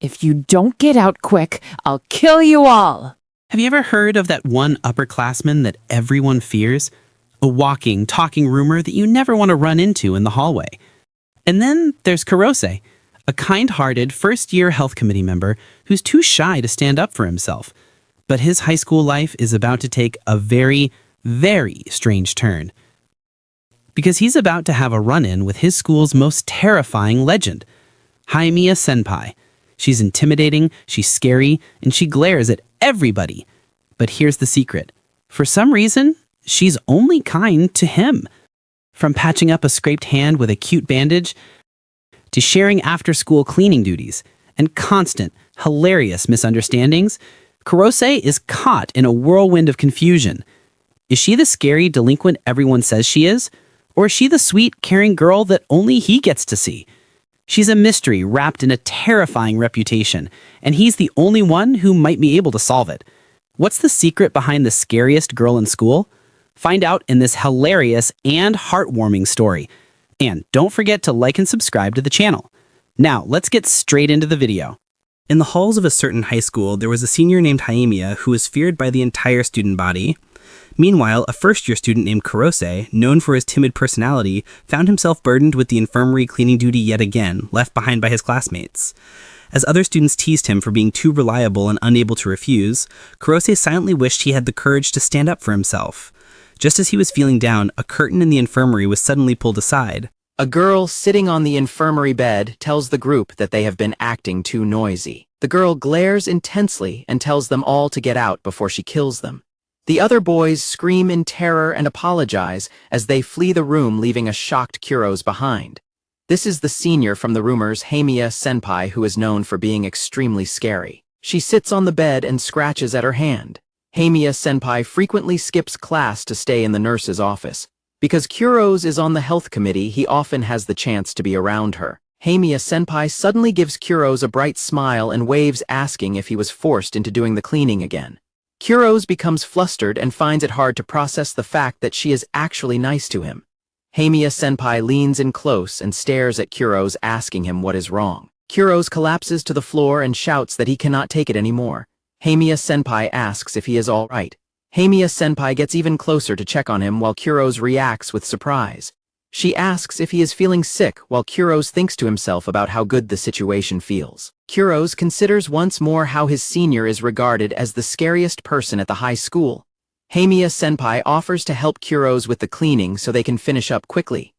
If you don't get out quick, I'll kill you all. Have you ever heard of that one upperclassman that everyone fears? A walking, talking rumor that you never want to run into in the hallway. And then there's Kurose, a kind-hearted first-year health committee member who's too shy to stand up for himself. But his high school life is about to take a very, very strange turn. Because he's about to have a run-in with his school's most terrifying legend, Haimiya-Senpai. She's intimidating, she's scary, and she glares at everybody. But here's the secret. For some reason, she's only kind to him. From patching up a scraped hand with a cute bandage, to sharing after-school cleaning duties, and constant, hilarious misunderstandings, Kurose is caught in a whirlwind of confusion. Is she the scary delinquent everyone says she is? Or is she the sweet, caring girl that only he gets to see? She's a mystery wrapped in a terrifying reputation, and he's the only one who might be able to solve it. What's the secret behind the scariest girl in school? Find out in this hilarious and heartwarming story. And don't forget to like and subscribe to the channel. Now, let's get straight into the video. In the halls of a certain high school, there was a senior named Haimiya who was feared by the entire student body. Meanwhile, a first-year student named Kurose, known for his timid personality, found himself burdened with the infirmary cleaning duty yet again, left behind by his classmates. As other students teased him for being too reliable and unable to refuse, Kurose silently wished he had the courage to stand up for himself. Just as he was feeling down, a curtain in the infirmary was suddenly pulled aside. A girl sitting on the infirmary bed tells the group that they have been acting too noisy. The girl glares intensely and tells them all to get out before she kills them. The other boys scream in terror and apologize as they flee the room, leaving a shocked Kurose behind. This is the senior from the rumors, Haimiya-Senpai, who is known for being extremely scary. She sits on the bed and scratches at her hand. Haimiya-Senpai frequently skips class to stay in the nurse's office. Because Kurose is on the health committee, he often has the chance to be around her. Haimiya-Senpai suddenly gives Kurose a bright smile and waves, asking if he was forced into doing the cleaning again. Kurose becomes flustered and finds it hard to process the fact that she is actually nice to him. Haimiya-Senpai leans in close and stares at Kurose, asking him what is wrong. Kurose collapses to the floor and shouts that he cannot take it anymore. Haimiya-Senpai asks if he is all right. Haimiya-Senpai gets even closer to check on him while Kurose reacts with surprise. She asks if he is feeling sick while Kurose thinks to himself about how good the situation feels. Kurose considers once more how his senior is regarded as the scariest person at the high school. Haimiya-Senpai offers to help Kurose with the cleaning so they can finish up quickly.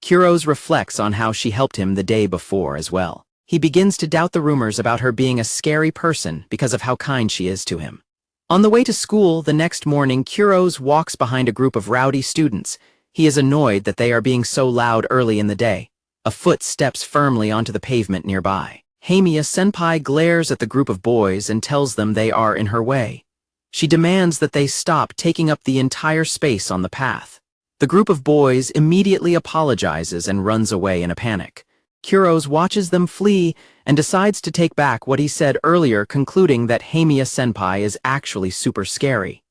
Kurose reflects on how she helped him the day before as well. He begins to doubt the rumors about her being a scary person because of how kind she is to him. On the way to school the next morning, Kurose walks behind a group of rowdy students. He is annoyed that they are being so loud early in the day. A foot steps firmly onto the pavement nearby. Haimiya-Senpai glares at the group of boys and tells them they are in her way. She demands that they stop taking up the entire space on the path. The group of boys immediately apologizes and runs away in a panic. Kurose watches them flee and decides to take back what he said earlier, concluding that Haimiya-Senpai is actually super scary.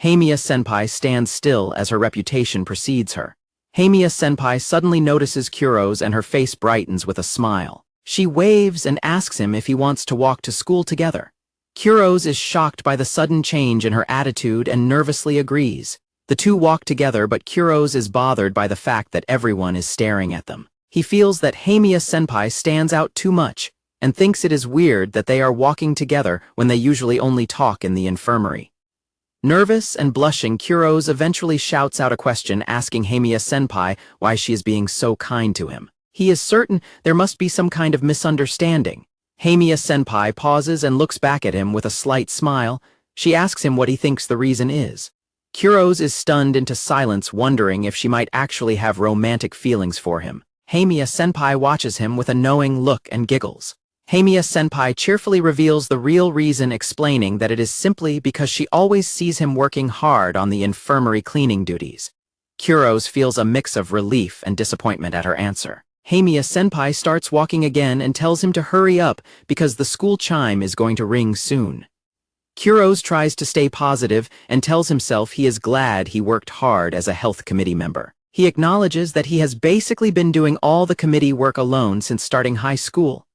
Haimiya-Senpai stands still as her reputation precedes her. Haimiya-Senpai suddenly notices Kurose and her face brightens with a smile. She waves and asks him if he wants to walk to school together. Kurose is shocked by the sudden change in her attitude and nervously agrees. The two walk together, but Kurose is bothered by the fact that everyone is staring at them. He feels that Haimiya-Senpai stands out too much and thinks it is weird that they are walking together when they usually only talk in the infirmary. Nervous and blushing, Kurose eventually shouts out a question, asking Haimiya-Senpai why she is being so kind to him. He is certain there must be some kind of misunderstanding. Haimiya-Senpai pauses and looks back at him with a slight smile. She asks him what he thinks the reason is. Kurose is stunned into silence, wondering if she might actually have romantic feelings for him. Haimiya-Senpai watches him with a knowing look and giggles. Haimiya-Senpai cheerfully reveals the real reason, explaining that it is simply because she always sees him working hard on the infirmary cleaning duties. Kurose feels a mix of relief and disappointment at her answer. Haimiya-Senpai starts walking again and tells him to hurry up because the school chime is going to ring soon. Kurose tries to stay positive and tells himself he is glad he worked hard as a health committee member. He acknowledges that he has basically been doing all the committee work alone since starting high school.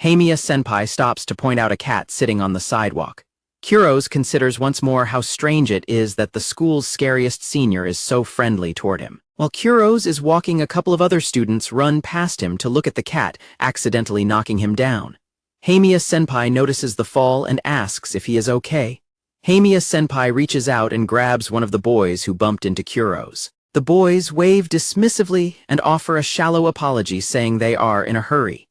Haimiya-Senpai stops to point out a cat sitting on the sidewalk. Kurose considers once more how strange it is that the school's scariest senior is so friendly toward him. While Kurose is walking, a couple of other students run past him to look at the cat, accidentally knocking him down. Haimiya-Senpai notices the fall and asks if he is okay. Haimiya-Senpai reaches out and grabs one of the boys who bumped into Kurose. The boys wave dismissively and offer a shallow apology, saying they are in a hurry.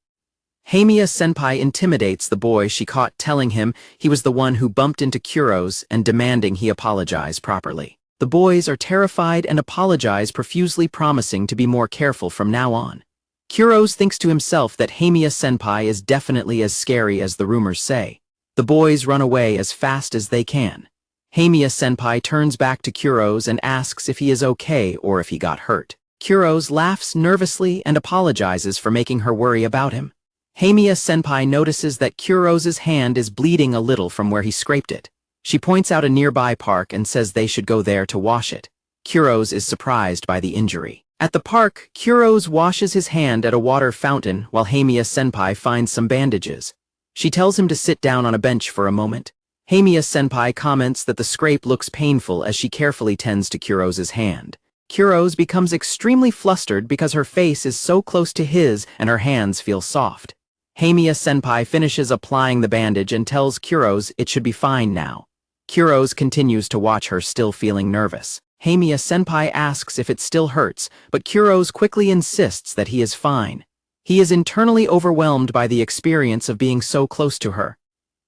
Haimiya-Senpai intimidates the boy she caught, telling him he was the one who bumped into Kurose and demanding he apologize properly. The boys are terrified and apologize profusely, promising to be more careful from now on. Kurose thinks to himself that Haimiya-Senpai is definitely as scary as the rumors say. The boys run away as fast as they can. Haimiya-Senpai turns back to Kurose and asks if he is okay or if he got hurt. Kurose laughs nervously and apologizes for making her worry about him. Haimiya-Senpai notices that Kurose's hand is bleeding a little from where he scraped it. She points out a nearby park and says they should go there to wash it. Kurose is surprised by the injury. At the park, Kurose washes his hand at a water fountain while Haimiya-Senpai finds some bandages. She tells him to sit down on a bench for a moment. Haimiya-Senpai comments that the scrape looks painful as she carefully tends to Kurose's hand. Kurose becomes extremely flustered because her face is so close to his and her hands feel soft. Haimiya-Senpai finishes applying the bandage and tells Kurose it should be fine now. Kurose continues to watch her, still feeling nervous. Haimiya-Senpai asks if it still hurts, but Kurose quickly insists that he is fine. He is internally overwhelmed by the experience of being so close to her.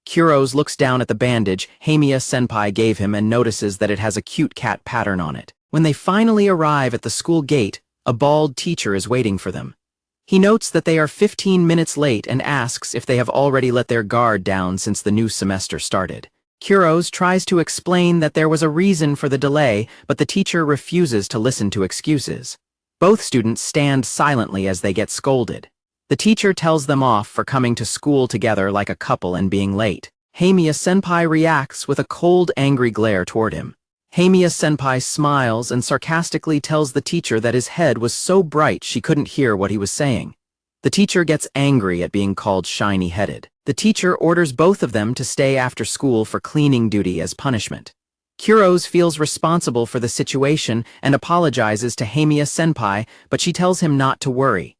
Kurose looks down at the bandage Haimiya-Senpai gave him and notices that it has a cute cat pattern on it. When they finally arrive at the school gate, a bald teacher is waiting for them. He notes that they are 15 minutes late and asks if they have already let their guard down since the new semester started. Kurose tries to explain that there was a reason for the delay, but the teacher refuses to listen to excuses. Both students stand silently as they get scolded. The teacher tells them off for coming to school together like a couple and being late. Haimiya-Senpai reacts with a cold, angry glare toward him. Haimiya-Senpai smiles and sarcastically tells the teacher that his head was so bright she couldn't hear what he was saying. The teacher gets angry at being called shiny-headed. The teacher orders both of them to stay after school for cleaning duty as punishment. Kurose feels responsible for the situation and apologizes to Haimiya-Senpai, but she tells him not to worry.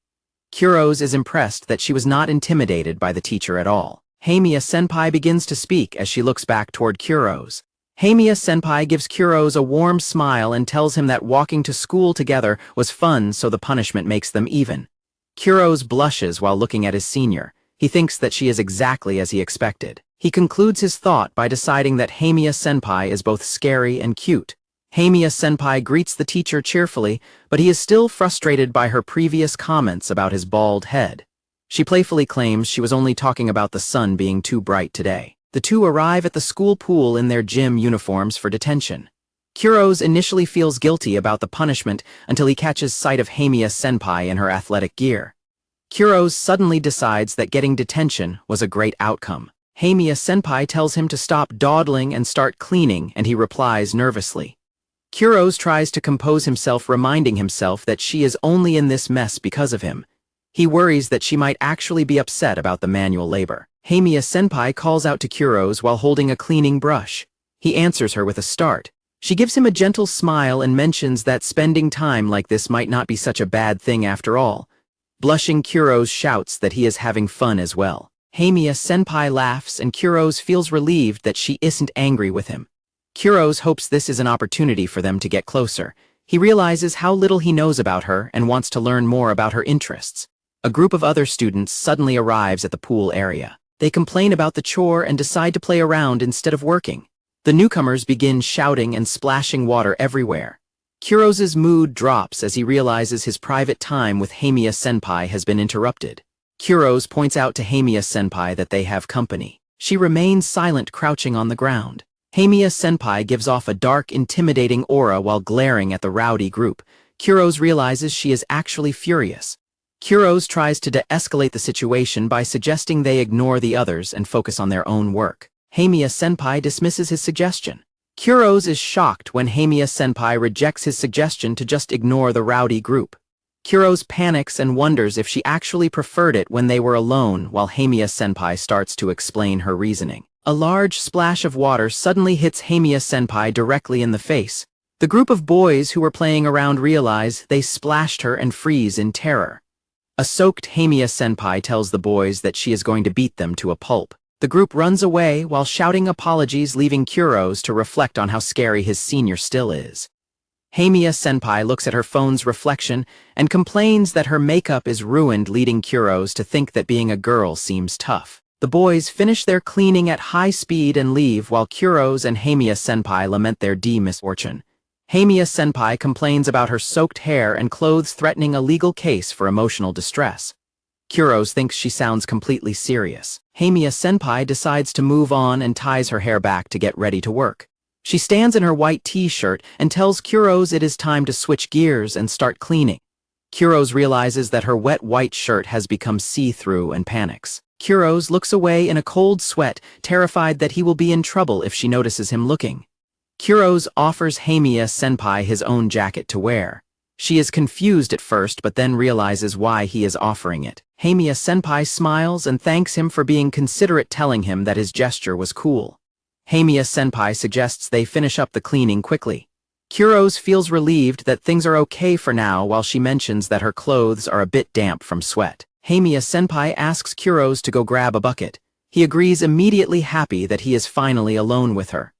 Kurose is impressed that she was not intimidated by the teacher at all. Haimiya-Senpai begins to speak as she looks back toward Kurose. Haimiya-Senpai gives Kurose a warm smile and tells him that walking to school together was fun, so the punishment makes them even. Kurose blushes while looking at his senior. He thinks that she is exactly as he expected. He concludes his thought by deciding that Haimiya-Senpai is both scary and cute. Haimiya-Senpai greets the teacher cheerfully, but he is still frustrated by her previous comments about his bald head. She playfully claims she was only talking about the sun being too bright today. The two arrive at the school pool in their gym uniforms for detention. Kurose initially feels guilty about the punishment until he catches sight of Haimiya-Senpai in her athletic gear. Kurose suddenly decides that getting detention was a great outcome. Haimiya-Senpai tells him to stop dawdling and start cleaning, and he replies nervously. Kurose tries to compose himself, reminding himself that she is only in this mess because of him. He worries that she might actually be upset about the manual labor. Haimiya-Senpai calls out to Kurose while holding a cleaning brush. He answers her with a start. She gives him a gentle smile and mentions that spending time like this might not be such a bad thing after all. Blushing, Kurose shouts that he is having fun as well. Haimiya-Senpai laughs and Kurose feels relieved that she isn't angry with him. Kurose hopes this is an opportunity for them to get closer. He realizes how little he knows about her and wants to learn more about her interests. A group of other students suddenly arrives at the pool area. They complain about the chore and decide to play around instead of working. The newcomers begin shouting and splashing water everywhere. Kurose's mood drops as he realizes his private time with Haimiya-Senpai has been interrupted. Kurose points out to Haimiya-Senpai that they have company. She remains silent, crouching on the ground. Haimiya-Senpai gives off a dark, intimidating aura while glaring at the rowdy group. Kurose realizes she is actually furious. Kurose tries to de-escalate the situation by suggesting they ignore the others and focus on their own work. Haimiya-Senpai dismisses his suggestion. Kurose is shocked when Haimiya-Senpai rejects his suggestion to just ignore the rowdy group. Kurose panics and wonders if she actually preferred it when they were alone while Haimiya-Senpai starts to explain her reasoning. A large splash of water suddenly hits Haimiya-Senpai directly in the face. The group of boys who were playing around realize they splashed her and freeze in terror. A soaked Haimiya-Senpai tells the boys that she is going to beat them to a pulp. The group runs away while shouting apologies, leaving Kurose to reflect on how scary his senior still is. Haimiya-Senpai looks at her phone's reflection and complains that her makeup is ruined, leading Kurose to think that being a girl seems tough. The boys finish their cleaning at high speed and leave while Kurose and Haimiya-Senpai lament their misfortune. Haimiya-Senpai complains about her soaked hair and clothes, threatening a legal case for emotional distress. Kurose thinks she sounds completely serious. Haimiya-Senpai decides to move on and ties her hair back to get ready to work. She stands in her white t-shirt and tells Kurose it is time to switch gears and start cleaning. Kurose realizes that her wet white shirt has become see-through and panics. Kurose looks away in a cold sweat, terrified that he will be in trouble if she notices him looking. Kurose offers Haimiya-Senpai his own jacket to wear. She is confused at first but then realizes why he is offering it. Haimiya-Senpai smiles and thanks him for being considerate, telling him that his gesture was cool. Haimiya-Senpai suggests they finish up the cleaning quickly. Kurose feels relieved that things are okay for now while she mentions that her clothes are a bit damp from sweat. Haimiya-Senpai asks Kurose to go grab a bucket. He agrees immediately, happy that he is finally alone with her.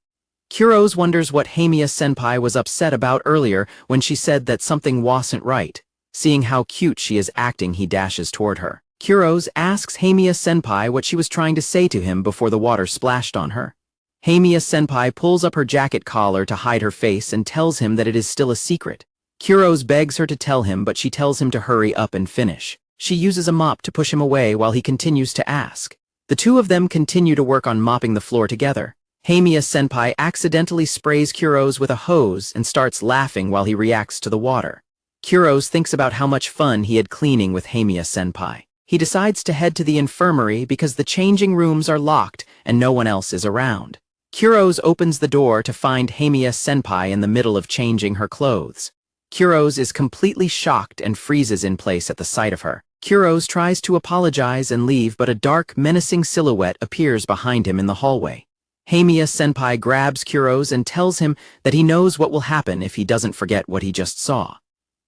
Kurose wonders what Haimiya-Senpai was upset about earlier when she said that something wasn't right. Seeing how cute she is acting, he dashes toward her. Kurose asks Haimiya-Senpai what she was trying to say to him before the water splashed on her. Haimiya-Senpai pulls up her jacket collar to hide her face and tells him that it is still a secret. Kurose begs her to tell him, but she tells him to hurry up and finish. She uses a mop to push him away while he continues to ask. The two of them continue to work on mopping the floor together. Haimiya-Senpai accidentally sprays Kurose with a hose and starts laughing while he reacts to the water. Kurose thinks about how much fun he had cleaning with Haimiya-Senpai. He decides to head to the infirmary because the changing rooms are locked and no one else is around. Kurose opens the door to find Haimiya-Senpai in the middle of changing her clothes. Kurose is completely shocked and freezes in place at the sight of her. Kurose tries to apologize and leave, but a dark, menacing silhouette appears behind him in the hallway. Haimiya-Senpai grabs Kurose and tells him that he knows what will happen if he doesn't forget what he just saw.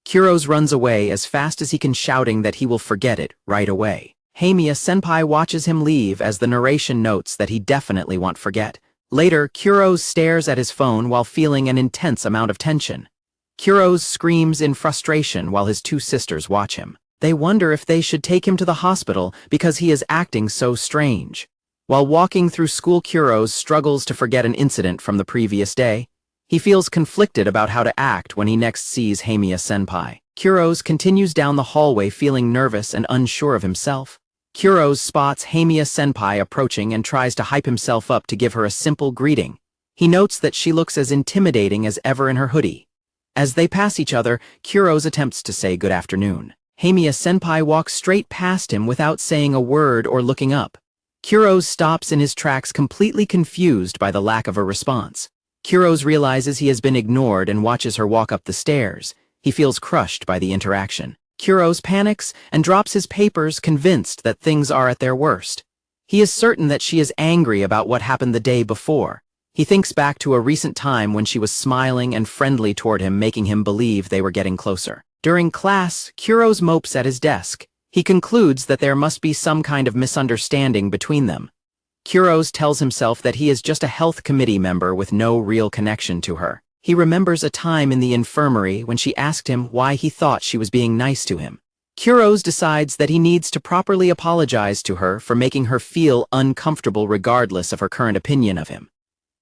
Kurose runs away as fast as he can, shouting that he will forget it right away. Haimiya-Senpai watches him leave as the narration notes that he definitely won't forget. Later, Kurose stares at his phone while feeling an intense amount of tension. Kurose screams in frustration while his two sisters watch him. They wonder if they should take him to the hospital because he is acting so strange. While walking through school, Kurose struggles to forget an incident from the previous day. He feels conflicted about how to act when he next sees Haimiya-Senpai. Kurose continues down the hallway feeling nervous and unsure of himself. Kurose spots Haimiya-Senpai approaching and tries to hype himself up to give her a simple greeting. He notes that she looks as intimidating as ever in her hoodie. As they pass each other, Kurose attempts to say good afternoon. Haimiya-Senpai walks straight past him without saying a word or looking up. Kurose stops in his tracks, completely confused by the lack of a response. Kurose realizes he has been ignored and watches her walk up the stairs. He feels crushed by the interaction. Kurose panics and drops his papers, convinced that things are at their worst. He is certain that she is angry about what happened the day before. He thinks back to a recent time when she was smiling and friendly toward him, making him believe they were getting closer. During class, Kurose mopes at his desk. He concludes that there must be some kind of misunderstanding between them. Kurose tells himself that he is just a health committee member with no real connection to her. He remembers a time in the infirmary when she asked him why he thought she was being nice to him. Kurose decides that he needs to properly apologize to her for making her feel uncomfortable regardless of her current opinion of him.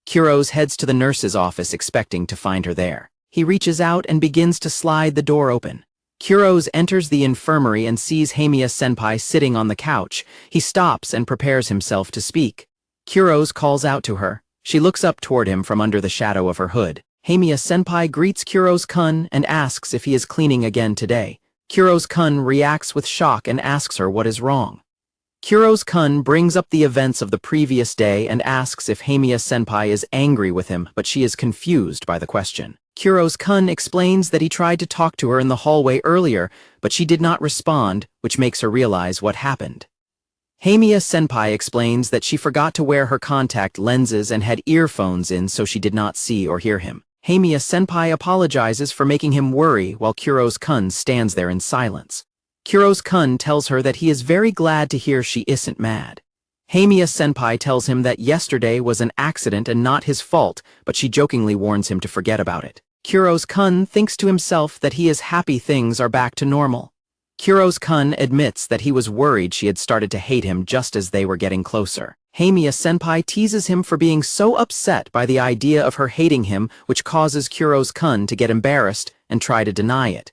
Kurose heads to the nurse's office expecting to find her there. He reaches out and begins to slide the door open. Kurose enters the infirmary and sees Haimiya-Senpai sitting on the couch. He stops and prepares himself to speak. Kurose calls out to her. She looks up toward him from under the shadow of her hood. Haimiya-Senpai greets Kurose-kun and asks if he is cleaning again today. Kurose-kun reacts with shock and asks her what is wrong. Kurose-kun brings up the events of the previous day and asks if Haimiya-Senpai is angry with him, but she is confused by the question. Kurose-kun explains that he tried to talk to her in the hallway earlier, but she did not respond, which makes her realize what happened. Haimiya-Senpai explains that she forgot to wear her contact lenses and had earphones in so she did not see or hear him. Haimiya-Senpai apologizes for making him worry while Kurose-kun stands there in silence. Kurose-kun tells her that he is very glad to hear she isn't mad. Haimiya-Senpai tells him that yesterday was an accident and not his fault, but she jokingly warns him to forget about it. Kurose-kun thinks to himself that he is happy things are back to normal. Kurose-kun admits that he was worried she had started to hate him just as they were getting closer. Haimiya-Senpai teases him for being so upset by the idea of her hating him, which causes Kurose-kun to get embarrassed and try to deny it.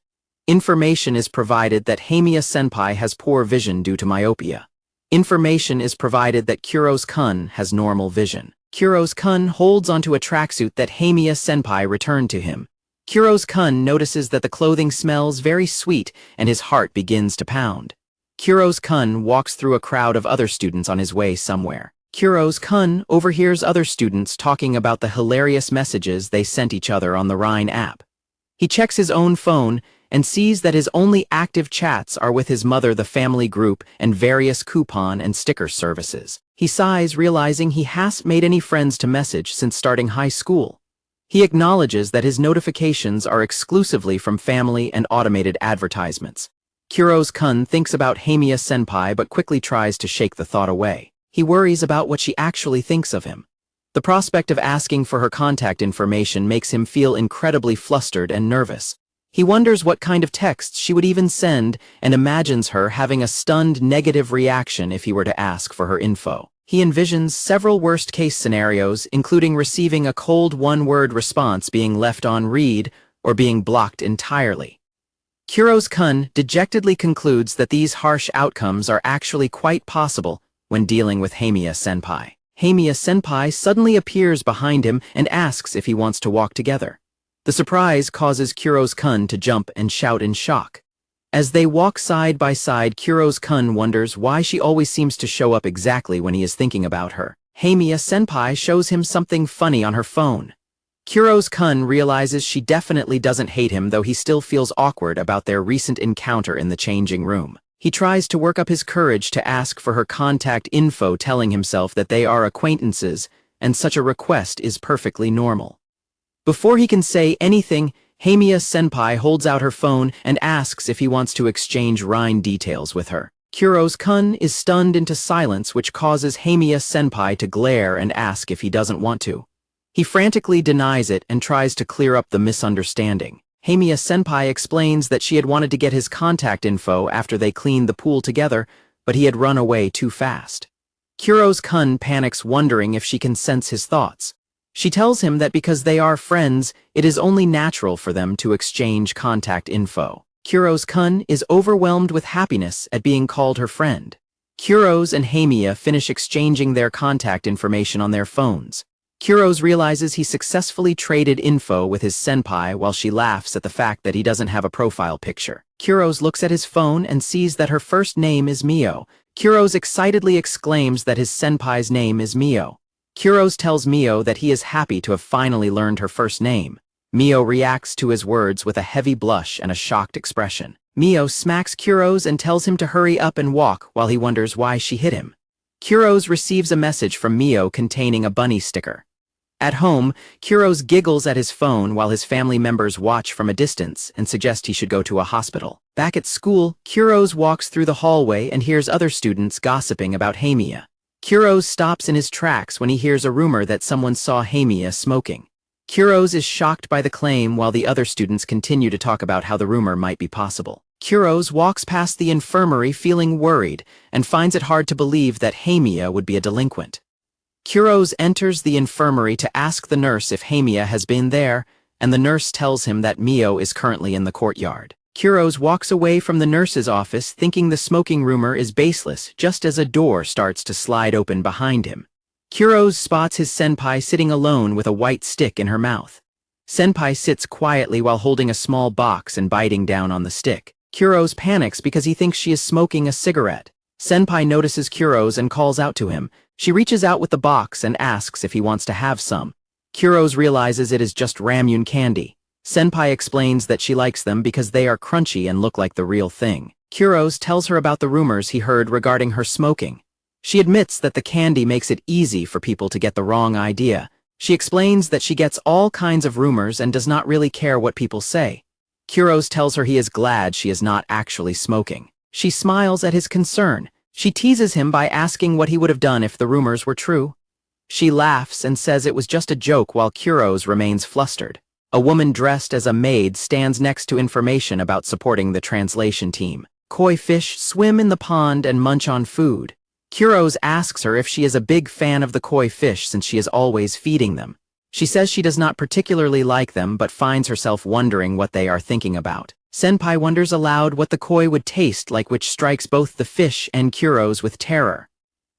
Information is provided that Haimiya-Senpai has poor vision due to myopia. Information is provided that Kurose-kun has normal vision. Kurose-kun holds onto a tracksuit that Haimiya-Senpai returned to him. Kurose-kun notices that the clothing smells very sweet and his heart begins to pound. Kurose-kun walks through a crowd of other students on his way somewhere. Kurose-kun overhears other students talking about the hilarious messages they sent each other on the Rhine app. He checks his own phone and sees that his only active chats are with his mother, the family group, and various coupon and sticker services. He sighs, realizing he hasn't made any friends to message since starting high school. He acknowledges that his notifications are exclusively from family and automated advertisements. Kurose-kun thinks about Haimiya-Senpai but quickly tries to shake the thought away. He worries about what she actually thinks of him. The prospect of asking for her contact information makes him feel incredibly flustered and nervous. He wonders what kind of texts she would even send and imagines her having a stunned negative reaction if he were to ask for her info. He envisions several worst-case scenarios, including receiving a cold one-word response being left on read or being blocked entirely. Kurose-kun dejectedly concludes that these harsh outcomes are actually quite possible when dealing with Haimiya-Senpai. Haimiya-Senpai suddenly appears behind him and asks if he wants to walk together. The surprise causes Kurose-kun to jump and shout in shock. As they walk side by side, Kurose-kun wonders why she always seems to show up exactly when he is thinking about her. Haimiya-Senpai shows him something funny on her phone. Kurose-kun realizes she definitely doesn't hate him, though he still feels awkward about their recent encounter in the changing room. He tries to work up his courage to ask for her contact info, telling himself that they are acquaintances and such a request is perfectly normal. Before he can say anything, Haimiya-Senpai holds out her phone and asks if he wants to exchange Rhine details with her. Kurose-kun is stunned into silence, which causes Haimiya-Senpai to glare and ask if he doesn't want to. He frantically denies it and tries to clear up the misunderstanding. Haimiya-Senpai explains that she had wanted to get his contact info after they cleaned the pool together, but he had run away too fast. Kurose-kun panics, wondering if she can sense his thoughts. She tells him that because they are friends, it is only natural for them to exchange contact info. Kurose-kun is overwhelmed with happiness at being called her friend. Kurose and Haimiya finish exchanging their contact information on their phones. Kurose realizes he successfully traded info with his senpai while she laughs at the fact that he doesn't have a profile picture. Kurose looks at his phone and sees that her first name is Mio. Kurose excitedly exclaims that his senpai's name is Mio. Kurose tells Mio that he is happy to have finally learned her first name. Mio reacts to his words with a heavy blush and a shocked expression. Mio smacks Kurose and tells him to hurry up and walk while he wonders why she hit him. Kurose receives a message from Mio containing a bunny sticker. At home, Kurose giggles at his phone while his family members watch from a distance and suggest he should go to a hospital. Back at school, Kurose walks through the hallway and hears other students gossiping about Haimiya. Kurose stops in his tracks when he hears a rumor that someone saw Haimiya smoking. Kurose is shocked by the claim while the other students continue to talk about how the rumor might be possible. Kurose walks past the infirmary feeling worried and finds it hard to believe that Haimiya would be a delinquent. Kurose enters the infirmary to ask the nurse if Haimiya has been there, and the nurse tells him that Mio is currently in the courtyard. Kurose walks away from the nurse's office thinking the smoking rumor is baseless, just as a door starts to slide open behind him. Kurose spots his senpai sitting alone with a white stick in her mouth. Senpai sits quietly while holding a small box and biting down on the stick. Kurose panics because he thinks she is smoking a cigarette. Senpai notices Kurose and calls out to him. She reaches out with the box and asks if he wants to have some. Kurose realizes it is just ramune candy. Senpai explains that she likes them because they are crunchy and look like the real thing. Kurose tells her about the rumors he heard regarding her smoking. She admits that the candy makes it easy for people to get the wrong idea. She explains that she gets all kinds of rumors and does not really care what people say. Kurose tells her he is glad she is not actually smoking. She smiles at his concern. She teases him by asking what he would have done if the rumors were true. She laughs and says it was just a joke while Kurose remains flustered. A woman dressed as a maid stands next to information about supporting the translation team. Koi fish swim in the pond and munch on food. Kurose asks her if she is a big fan of the koi fish since she is always feeding them. She says she does not particularly like them but finds herself wondering what they are thinking about. Senpai wonders aloud what the koi would taste like, which strikes both the fish and Kurose with terror.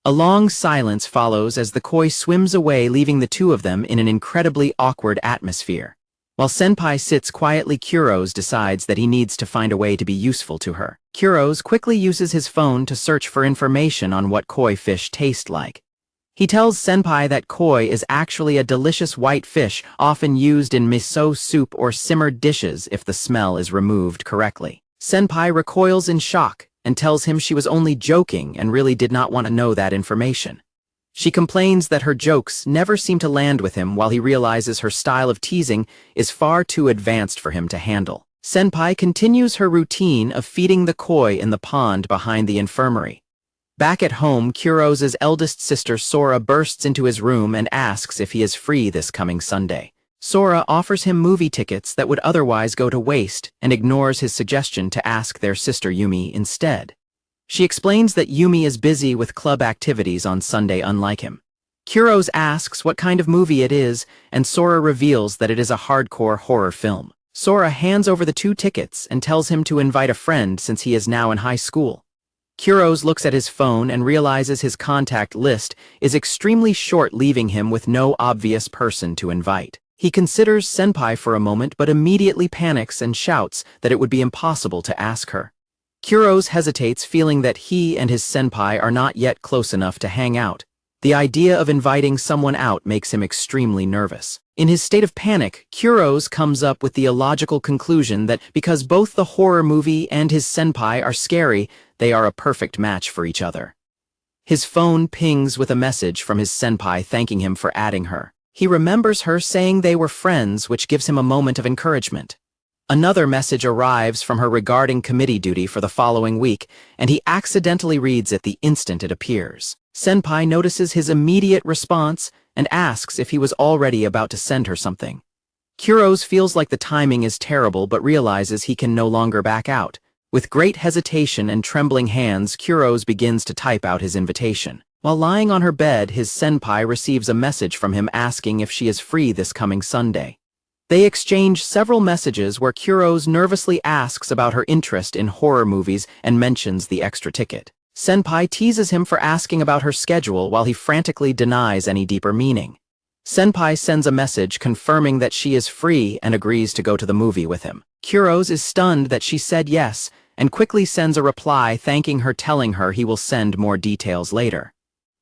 A long silence follows as the koi swims away, leaving the two of them in an incredibly awkward atmosphere. While Senpai sits quietly, Kurose decides that he needs to find a way to be useful to her. Kurose quickly uses his phone to search for information on what koi fish taste like. He tells Senpai that koi is actually a delicious white fish often used in miso soup or simmered dishes if the smell is removed correctly. Senpai recoils in shock and tells him she was only joking and really did not want to know that information. She complains that her jokes never seem to land with him, while he realizes her style of teasing is far too advanced for him to handle. Senpai continues her routine of feeding the koi in the pond behind the infirmary. Back at home, Kurose's eldest sister Sora bursts into his room and asks if he is free this coming Sunday. Sora offers him movie tickets that would otherwise go to waste and ignores his suggestion to ask their sister Yumi instead. She explains that Yumi is busy with club activities on Sunday unlike him. Kurose asks what kind of movie it is, and Sora reveals that it is a hardcore horror film. Sora hands over the 2 tickets and tells him to invite a friend since he is now in high school. Kurose looks at his phone and realizes his contact list is extremely short, leaving him with no obvious person to invite. He considers Senpai for a moment but immediately panics and shouts that it would be impossible to ask her. Kurose hesitates, feeling that he and his senpai are not yet close enough to hang out. The idea of inviting someone out makes him extremely nervous. In his state of panic, Kurose comes up with the illogical conclusion that because both the horror movie and his senpai are scary, they are a perfect match for each other. His phone pings with a message from his senpai thanking him for adding her. He remembers her saying they were friends, which gives him a moment of encouragement. Another message arrives from her regarding committee duty for the following week, and he accidentally reads it the instant it appears. Senpai notices his immediate response and asks if he was already about to send her something. Kurose feels like the timing is terrible but realizes he can no longer back out. With great hesitation and trembling hands, Kurose begins to type out his invitation. While lying on her bed, his senpai receives a message from him asking if she is free this coming Sunday. They exchange several messages where Kurose nervously asks about her interest in horror movies and mentions the extra ticket. Senpai teases him for asking about her schedule while he frantically denies any deeper meaning. Senpai sends a message confirming that she is free and agrees to go to the movie with him. Kurose is stunned that she said yes and quickly sends a reply thanking her, telling her he will send more details later.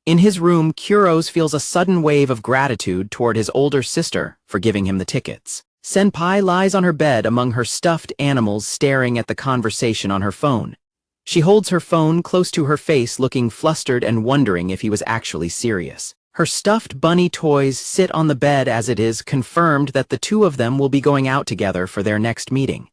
In his room, Kurose feels a sudden wave of gratitude toward his older sister for giving him the tickets. Senpai lies on her bed among her stuffed animals, staring at the conversation on her phone. She holds her phone close to her face, looking flustered and wondering if he was actually serious. Her stuffed bunny toys sit on the bed as it is confirmed that the two of them will be going out together for their next meeting.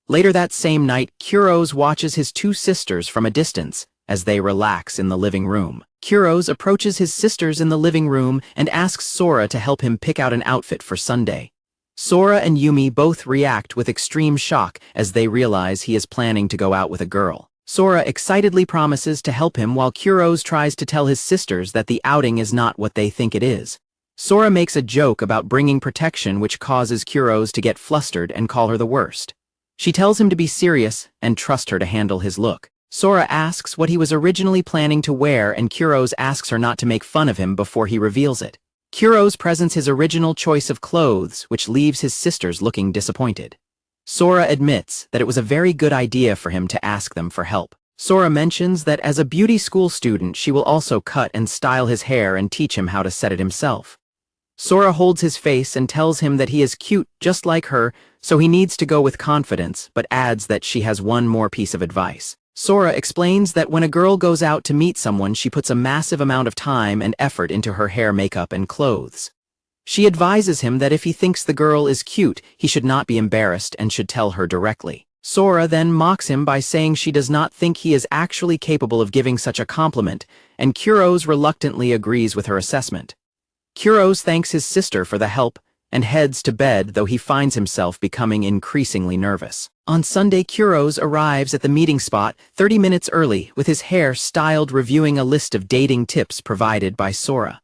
Later that same night, Kurose watches his 2 sisters from a distance as they relax in the living room. Kurose approaches his sisters in the living room and asks Sora to help him pick out an outfit for Sunday. Sora and Yumi both react with extreme shock as they realize he is planning to go out with a girl. Sora excitedly promises to help him while Kurose tries to tell his sisters that the outing is not what they think it is. Sora makes a joke about bringing protection, which causes Kurose to get flustered and call her the worst. She tells him to be serious and trust her to handle his look. Sora asks what he was originally planning to wear, and Kurose asks her not to make fun of him before he reveals it. Kurose presents his original choice of clothes, which leaves his sisters looking disappointed. Sora admits that it was a very good idea for him to ask them for help. Sora mentions that as a beauty school student, she will also cut and style his hair and teach him how to set it himself. Sora holds his face and tells him that he is cute just like her, so he needs to go with confidence, but adds that she has one more piece of advice. Sora explains that when a girl goes out to meet someone, she puts a massive amount of time and effort into her hair, makeup, and clothes. She advises him that if he thinks the girl is cute, he should not be embarrassed and should tell her directly. Sora then mocks him by saying she does not think he is actually capable of giving such a compliment, and Kurose reluctantly agrees with her assessment. Kurose thanks his sister for the help and heads to bed, though he finds himself becoming increasingly nervous. On Sunday, Kurose arrives at the meeting spot 30 minutes early with his hair styled, reviewing a list of dating tips provided by Sora.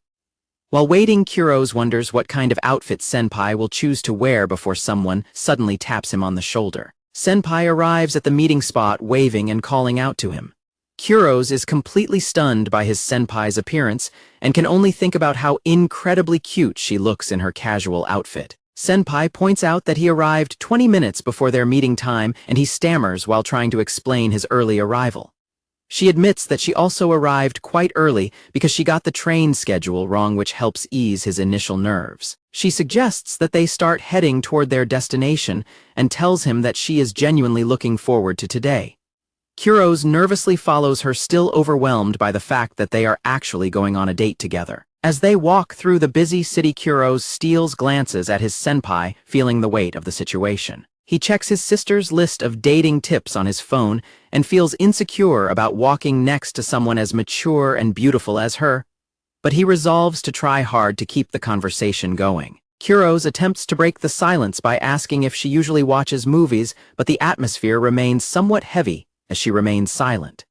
While waiting, Kurose wonders what kind of outfit Senpai will choose to wear before someone suddenly taps him on the shoulder. Senpai arrives at the meeting spot waving and calling out to him. Kurose is completely stunned by his senpai's appearance and can only think about how incredibly cute she looks in her casual outfit. Senpai points out that he arrived 20 minutes before their meeting time, and he stammers while trying to explain his early arrival. She admits that she also arrived quite early because she got the train schedule wrong, which helps ease his initial nerves. She suggests that they start heading toward their destination and tells him that she is genuinely looking forward to today. Kurose nervously follows her, still overwhelmed by the fact that they are actually going on a date together. As they walk through the busy city, Kurose steals glances at his senpai, feeling the weight of the situation. He checks his sister's list of dating tips on his phone and feels insecure about walking next to someone as mature and beautiful as her, but he resolves to try hard to keep the conversation going. Kurose attempts to break the silence by asking if she usually watches movies, but the atmosphere remains somewhat heavy as she remains silent.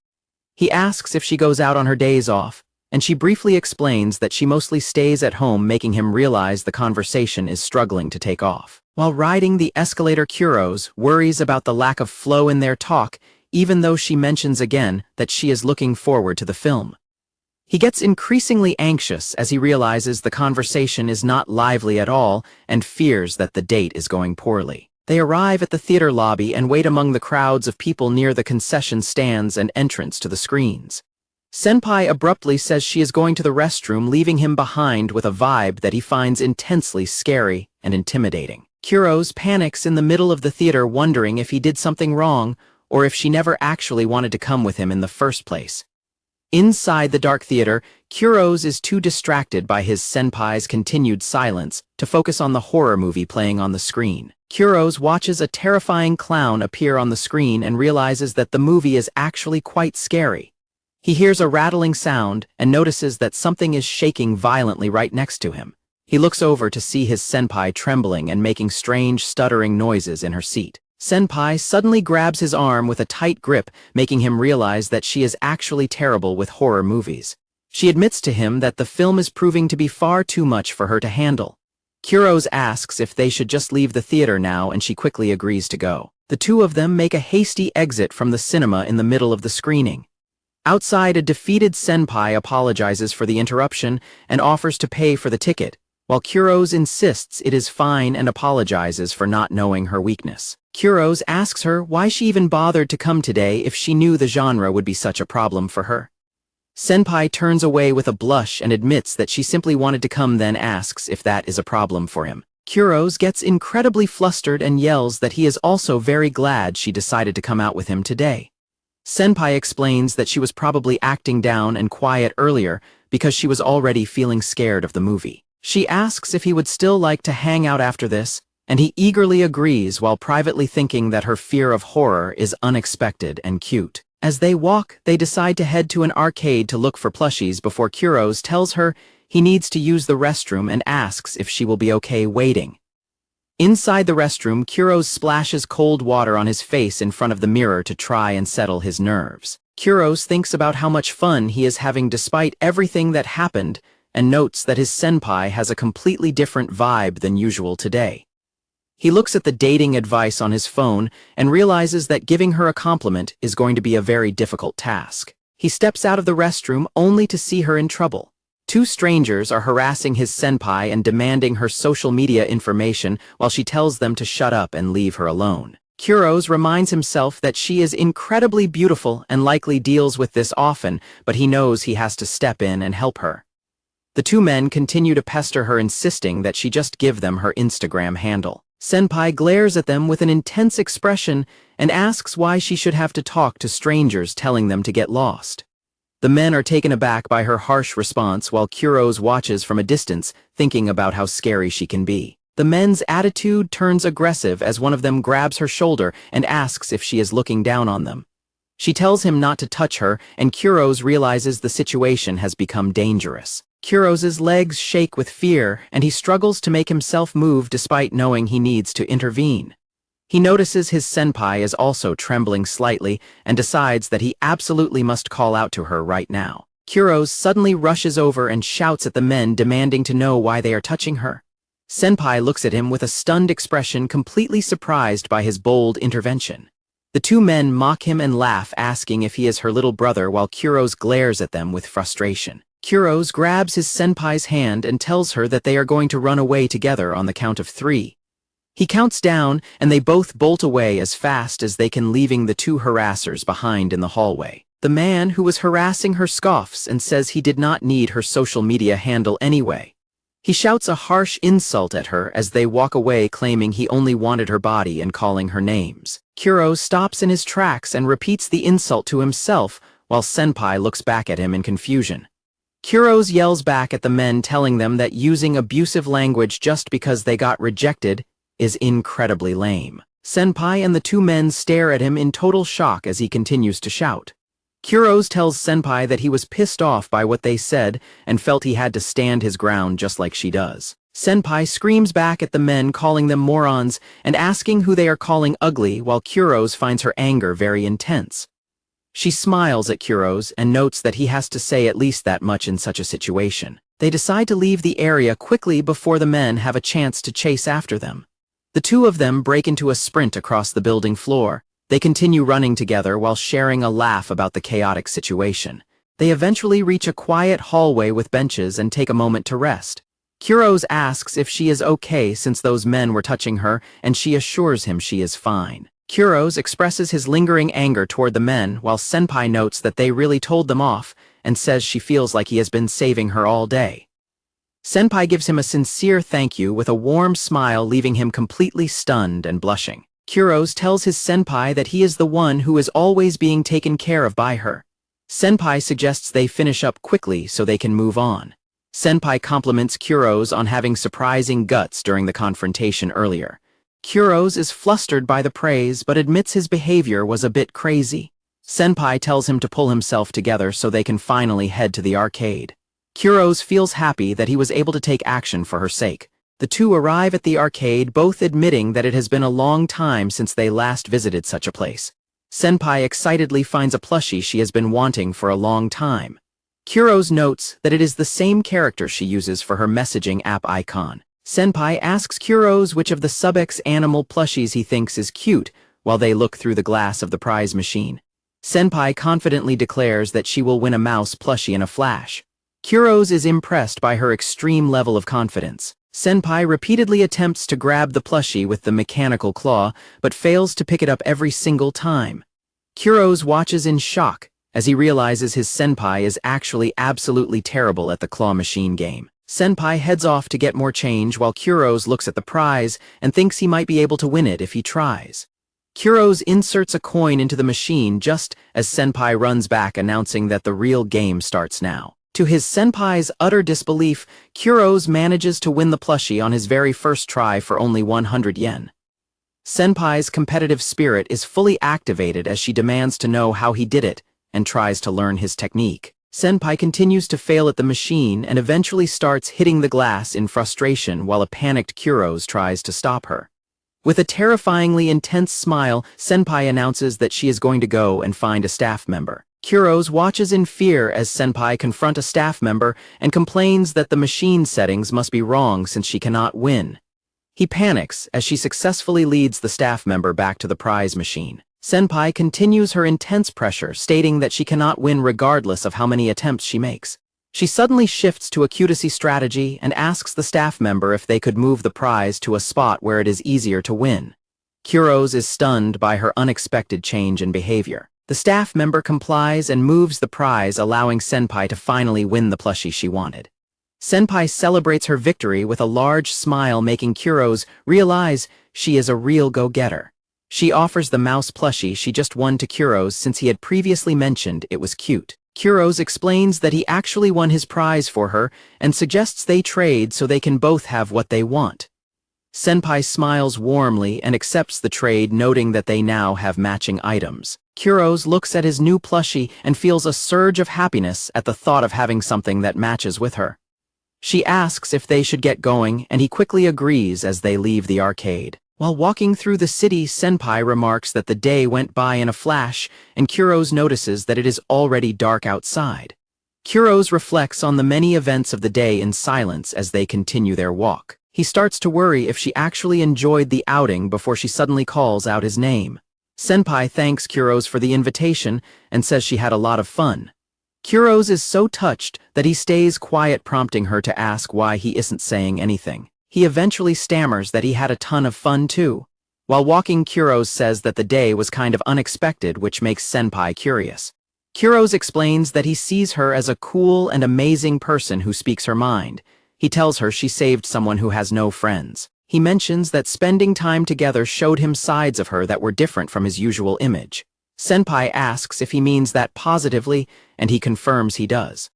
He asks if she goes out on her days off, and she briefly explains that she mostly stays at home, making him realize the conversation is struggling to take off. While riding the escalator, Kurose worries about the lack of flow in their talk, even though she mentions again that she is looking forward to the film. He gets increasingly anxious as he realizes the conversation is not lively at all and fears that the date is going poorly. They arrive at the theater lobby and wait among the crowds of people near the concession stands and entrance to the screens. Senpai abruptly says she is going to the restroom, leaving him behind with a vibe that he finds intensely scary and intimidating. Kurose panics in the middle of the theater, wondering if he did something wrong or if she never actually wanted to come with him in the first place. Inside the dark theater, Kurose is too distracted by his senpai's continued silence to focus on the horror movie playing on the screen. Kurose watches a terrifying clown appear on the screen and realizes that the movie is actually quite scary. He hears a rattling sound and notices that something is shaking violently right next to him. He looks over to see his senpai trembling and making strange stuttering noises in her seat. Senpai suddenly grabs his arm with a tight grip, making him realize that she is actually terrible with horror movies. She admits to him that the film is proving to be far too much for her to handle. Kurose asks if they should just leave the theater now, and she quickly agrees to go. The two of them make a hasty exit from the cinema in the middle of the screening. Outside, a defeated senpai apologizes for the interruption and offers to pay for the ticket, while Kurose insists it is fine and apologizes for not knowing her weakness. Kurose asks her why she even bothered to come today if she knew the genre would be such a problem for her. Senpai turns away with a blush and admits that she simply wanted to come, then asks if that is a problem for him. Kurose gets incredibly flustered and yells that he is also very glad she decided to come out with him today. Senpai explains that she was probably acting down and quiet earlier because she was already feeling scared of the movie. She asks if he would still like to hang out after this, and he eagerly agrees while privately thinking that her fear of horror is unexpected and cute. As they walk, they decide to head to an arcade to look for plushies before Kurose tells her he needs to use the restroom and asks if she will be okay waiting. Inside the restroom, Kurose splashes cold water on his face in front of the mirror to try and settle his nerves. Kurose thinks about how much fun he is having despite everything that happened and notes that his senpai has a completely different vibe than usual today. He looks at the dating advice on his phone and realizes that giving her a compliment is going to be a very difficult task. He steps out of the restroom only to see her in trouble. Two strangers are harassing his senpai and demanding her social media information while she tells them to shut up and leave her alone. Kurose reminds himself that she is incredibly beautiful and likely deals with this often, but he knows he has to step in and help her. The two men continue to pester her, insisting that she just give them her Instagram handle. Senpai glares at them with an intense expression and asks why she should have to talk to strangers telling them to get lost. The men are taken aback by her harsh response while Kurose watches from a distance, thinking about how scary she can be. The men's attitude turns aggressive as one of them grabs her shoulder and asks if she is looking down on them. She tells him not to touch her, and Kurose realizes the situation has become dangerous. Kurose's legs shake with fear, and he struggles to make himself move despite knowing he needs to intervene. He notices his senpai is also trembling slightly and decides that he absolutely must call out to her right now. Kurose suddenly rushes over and shouts at the men, demanding to know why they are touching her. Senpai looks at him with a stunned expression, completely surprised by his bold intervention. The two men mock him and laugh, asking if he is her little brother, while Kurose glares at them with frustration. Kurose grabs his senpai's hand and tells her that they are going to run away together on the count of 3. He counts down, and they both bolt away as fast as they can, leaving the two harassers behind in the hallway. The man who was harassing her scoffs and says he did not need her social media handle anyway. He shouts a harsh insult at her as they walk away, claiming he only wanted her body and calling her names. Kurose stops in his tracks and repeats the insult to himself, while Senpai looks back at him in confusion. Kurose yells back at the men, telling them that using abusive language just because they got rejected is incredibly lame. Senpai and the two men stare at him in total shock as he continues to shout. Kurose tells Senpai that he was pissed off by what they said and felt he had to stand his ground just like she does. Senpai screams back at the men, calling them morons and asking who they are calling ugly, while Kurose finds her anger very intense. She smiles at Kurose and notes that he has to say at least that much in such a situation. They decide to leave the area quickly before the men have a chance to chase after them. The two of them break into a sprint across the building floor. They continue running together while sharing a laugh about the chaotic situation. They eventually reach a quiet hallway with benches and take a moment to rest. Kurose asks if she is okay since those men were touching her, and she assures him she is fine. Kurose expresses his lingering anger toward the men, while Senpai notes that they really told them off and says she feels like he has been saving her all day. Senpai gives him a sincere thank you with a warm smile, leaving him completely stunned and blushing. Kurose tells his senpai that he is the one who is always being taken care of by her. Senpai suggests they finish up quickly so they can move on. Senpai compliments Kurose on having surprising guts during the confrontation earlier. Kurose is flustered by the praise but admits his behavior was a bit crazy. Senpai tells him to pull himself together so they can finally head to the arcade. Kurose feels happy that he was able to take action for her sake. The two arrive at the arcade, both admitting that it has been a long time since they last visited such a place. Senpai excitedly finds a plushie she has been wanting for a long time. Kurose notes that it is the same character she uses for her messaging app icon. Senpai asks Kurose which of the Subex animal plushies he thinks is cute, while they look through the glass of the prize machine. Senpai confidently declares that she will win a mouse plushie in a flash. Kurose is impressed by her extreme level of confidence. Senpai repeatedly attempts to grab the plushie with the mechanical claw, but fails to pick it up every single time. Kurose watches in shock as he realizes his senpai is actually absolutely terrible at the claw machine game. Senpai heads off to get more change while Kurose looks at the prize and thinks he might be able to win it if he tries. Kurose inserts a coin into the machine just as Senpai runs back, announcing that the real game starts now. To his senpai's utter disbelief, Kurose manages to win the plushie on his very first try for only 100 yen. Senpai's competitive spirit is fully activated as she demands to know how he did it and tries to learn his technique. Senpai continues to fail at the machine and eventually starts hitting the glass in frustration while a panicked Kurose tries to stop her. With a terrifyingly intense smile, Senpai announces that she is going to go and find a staff member. Kurose watches in fear as Senpai confront a staff member and complains that the machine settings must be wrong since she cannot win. He panics as she successfully leads the staff member back to the prize machine. Senpai continues her intense pressure, stating that she cannot win regardless of how many attempts she makes. She suddenly shifts to a Cutie strategy and asks the staff member if they could move the prize to a spot where it is easier to win. Kurose is stunned by her unexpected change in behavior. The staff member complies and moves the prize, allowing Senpai to finally win the plushie she wanted. Senpai celebrates her victory with a large smile, making Kurose realize she is a real go-getter. She offers the mouse plushie she just won to Kurose since he had previously mentioned it was cute. Kurose explains that he actually won his prize for her and suggests they trade so they can both have what they want. Senpai smiles warmly and accepts the trade, noting that they now have matching items. Kurose looks at his new plushie and feels a surge of happiness at the thought of having something that matches with her. She asks if they should get going, and he quickly agrees as they leave the arcade. While walking through the city, Senpai remarks that the day went by in a flash, and Kurose notices that it is already dark outside. Kurose reflects on the many events of the day in silence as they continue their walk. He starts to worry if she actually enjoyed the outing before she suddenly calls out his name. Senpai thanks Kurose for the invitation and says she had a lot of fun. Kurose is so touched that he stays quiet, prompting her to ask why he isn't saying anything. He eventually stammers that he had a ton of fun too. While walking, Kurose says that the day was kind of unexpected, which makes Senpai curious. Kurose explains that he sees her as a cool and amazing person who speaks her mind. He tells her she saved someone who has no friends. He mentions that spending time together showed him sides of her that were different from his usual image. Senpai asks if he means that positively, and he confirms he does.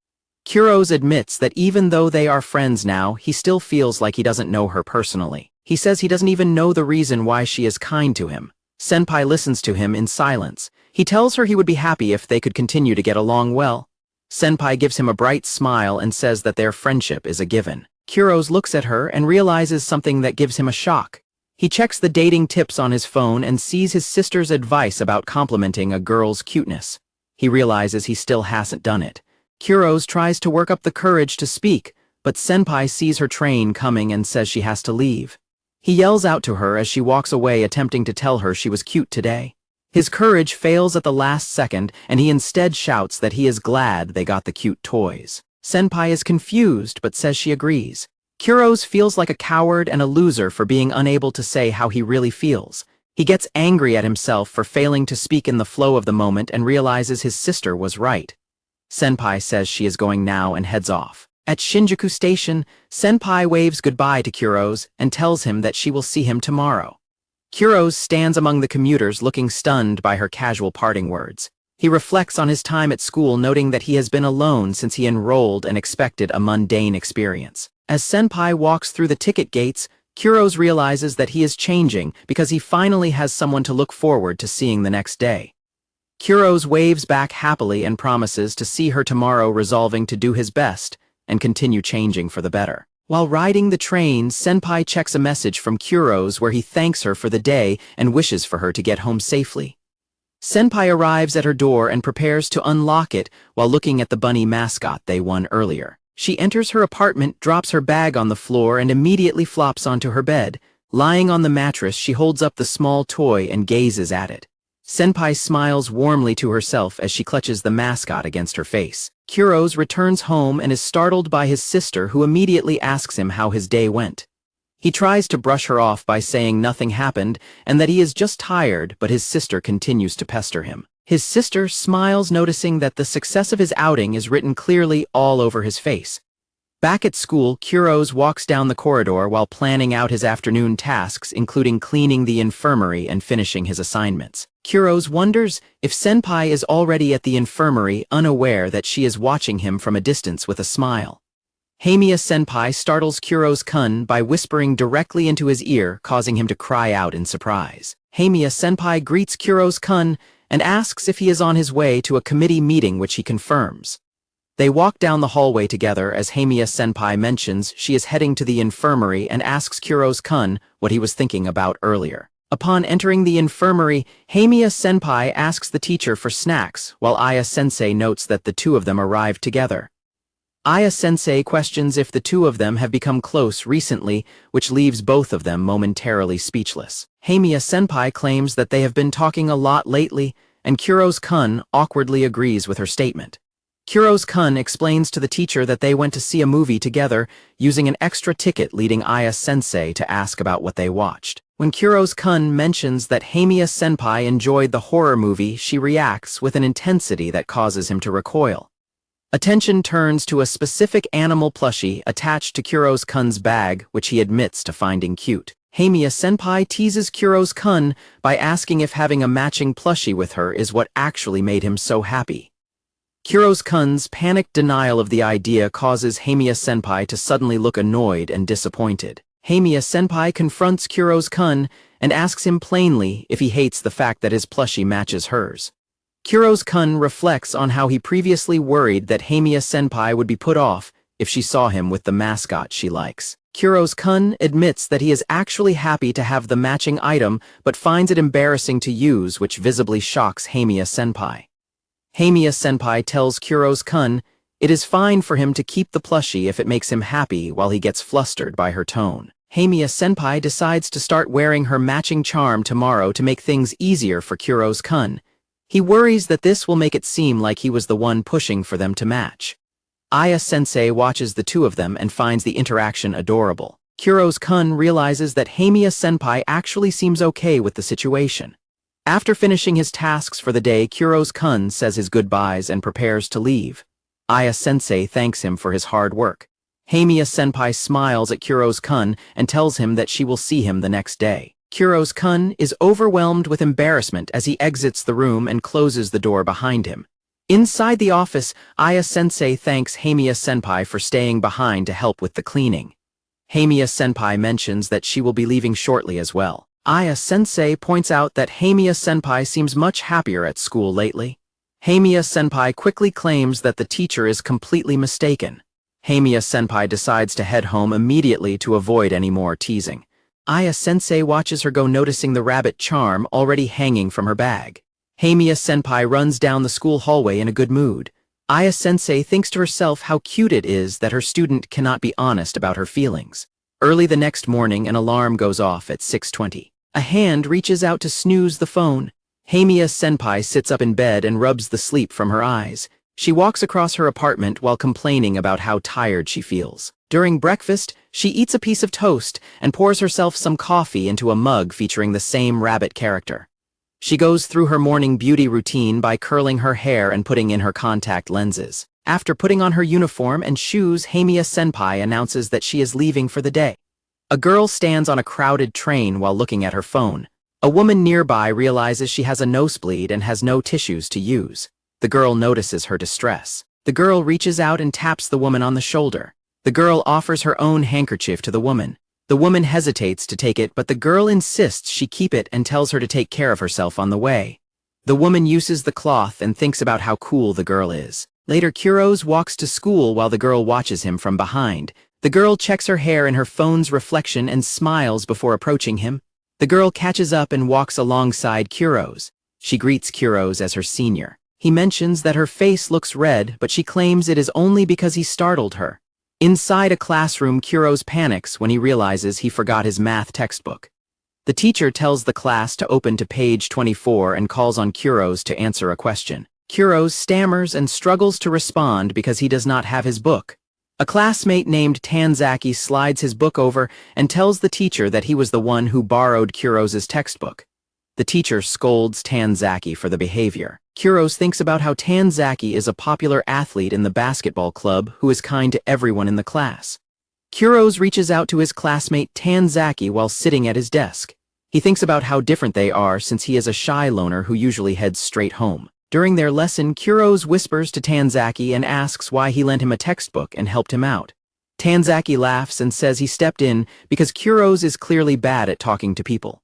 Kurose admits that even though they are friends now, he still feels like he doesn't know her personally. He says he doesn't even know the reason why she is kind to him. Senpai listens to him in silence. He tells her he would be happy if they could continue to get along well. Senpai gives him a bright smile and says that their friendship is a given. Kurose looks at her and realizes something that gives him a shock. He checks the dating tips on his phone and sees his sister's advice about complimenting a girl's cuteness. He realizes he still hasn't done it. Kurose tries to work up the courage to speak, but Senpai sees her train coming and says she has to leave. He yells out to her as she walks away, attempting to tell her she was cute today. His courage fails at the last second, and he instead shouts that he is glad they got the cute toys. Senpai is confused but says she agrees. Kurose feels like a coward and a loser for being unable to say how he really feels. He gets angry at himself for failing to speak in the flow of the moment and realizes his sister was right. Senpai says she is going now and heads off. At Shinjuku Station, Senpai waves goodbye to Kurose and tells him that she will see him tomorrow. Kurose stands among the commuters, looking stunned by her casual parting words. He reflects on his time at school, noting that he has been alone since he enrolled and expected a mundane experience. As Senpai walks through the ticket gates, Kurose realizes that he is changing because he finally has someone to look forward to seeing the next day. Kurose waves back happily and promises to see her tomorrow, resolving to do his best and continue changing for the better. While riding the train, Senpai checks a message from Kurose where he thanks her for the day and wishes for her to get home safely. Senpai arrives at her door and prepares to unlock it while looking at the bunny mascot they won earlier. She enters her apartment, drops her bag on the floor, and immediately flops onto her bed. Lying on the mattress, she holds up the small toy and gazes at it. Senpai smiles warmly to herself as she clutches the mascot against her face. Kurose returns home and is startled by his sister, who immediately asks him how his day went. He tries to brush her off by saying nothing happened and that he is just tired, but his sister continues to pester him. His sister smiles, noticing that the success of his outing is written clearly all over his face. Back at school, Kurose walks down the corridor while planning out his afternoon tasks, including cleaning the infirmary and finishing his assignments. Kurose wonders if Senpai is already at the infirmary, unaware that she is watching him from a distance with a smile. Haimiya-Senpai startles Kurose-kun by whispering directly into his ear, causing him to cry out in surprise. Haimiya-Senpai greets Kurose-kun and asks if he is on his way to a committee meeting, which he confirms. They walk down the hallway together as Haimiya-Senpai mentions she is heading to the infirmary and asks Kurose-kun what he was thinking about earlier. Upon entering the infirmary, Haimiya-Senpai asks the teacher for snacks, while Aya-sensei notes that the two of them arrived together. Aya-sensei questions if the two of them have become close recently, which leaves both of them momentarily speechless. Haimiya-Senpai claims that they have been talking a lot lately, and Kurose-kun awkwardly agrees with her statement. Kurose-kun explains to the teacher that they went to see a movie together, using an extra ticket, leading Aya-sensei to ask about what they watched. When Kurose-kun mentions that Haimiya-Senpai enjoyed the horror movie, she reacts with an intensity that causes him to recoil. Attention turns to a specific animal plushie attached to Kurose-kun's bag, which he admits to finding cute. Haimiya-Senpai teases Kurose-kun by asking if having a matching plushie with her is what actually made him so happy. Kurose-kun's panicked denial of the idea causes Haimiya-Senpai to suddenly look annoyed and disappointed. Haimiya-Senpai confronts Kurose-kun and asks him plainly if he hates the fact that his plushie matches hers. Kurose-kun reflects on how he previously worried that Haimiya-Senpai would be put off if she saw him with the mascot she likes. Kurose-kun admits that he is actually happy to have the matching item but finds it embarrassing to use, which visibly shocks Haimiya-Senpai. Haimiya-Senpai tells Kurose-kun it is fine for him to keep the plushie if it makes him happy while he gets flustered by her tone. Haimiya-Senpai decides to start wearing her matching charm tomorrow to make things easier for Kurose-kun. He worries that this will make it seem like he was the one pushing for them to match. Aya-sensei watches the two of them and finds the interaction adorable. Kurose-kun realizes that Haimiya-Senpai actually seems okay with the situation. After finishing his tasks for the day, Kurose-kun says his goodbyes and prepares to leave. Aya-sensei thanks him for his hard work. Haimiya-Senpai smiles at Kurose-kun and tells him that she will see him the next day. Kurose-kun is overwhelmed with embarrassment as he exits the room and closes the door behind him. Inside the office, Aya-sensei thanks Haimiya-Senpai for staying behind to help with the cleaning. Haimiya-Senpai mentions that she will be leaving shortly as well. Aya-sensei points out that Haimiya-Senpai seems much happier at school lately. Haimiya-Senpai quickly claims that the teacher is completely mistaken. Haimiya-Senpai decides to head home immediately to avoid any more teasing. Aya-sensei watches her go, noticing the rabbit charm already hanging from her bag. Haimiya-Senpai runs down the school hallway in a good mood. Aya-sensei thinks to herself how cute it is that her student cannot be honest about her feelings. Early the next morning, an alarm goes off at 6:20. A hand reaches out to snooze the phone. Haimiya-Senpai sits up in bed and rubs the sleep from her eyes. She walks across her apartment while complaining about how tired she feels. During breakfast, she eats a piece of toast and pours herself some coffee into a mug featuring the same rabbit character. She goes through her morning beauty routine by curling her hair and putting in her contact lenses. After putting on her uniform and shoes, Haimiya-Senpai announces that she is leaving for the day. A girl stands on a crowded train while looking at her phone. A woman nearby realizes she has a nosebleed and has no tissues to use. The girl notices her distress. The girl reaches out and taps the woman on the shoulder. The girl offers her own handkerchief to the woman. The woman hesitates to take it, but the girl insists she keep it and tells her to take care of herself on the way. The woman uses the cloth and thinks about how cool the girl is. Later, Kurose walks to school while the girl watches him from behind. The girl checks her hair in her phone's reflection and smiles before approaching him. The girl catches up and walks alongside Kurose. She greets Kurose as her senior. He mentions that her face looks red, but she claims it is only because he startled her. Inside a classroom, Kurose panics when he realizes he forgot his math textbook. The teacher tells the class to open to page 24 and calls on Kurose to answer a question. Kurose stammers and struggles to respond because he does not have his book. A classmate named Tanzaki slides his book over and tells the teacher that he was the one who borrowed Kurose's textbook. The teacher scolds Tanzaki for the behavior. Kurose thinks about how Tanzaki is a popular athlete in the basketball club who is kind to everyone in the class. Kurose reaches out to his classmate Tanzaki while sitting at his desk. He thinks about how different they are since he is a shy loner who usually heads straight home. During their lesson, Kurose whispers to Tanzaki and asks why he lent him a textbook and helped him out. Tanzaki laughs and says he stepped in because Kurose is clearly bad at talking to people.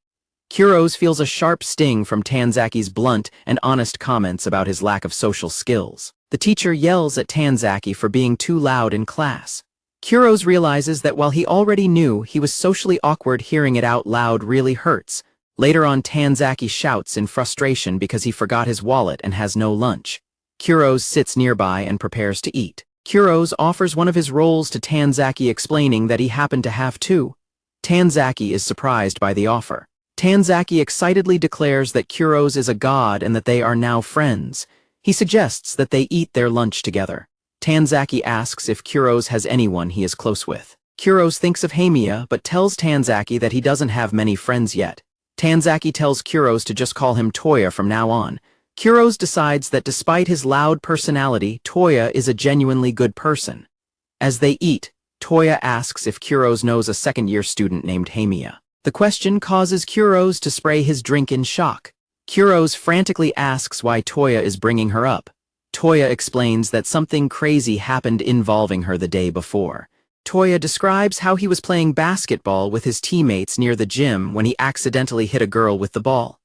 Kurose feels a sharp sting from Tanzaki's blunt and honest comments about his lack of social skills. The teacher yells at Tanzaki for being too loud in class. Kurose realizes that while he already knew he was socially awkward, hearing it out loud really hurts. Later on, Tanzaki shouts in frustration because he forgot his wallet and has no lunch. Kurose sits nearby and prepares to eat. Kurose offers one of his rolls to Tanzaki, explaining that he happened to have two. Tanzaki is surprised by the offer. Tanzaki excitedly declares that Kurose is a god and that they are now friends. He suggests that they eat their lunch together. Tanzaki asks if Kurose has anyone he is close with. Kurose thinks of Haimiya but tells Tanzaki that he doesn't have many friends yet. Tanzaki tells Kurose to just call him Toya from now on. Kurose decides that despite his loud personality, Toya is a genuinely good person. As they eat, Toya asks if Kurose knows a second-year student named Haimiya. The question causes Kurose to spray his drink in shock. Kurose frantically asks why Toya is bringing her up. Toya explains that something crazy happened involving her the day before. Toya describes how he was playing basketball with his teammates near the gym when he accidentally hit a girl with the ball.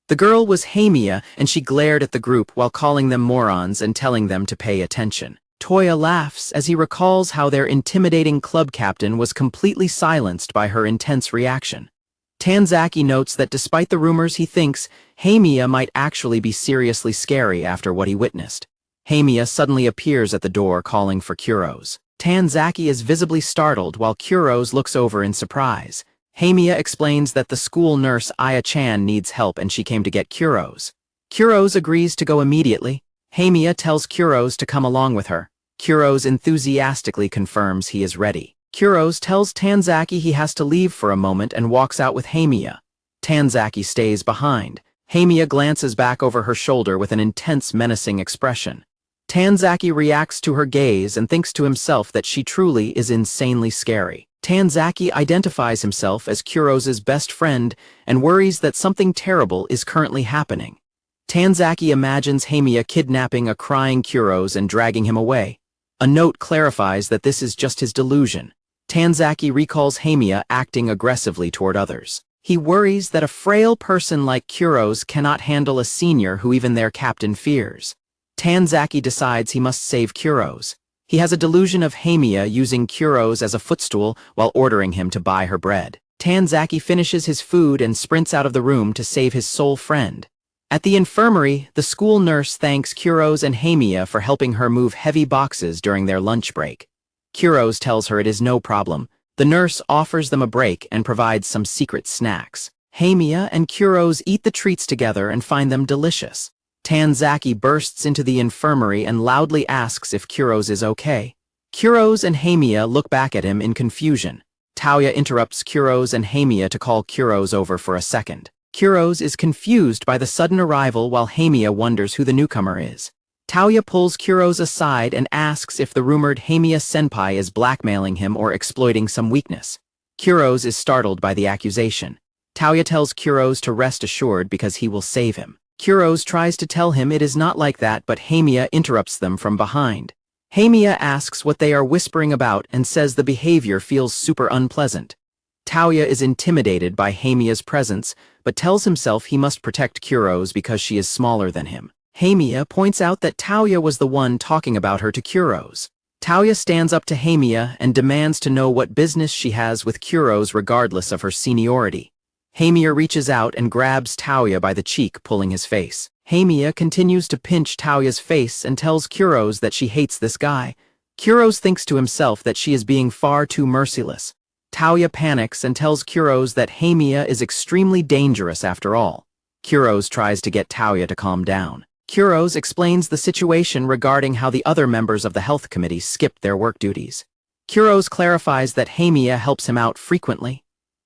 The girl was Haimiya, and she glared at the group while calling them morons and telling them to pay attention. Toya laughs as he recalls how their intimidating club captain was completely silenced by her intense reaction. Tanzaki notes that despite the rumors, he thinks Haimiya might actually be seriously scary after what he witnessed. Haimiya suddenly appears at the door calling for Kurose. Tanzaki is visibly startled while Kurose looks over in surprise. Haimiya explains that the school nurse Aya-chan needs help and she came to get Kurose. Kurose agrees to go immediately. Haimiya tells Kurose to come along with her. Kurose enthusiastically confirms he is ready. Kurose tells Tanzaki he has to leave for a moment and walks out with Haimiya. Tanzaki stays behind. Haimiya glances back over her shoulder with an intense, menacing expression. Tanzaki reacts to her gaze and thinks to himself that she truly is insanely scary. Tanzaki identifies himself as Kurose's best friend and worries that something terrible is currently happening. Tanzaki imagines Haimiya kidnapping a crying Kurose and dragging him away. A note clarifies that this is just his delusion. Tanzaki recalls Haimiya acting aggressively toward others. He worries that a frail person like Kurose cannot handle a senior who even their captain fears. Tanzaki decides he must save Kurose. He has a delusion of Haimiya using Kurose as a footstool while ordering him to buy her bread. Tanzaki finishes his food and sprints out of the room to save his soul friend. At the infirmary, the school nurse thanks Kurose and Haimiya for helping her move heavy boxes during their lunch break. Kurose tells her it is no problem. The nurse offers them a break and provides some secret snacks. Haimiya and Kurose eat the treats together and find them delicious. Tanzaki bursts into the infirmary and loudly asks if Kurose is okay. Kurose and Haimiya look back at him in confusion. Taoya interrupts Kurose and Haimiya to call Kurose over for a second. Kurose is confused by the sudden arrival while Haimiya wonders who the newcomer is. Taoya pulls Kurose aside and asks if the rumored Haimiya-Senpai is blackmailing him or exploiting some weakness. Kurose is startled by the accusation. Taoya tells Kurose to rest assured because he will save him. Kurose tries to tell him it is not like that, but Haimiya interrupts them from behind. Haimiya asks what they are whispering about and says the behavior feels super unpleasant. Taoya is intimidated by Haimiya's presence, but tells himself he must protect Kurose because she is smaller than him. Haimiya points out that Taoya was the one talking about her to Kurose. Taoya stands up to Haimiya and demands to know what business she has with Kurose regardless of her seniority. Haimiya reaches out and grabs Taoya by the cheek, pulling his face. Haimiya continues to pinch Taoya's face and tells Kurose that she hates this guy. Kurose thinks to himself that she is being far too merciless. Taoya panics and tells Kurose that Haimiya is extremely dangerous after all. Kurose tries to get Taoya to calm down. Kurose explains the situation regarding how the other members of the health committee skipped their work duties. Kurose clarifies that Haimiya helps him out frequently.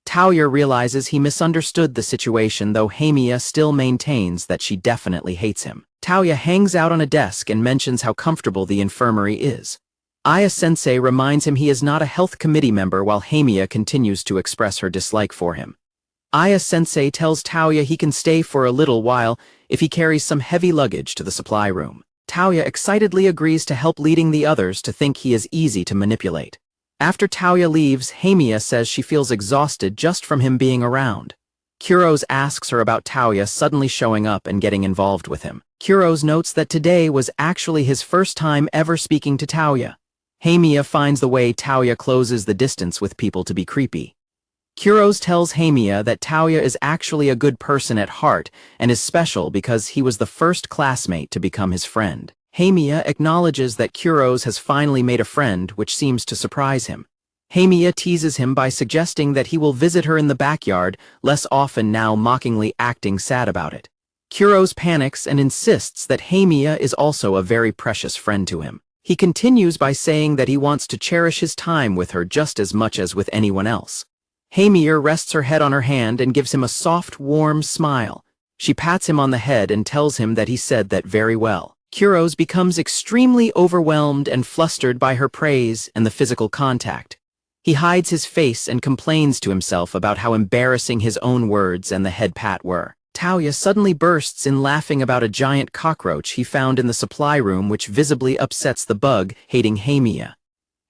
Taoya realizes he misunderstood the situation, though Haimiya still maintains that she definitely hates him. Taoya hangs out on a desk and mentions how comfortable the infirmary is. Aya-sensei reminds him he is not a health committee member while Haimiya continues to express her dislike for him. Aya-sensei tells Taoya he can stay for a little while if he carries some heavy luggage to the supply room. Taoya excitedly agrees to help, leading the others to think he is easy to manipulate. After Taoya leaves, Haimiya says she feels exhausted just from him being around. Kurose asks her about Taoya suddenly showing up and getting involved with him. Kurose notes that today was actually his first time ever speaking to Taoya. Haimiya finds the way Taoya closes the distance with people to be creepy. Kurose tells Haimiya that Taoya is actually a good person at heart and is special because he was the first classmate to become his friend. Haimiya acknowledges that Kurose has finally made a friend, which seems to surprise him. Haimiya teases him by suggesting that he will visit her in the backyard less often now, mockingly acting sad about it. Kurose panics and insists that Haimiya is also a very precious friend to him. He continues by saying that he wants to cherish his time with her just as much as with anyone else. Haimiya rests her head on her hand and gives him a soft, warm smile. She pats him on the head and tells him that he said that very well. Kurose becomes extremely overwhelmed and flustered by her praise and the physical contact. He hides his face and complains to himself about how embarrassing his own words and the head pat were. Taoya suddenly bursts in laughing about a giant cockroach he found in the supply room, which visibly upsets the bug, hating Haimiya.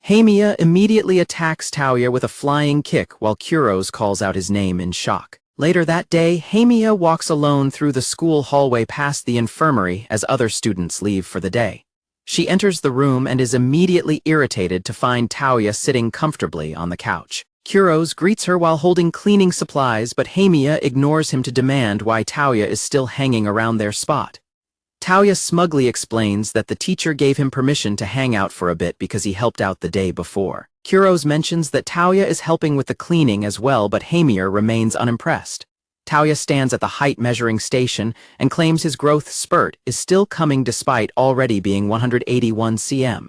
Haimiya immediately attacks Taoya with a flying kick while Kurose calls out his name in shock. Later that day, Haimiya walks alone through the school hallway past the infirmary as other students leave for the day. She enters the room and is immediately irritated to find Taoya sitting comfortably on the couch. Kurose greets her while holding cleaning supplies, but Haimiya ignores him to demand why Taoya is still hanging around their spot. Taoya smugly explains that the teacher gave him permission to hang out for a bit because he helped out the day before. Kurose mentions that Taoya is helping with the cleaning as well, but Haimiya remains unimpressed. Taoya stands at the height measuring station and claims his growth spurt is still coming despite already being 181 cm.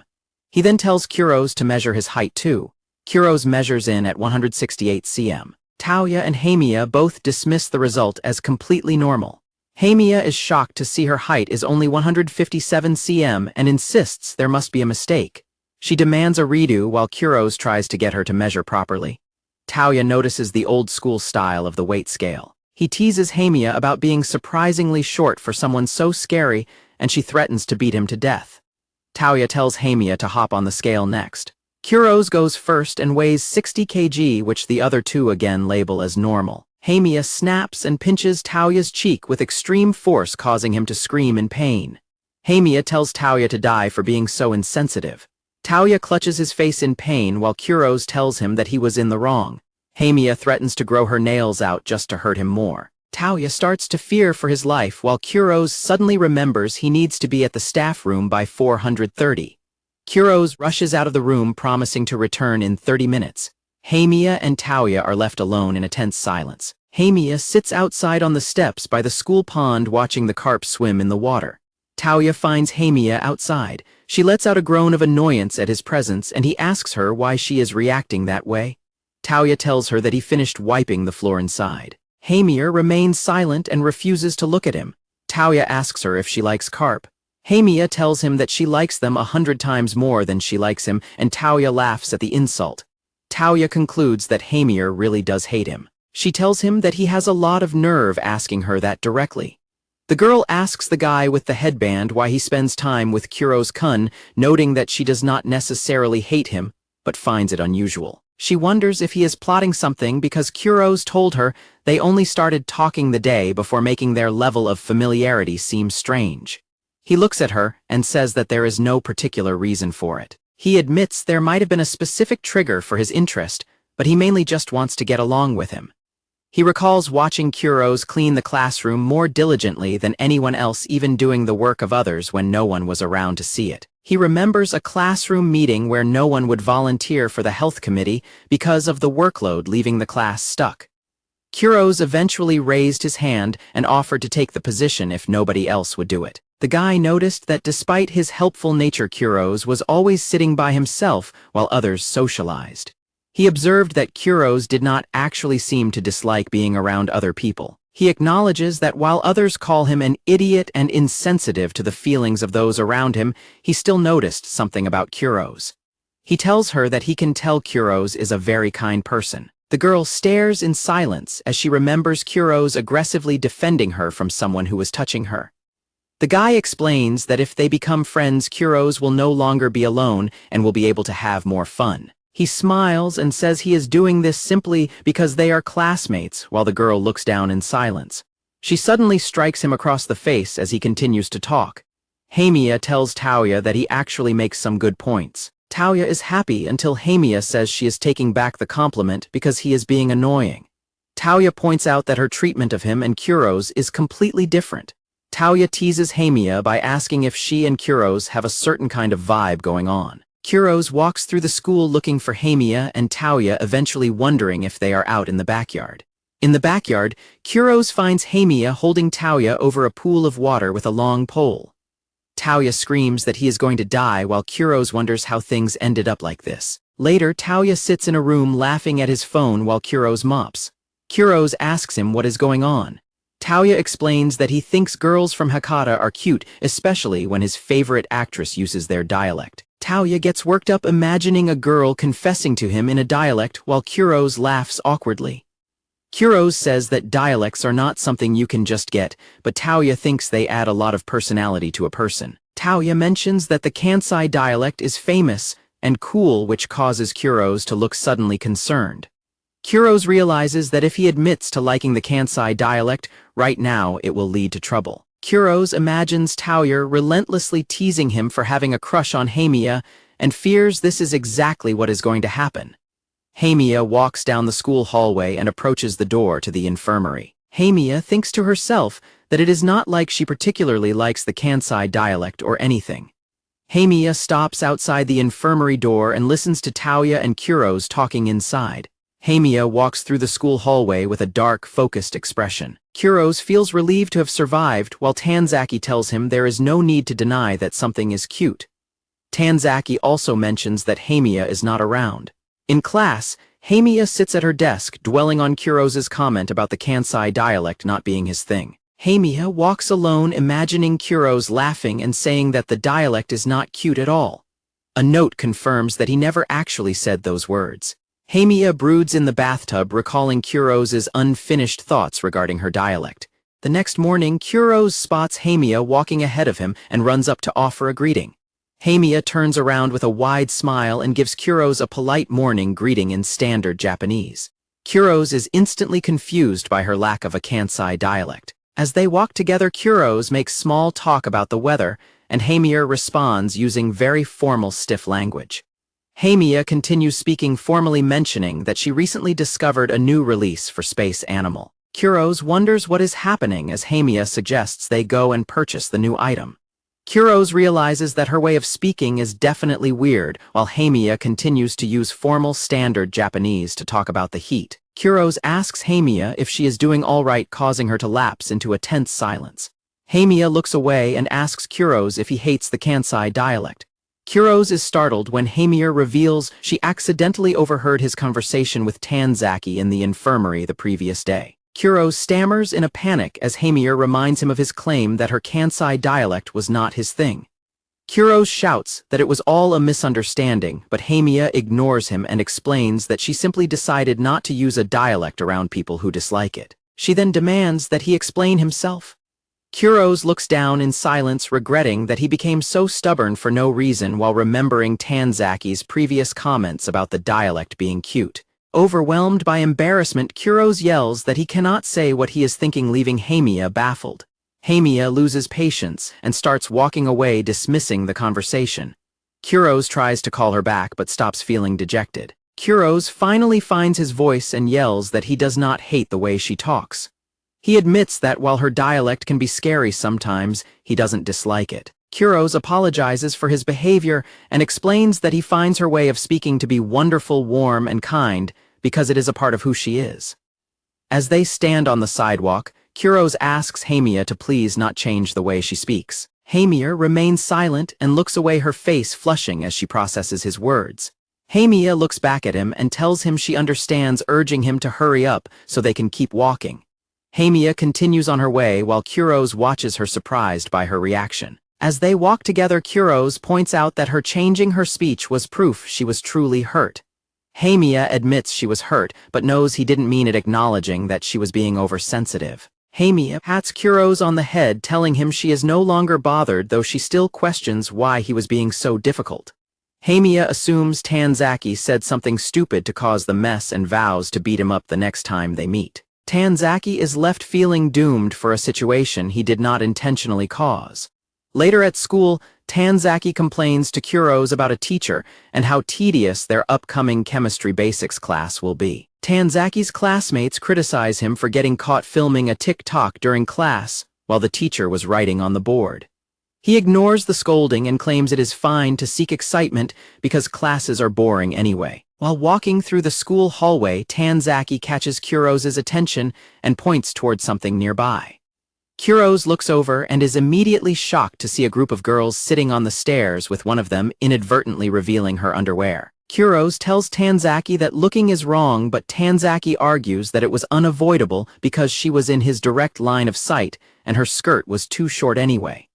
He then tells Kurose to measure his height too. Kurose measures in at 168 cm. Taoya and Haimiya both dismiss the result as completely normal. Haimiya is shocked to see her height is only 157 cm and insists there must be a mistake. She demands a redo while Kurose tries to get her to measure properly. Taoya notices the old-school style of the weight scale. He teases Haimiya about being surprisingly short for someone so scary, and she threatens to beat him to death. Taoya tells Haimiya to hop on the scale next. Kurose goes first and weighs 60 kg, which the other two again label as normal. Haimiya snaps and pinches Taoya's cheek with extreme force, causing him to scream in pain. Haimiya tells Taoya to die for being so insensitive. Taoya clutches his face in pain while Kurose tells him that he was in the wrong. Haimiya threatens to grow her nails out just to hurt him more. Taoya starts to fear for his life while Kurose suddenly remembers he needs to be at the staff room by 4:30. Kurose rushes out of the room, promising to return in 30 minutes. Haimiya and Taoya are left alone in a tense silence. Haimiya sits outside on the steps by the school pond watching the carp swim in the water. Taoya finds Haimiya outside. She lets out a groan of annoyance at his presence and he asks her why she is reacting that way. Taoya tells her that he finished wiping the floor inside. Haimiya remains silent and refuses to look at him. Taoya asks her if she likes carp. Haimiya tells him that she likes them 100 times more than she likes him, and Taoya laughs at the insult. Taoya concludes that Haimiya really does hate him. She tells him that he has a lot of nerve asking her that directly. The girl asks the guy with the headband why he spends time with Kurose-kun, noting that she does not necessarily hate him, but finds it unusual. She wonders if he is plotting something because Kurose told her they only started talking the day before, making their level of familiarity seem strange. He looks at her and says that there is no particular reason for it. He admits there might have been a specific trigger for his interest, but he mainly just wants to get along with him. He recalls watching Kurose clean the classroom more diligently than anyone else, even doing the work of others when no one was around to see it. He remembers a classroom meeting where no one would volunteer for the health committee because of the workload, leaving the class stuck. Kurose eventually raised his hand and offered to take the position if nobody else would do it. The guy noticed that despite his helpful nature, Kurose was always sitting by himself while others socialized. He observed that Kurose did not actually seem to dislike being around other people. He acknowledges that while others call him an idiot and insensitive to the feelings of those around him, he still noticed something about Kurose. He tells her that he can tell Kurose is a very kind person. The girl stares in silence as she remembers Kurose aggressively defending her from someone who was touching her. The guy explains that if they become friends, Kurose will no longer be alone and will be able to have more fun. He smiles and says he is doing this simply because they are classmates, while the girl looks down in silence. She suddenly strikes him across the face as he continues to talk. Haimiya tells Taoya that he actually makes some good points. Taoya is happy until Haimiya says she is taking back the compliment because he is being annoying. Taoya points out that her treatment of him and Kurose is completely different. Taoya teases Haimiya by asking if she and Kurose have a certain kind of vibe going on. Kurose walks through the school looking for Haimiya and Taoya, eventually wondering if they are out in the backyard. In the backyard, Kurose finds Haimiya holding Taoya over a pool of water with a long pole. Taoya screams that he is going to die while Kurose wonders how things ended up like this. Later, Taoya sits in a room laughing at his phone while Kurose mops. Kurose asks him what is going on. Taoya explains that he thinks girls from Hakata are cute, especially when his favorite actress uses their dialect. Taoya gets worked up imagining a girl confessing to him in a dialect while Kurose laughs awkwardly. Kurose says that dialects are not something you can just get, but Taoya thinks they add a lot of personality to a person. Taoya mentions that the Kansai dialect is famous and cool, which causes Kurose to look suddenly concerned. Kurose realizes that if he admits to liking the Kansai dialect, right now it will lead to trouble. Kurose imagines Taoya relentlessly teasing him for having a crush on Haimiya and fears this is exactly what is going to happen. Haimiya walks down the school hallway and approaches the door to the infirmary. Haimiya thinks to herself that it is not like she particularly likes the Kansai dialect or anything. Haimiya stops outside the infirmary door and listens to Taoya and Kurose talking inside. Haimiya walks through the school hallway with a dark, focused expression. Kurose feels relieved to have survived, while Tanzaki tells him there is no need to deny that something is cute. Tanzaki also mentions that Haimiya is not around. In class, Haimiya sits at her desk, dwelling on Kurose's comment about the Kansai dialect not being his thing. Haimiya walks alone, imagining Kurose laughing and saying that the dialect is not cute at all. A note confirms that he never actually said those words. Haimiya broods in the bathtub, recalling Kurose's unfinished thoughts regarding her dialect. The next morning, Kurose spots Haimiya walking ahead of him and runs up to offer a greeting. Haimiya turns around with a wide smile and gives Kurose a polite morning greeting in standard Japanese. Kurose is instantly confused by her lack of a Kansai dialect. As they walk together, Kurose makes small talk about the weather, and Haimiya responds using very formal, stiff language. Haimiya continues speaking, formally mentioning that she recently discovered a new release for Space Animal. Kurose wonders what is happening as Haimiya suggests they go and purchase the new item. Kurose realizes that her way of speaking is definitely weird, while Haimiya continues to use formal standard Japanese to talk about the heat. Kurose asks Haimiya if she is doing all right, causing her to lapse into a tense silence. Haimiya looks away and asks Kurose if he hates the Kansai dialect. Kurose is startled when Haimiya reveals she accidentally overheard his conversation with Tanzaki in the infirmary the previous day. Kurose stammers in a panic as Haimiya reminds him of his claim that her Kansai dialect was not his thing. Kurose shouts that it was all a misunderstanding, but Haimiya ignores him and explains that she simply decided not to use a dialect around people who dislike it. She then demands that he explain himself. Kurose looks down in silence, regretting that he became so stubborn for no reason while remembering Tanzaki's previous comments about the dialect being cute. Overwhelmed by embarrassment, Kurose yells that he cannot say what he is thinking, leaving Haimiya baffled. Haimiya loses patience and starts walking away, dismissing the conversation. Kurose tries to call her back but stops, feeling dejected. Kurose finally finds his voice and yells that he does not hate the way she talks. He admits that while her dialect can be scary sometimes, he doesn't dislike it. Kurose apologizes for his behavior and explains that he finds her way of speaking to be wonderful, warm, and kind because it is a part of who she is. As they stand on the sidewalk, Kurose asks Haimiya to please not change the way she speaks. Haimiya remains silent and looks away, her face flushing as she processes his words. Haimiya looks back at him and tells him she understands, urging him to hurry up so they can keep walking. Haimiya continues on her way while Kurose watches her, surprised by her reaction. As they walk together, Kurose points out that her changing her speech was proof she was truly hurt. Haimiya admits she was hurt, but knows he didn't mean it, acknowledging that she was being oversensitive. Haimiya pats Kurose on the head, telling him she is no longer bothered, though she still questions why he was being so difficult. Haimiya assumes Tanzaki said something stupid to cause the mess and vows to beat him up the next time they meet. Tanzaki is left feeling doomed for a situation he did not intentionally cause. Later at school, Tanzaki complains to Kurose about a teacher and how tedious their upcoming chemistry basics class will be. Tanzaki's classmates criticize him for getting caught filming a TikTok during class while the teacher was writing on the board. He ignores the scolding and claims it is fine to seek excitement because classes are boring anyway. While walking through the school hallway, Tanzaki catches Kurose's attention and points toward something nearby. Kurose looks over and is immediately shocked to see a group of girls sitting on the stairs, with one of them inadvertently revealing her underwear. Kurose tells Tanzaki that looking is wrong, but Tanzaki argues that it was unavoidable because she was in his direct line of sight and her skirt was too short anyway.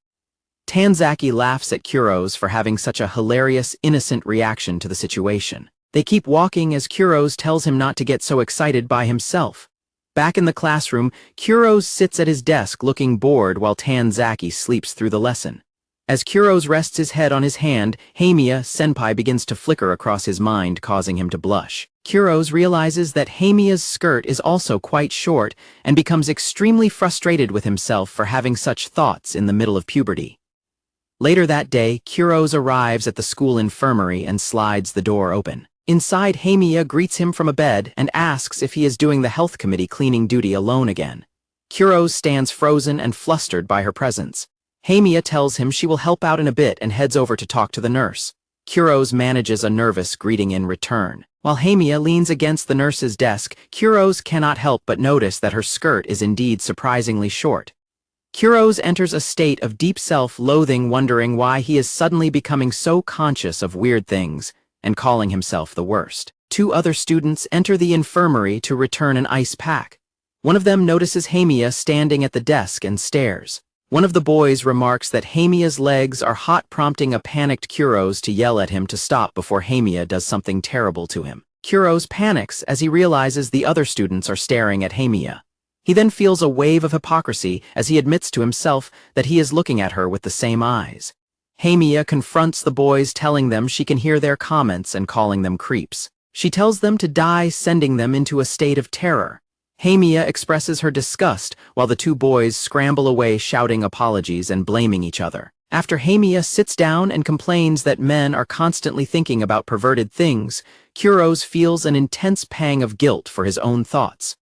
Tanzaki laughs at Kurose for having such a hilarious, innocent reaction to the situation. They keep walking as Kurose tells him not to get so excited by himself. Back in the classroom, Kurose sits at his desk looking bored while Tanzaki sleeps through the lesson. As Kurose rests his head on his hand, Haimiya-Senpai begins to flicker across his mind, causing him to blush. Kurose realizes that Haimiya's skirt is also quite short and becomes extremely frustrated with himself for having such thoughts in the middle of puberty. Later that day, Kurose arrives at the school infirmary and slides the door open. Inside, Haimiya greets him from a bed and asks if he is doing the health committee cleaning duty alone again. Kurose stands frozen and flustered by her presence. Haimiya tells him she will help out in a bit and heads over to talk to the nurse. Kurose manages a nervous greeting in return. While Haimiya leans against the nurse's desk, Kurose cannot help but notice that her skirt is indeed surprisingly short. Kurose enters a state of deep self-loathing, wondering why he is suddenly becoming so conscious of weird things and calling himself the worst. Two other students enter the infirmary to return an ice pack. One of them notices Haimiya standing at the desk and stares. One of the boys remarks that Haimiya's legs are hot, prompting a panicked Kurose to yell at him to stop before Haimiya does something terrible to him. Kurose panics as he realizes the other students are staring at Haimiya. He then feels a wave of hypocrisy as he admits to himself that he is looking at her with the same eyes. Haimiya confronts the boys, telling them she can hear their comments and calling them creeps. She tells them to die, sending them into a state of terror. Haimiya expresses her disgust while the two boys scramble away, shouting apologies and blaming each other. After Haimiya sits down and complains that men are constantly thinking about perverted things, Kurose feels an intense pang of guilt for his own thoughts.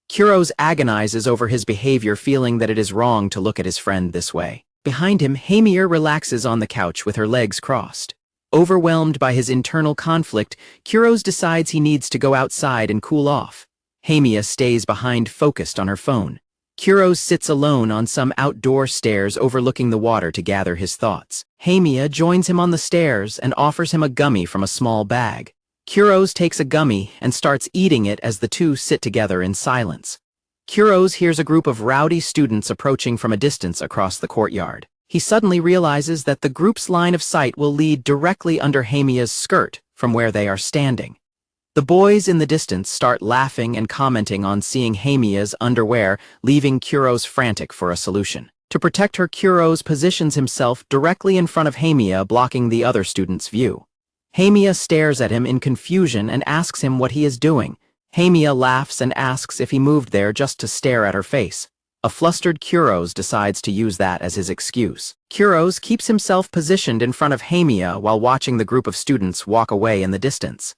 Kurose agonizes over his behavior, feeling that it is wrong to look at his friend this way. Behind him, Haimiya relaxes on the couch with her legs crossed. Overwhelmed by his internal conflict, Kurose decides he needs to go outside and cool off. Haimiya stays behind, focused on her phone. Kurose sits alone on some outdoor stairs overlooking the water to gather his thoughts. Haimiya joins him on the stairs and offers him a gummy from a small bag. Kurose takes a gummy and starts eating it as the two sit together in silence. Kurose hears a group of rowdy students approaching from a distance across the courtyard. He suddenly realizes that the group's line of sight will lead directly under Haimiya's skirt from where they are standing. The boys in the distance start laughing and commenting on seeing Haimiya's underwear, leaving Kurose frantic for a solution. To protect her, Kurose positions himself directly in front of Haimiya, blocking the other student's view. Haimiya stares at him in confusion and asks him what he is doing. Haimiya laughs and asks if he moved there just to stare at her face. A flustered Kurose decides to use that as his excuse. Kurose keeps himself positioned in front of Haimiya while watching the group of students walk away in the distance.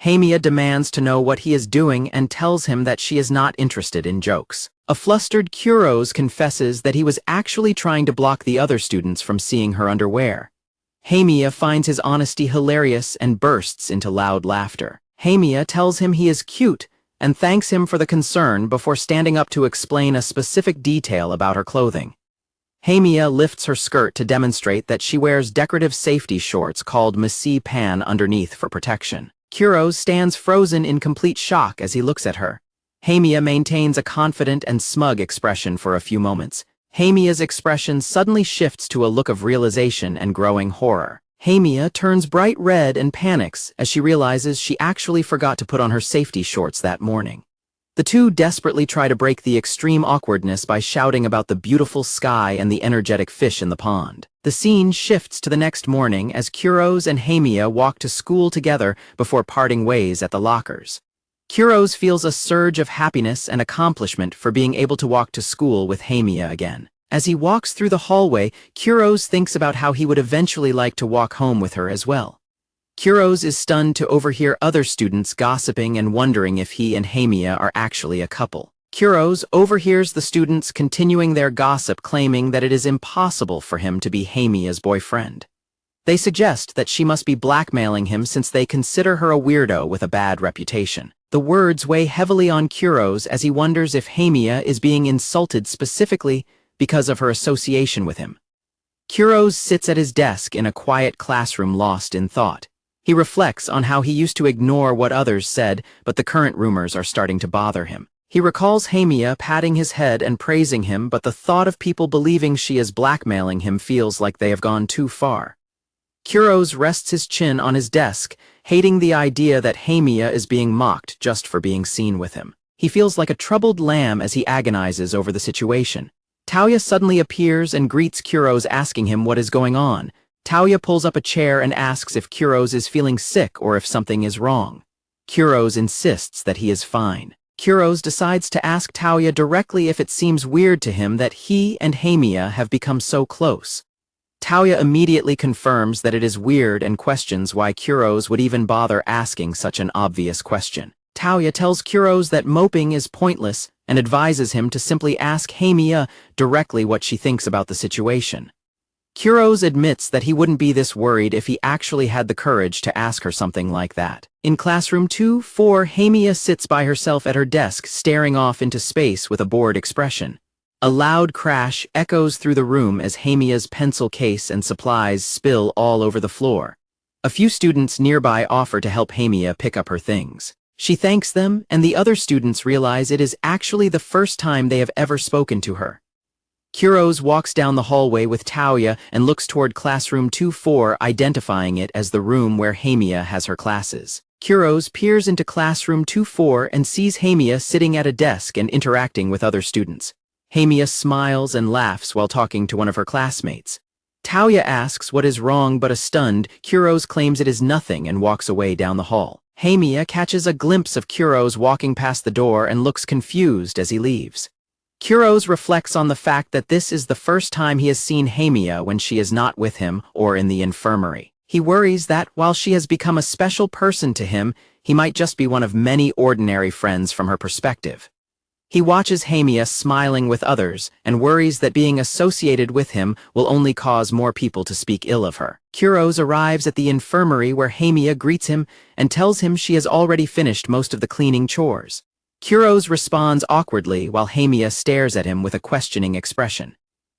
Haimiya demands to know what he is doing and tells him that she is not interested in jokes. A flustered Kurose confesses that he was actually trying to block the other students from seeing her underwear. Haimiya finds his honesty hilarious and bursts into loud laughter. Haimiya tells him he is cute and thanks him for the concern before standing up to explain a specific detail about her clothing. Haimiya lifts her skirt to demonstrate that she wears decorative safety shorts called misunderstandings underneath for protection. Kurose stands frozen in complete shock as he looks at her. Haimiya maintains a confident and smug expression for a few moments. Haimiya's expression suddenly shifts to a look of realization and growing horror. Haimiya turns bright red and panics as she realizes she actually forgot to put on her safety shorts that morning. The two desperately try to break the extreme awkwardness by shouting about the beautiful sky and the energetic fish in the pond. The scene shifts to the next morning as Kurose and Haimiya walk to school together before parting ways at the lockers. Kurose feels a surge of happiness and accomplishment for being able to walk to school with Haimiya again. As he walks through the hallway, Kurose thinks about how he would eventually like to walk home with her as well. Kurose is stunned to overhear other students gossiping and wondering if he and Haimiya are actually a couple. Kurose overhears the students continuing their gossip, claiming that it is impossible for him to be Haimiya's boyfriend. They suggest that she must be blackmailing him since they consider her a weirdo with a bad reputation. The words weigh heavily on Kurose as he wonders if Haimiya is being insulted specifically because of her association with him. Kurose sits at his desk in a quiet classroom, lost in thought. He reflects on how he used to ignore what others said, but the current rumors are starting to bother him. He recalls Haimiya patting his head and praising him, but the thought of people believing she is blackmailing him feels like they have gone too far. Kurose rests his chin on his desk, hating the idea that Haimiya is being mocked just for being seen with him. He feels like a troubled lamb as he agonizes over the situation. Taoya suddenly appears and greets Kurose, asking him what is going on. Taoya pulls up a chair and asks if Kurose is feeling sick or if something is wrong. Kurose insists that he is fine. Kurose decides to ask Taoya directly if it seems weird to him that he and Haimiya have become so close. Taoya immediately confirms that it is weird and questions why Kurose would even bother asking such an obvious question. Taoya tells Kurose that moping is pointless and advises him to simply ask Haimiya directly what she thinks about the situation. Kurose admits that he wouldn't be this worried if he actually had the courage to ask her something like that. In classroom 2-4, Haimiya sits by herself at her desk, staring off into space with a bored expression. A loud crash echoes through the room as Haimiya's pencil case and supplies spill all over the floor. A few students nearby offer to help Haimiya pick up her things. She thanks them, and the other students realize it is actually the first time they have ever spoken to her. Kurose walks down the hallway with Taoya and looks toward classroom 2-4, identifying it as the room where Haimiya has her classes. Kurose peers into classroom 2-4 and sees Haimiya sitting at a desk and interacting with other students. Haimiya smiles and laughs while talking to one of her classmates. Taoya asks what is wrong, but stunned, Kurose claims it is nothing and walks away down the hall. Haimiya catches a glimpse of Kurose walking past the door and looks confused as he leaves. Kurose reflects on the fact that this is the first time he has seen Haimiya when she is not with him or in the infirmary. He worries that, while she has become a special person to him, he might just be one of many ordinary friends from her perspective. He watches Haimiya smiling with others and worries that being associated with him will only cause more people to speak ill of her. Kurose arrives at the infirmary where Haimiya greets him and tells him she has already finished most of the cleaning chores. Kurose responds awkwardly while Haimiya stares at him with a questioning expression.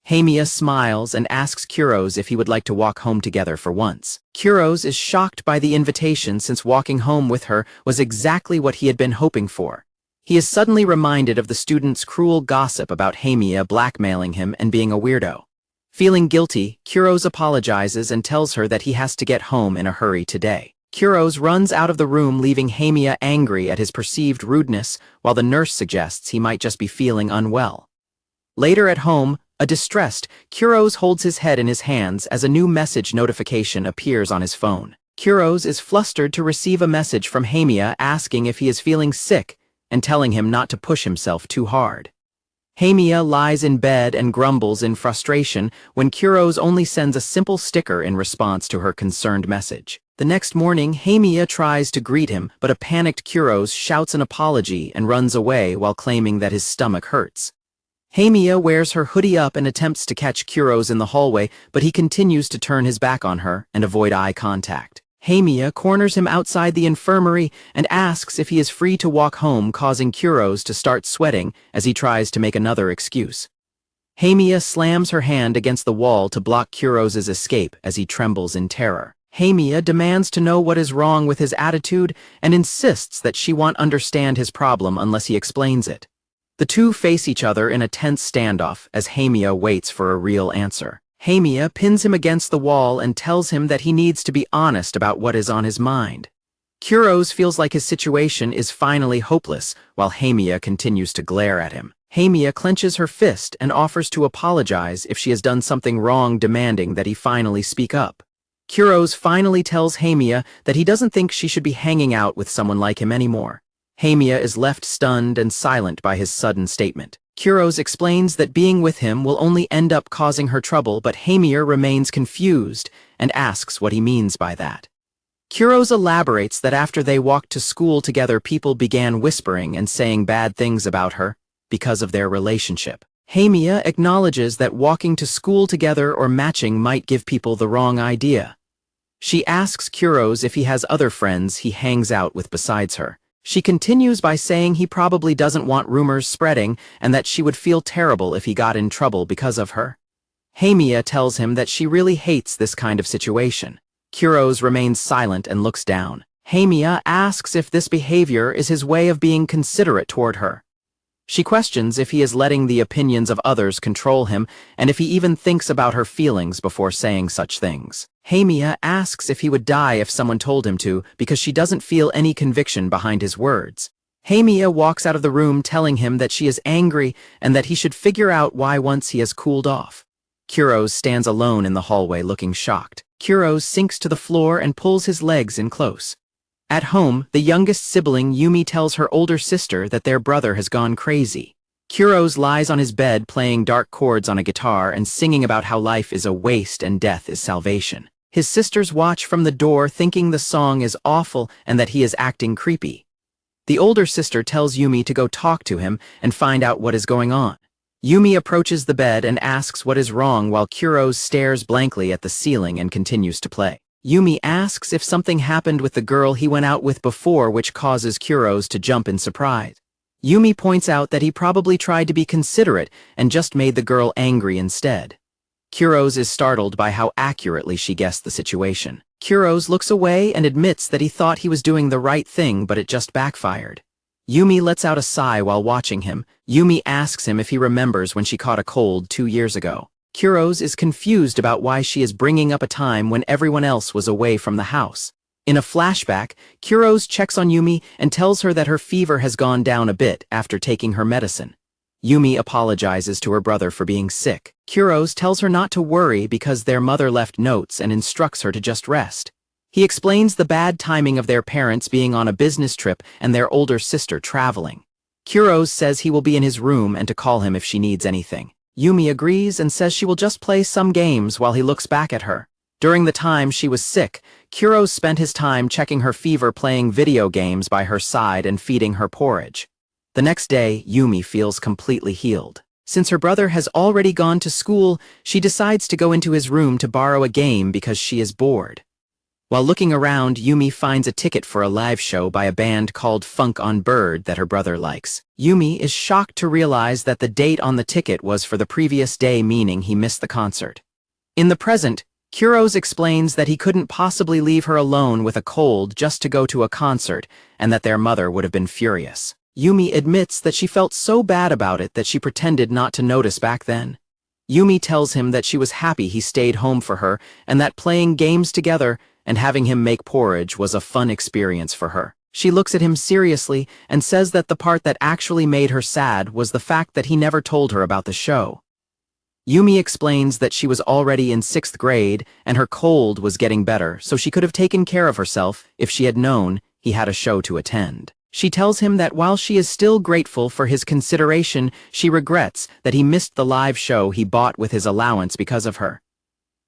Haimiya smiles and asks Kurose if he would like to walk home together for once. Kurose is shocked by the invitation, since walking home with her was exactly what he had been hoping for. He is suddenly reminded of the students' cruel gossip about Haimiya blackmailing him and being a weirdo. Feeling guilty, Kurose apologizes and tells her that he has to get home in a hurry today. Kurose runs out of the room, leaving Haimiya angry at his perceived rudeness, while the nurse suggests he might just be feeling unwell. Later at home, distressed, Kurose holds his head in his hands as a new message notification appears on his phone. Kurose is flustered to receive a message from Haimiya asking if he is feeling sick and telling him not to push himself too hard. Haimiya lies in bed and grumbles in frustration when Kurose only sends a simple sticker in response to her concerned message. The next morning, Haimiya tries to greet him, but a panicked Kurose shouts an apology and runs away while claiming that his stomach hurts. Haimiya wears her hoodie up and attempts to catch Kurose in the hallway, but he continues to turn his back on her and avoid eye contact. Haimiya corners him outside the infirmary and asks if he is free to walk home, causing Kurose to start sweating as he tries to make another excuse. Haimiya slams her hand against the wall to block Kurose's escape as he trembles in terror. Haimiya demands to know what is wrong with his attitude and insists that she won't understand his problem unless he explains it. The two face each other in a tense standoff as Haimiya waits for a real answer. Haimiya pins him against the wall and tells him that he needs to be honest about what is on his mind. Kurose feels like his situation is finally hopeless, while Haimiya continues to glare at him. Haimiya clenches her fist and offers to apologize if she has done something wrong, demanding that he finally speak up. Kurose finally tells Haimiya that he doesn't think she should be hanging out with someone like him anymore. Haimiya is left stunned and silent by his sudden statement. Kurose explains that being with him will only end up causing her trouble, but Haimiya remains confused and asks what he means by that. Kurose elaborates that after they walked to school together, people began whispering and saying bad things about her because of their relationship. Haimiya acknowledges that walking to school together or matching might give people the wrong idea. She asks Kurose if he has other friends he hangs out with besides her. She continues by saying he probably doesn't want rumors spreading and that she would feel terrible if he got in trouble because of her. Haimiya tells him that she really hates this kind of situation. Kurose remains silent and looks down. Haimiya asks if this behavior is his way of being considerate toward her. She questions if he is letting the opinions of others control him and if he even thinks about her feelings before saying such things. Haimiya asks if he would die if someone told him to because she doesn't feel any conviction behind his words. Haimiya walks out of the room telling him that she is angry and that he should figure out why once he has cooled off. Kurose stands alone in the hallway looking shocked. Kurose sinks to the floor and pulls his legs in close. At home, the youngest sibling Yumi tells her older sister that their brother has gone crazy. Kurose lies on his bed playing dark chords on a guitar and singing about how life is a waste and death is salvation. His sisters watch from the door thinking the song is awful and that he is acting creepy. The older sister tells Yumi to go talk to him and find out what is going on. Yumi approaches the bed and asks what is wrong while Kurose stares blankly at the ceiling and continues to play. Yumi asks if something happened with the girl he went out with before which causes Kurose to jump in surprise. Yumi points out that he probably tried to be considerate and just made the girl angry instead. Kurose is startled by how accurately she guessed the situation. Kurose looks away and admits that he thought he was doing the right thing but it just backfired. Yumi lets out a sigh while watching him. Yumi asks him if he remembers when she caught a cold 2 years ago. Kurose is confused about why she is bringing up a time when everyone else was away from the house. In a flashback, Kurose checks on Yumi and tells her that her fever has gone down a bit after taking her medicine. Yumi apologizes to her brother for being sick. Kurose tells her not to worry because their mother left notes and instructs her to just rest. He explains the bad timing of their parents being on a business trip and their older sister traveling. Kurose says he will be in his room and to call him if she needs anything. Yumi agrees and says she will just play some games while he looks back at her. During the time she was sick, Kurose spent his time checking her fever playing video games by her side and feeding her porridge. The next day, Yumi feels completely healed. Since her brother has already gone to school, she decides to go into his room to borrow a game because she is bored. While looking around, Yumi finds a ticket for a live show by a band called Funk on Bird that her brother likes. Yumi is shocked to realize that the date on the ticket was for the previous day, meaning he missed the concert. In the present, Kurose explains that he couldn't possibly leave her alone with a cold just to go to a concert and that their mother would have been furious. Yumi admits that she felt so bad about it that she pretended not to notice back then. Yumi tells him that she was happy he stayed home for her and that playing games together and having him make porridge was a fun experience for her. She looks at him seriously and says that the part that actually made her sad was the fact that he never told her about the show. Yumi explains that she was already in 6th grade and her cold was getting better, so she could have taken care of herself if she had known he had a show to attend. She tells him that while she is still grateful for his consideration, she regrets that he missed the live show he bought with his allowance because of her.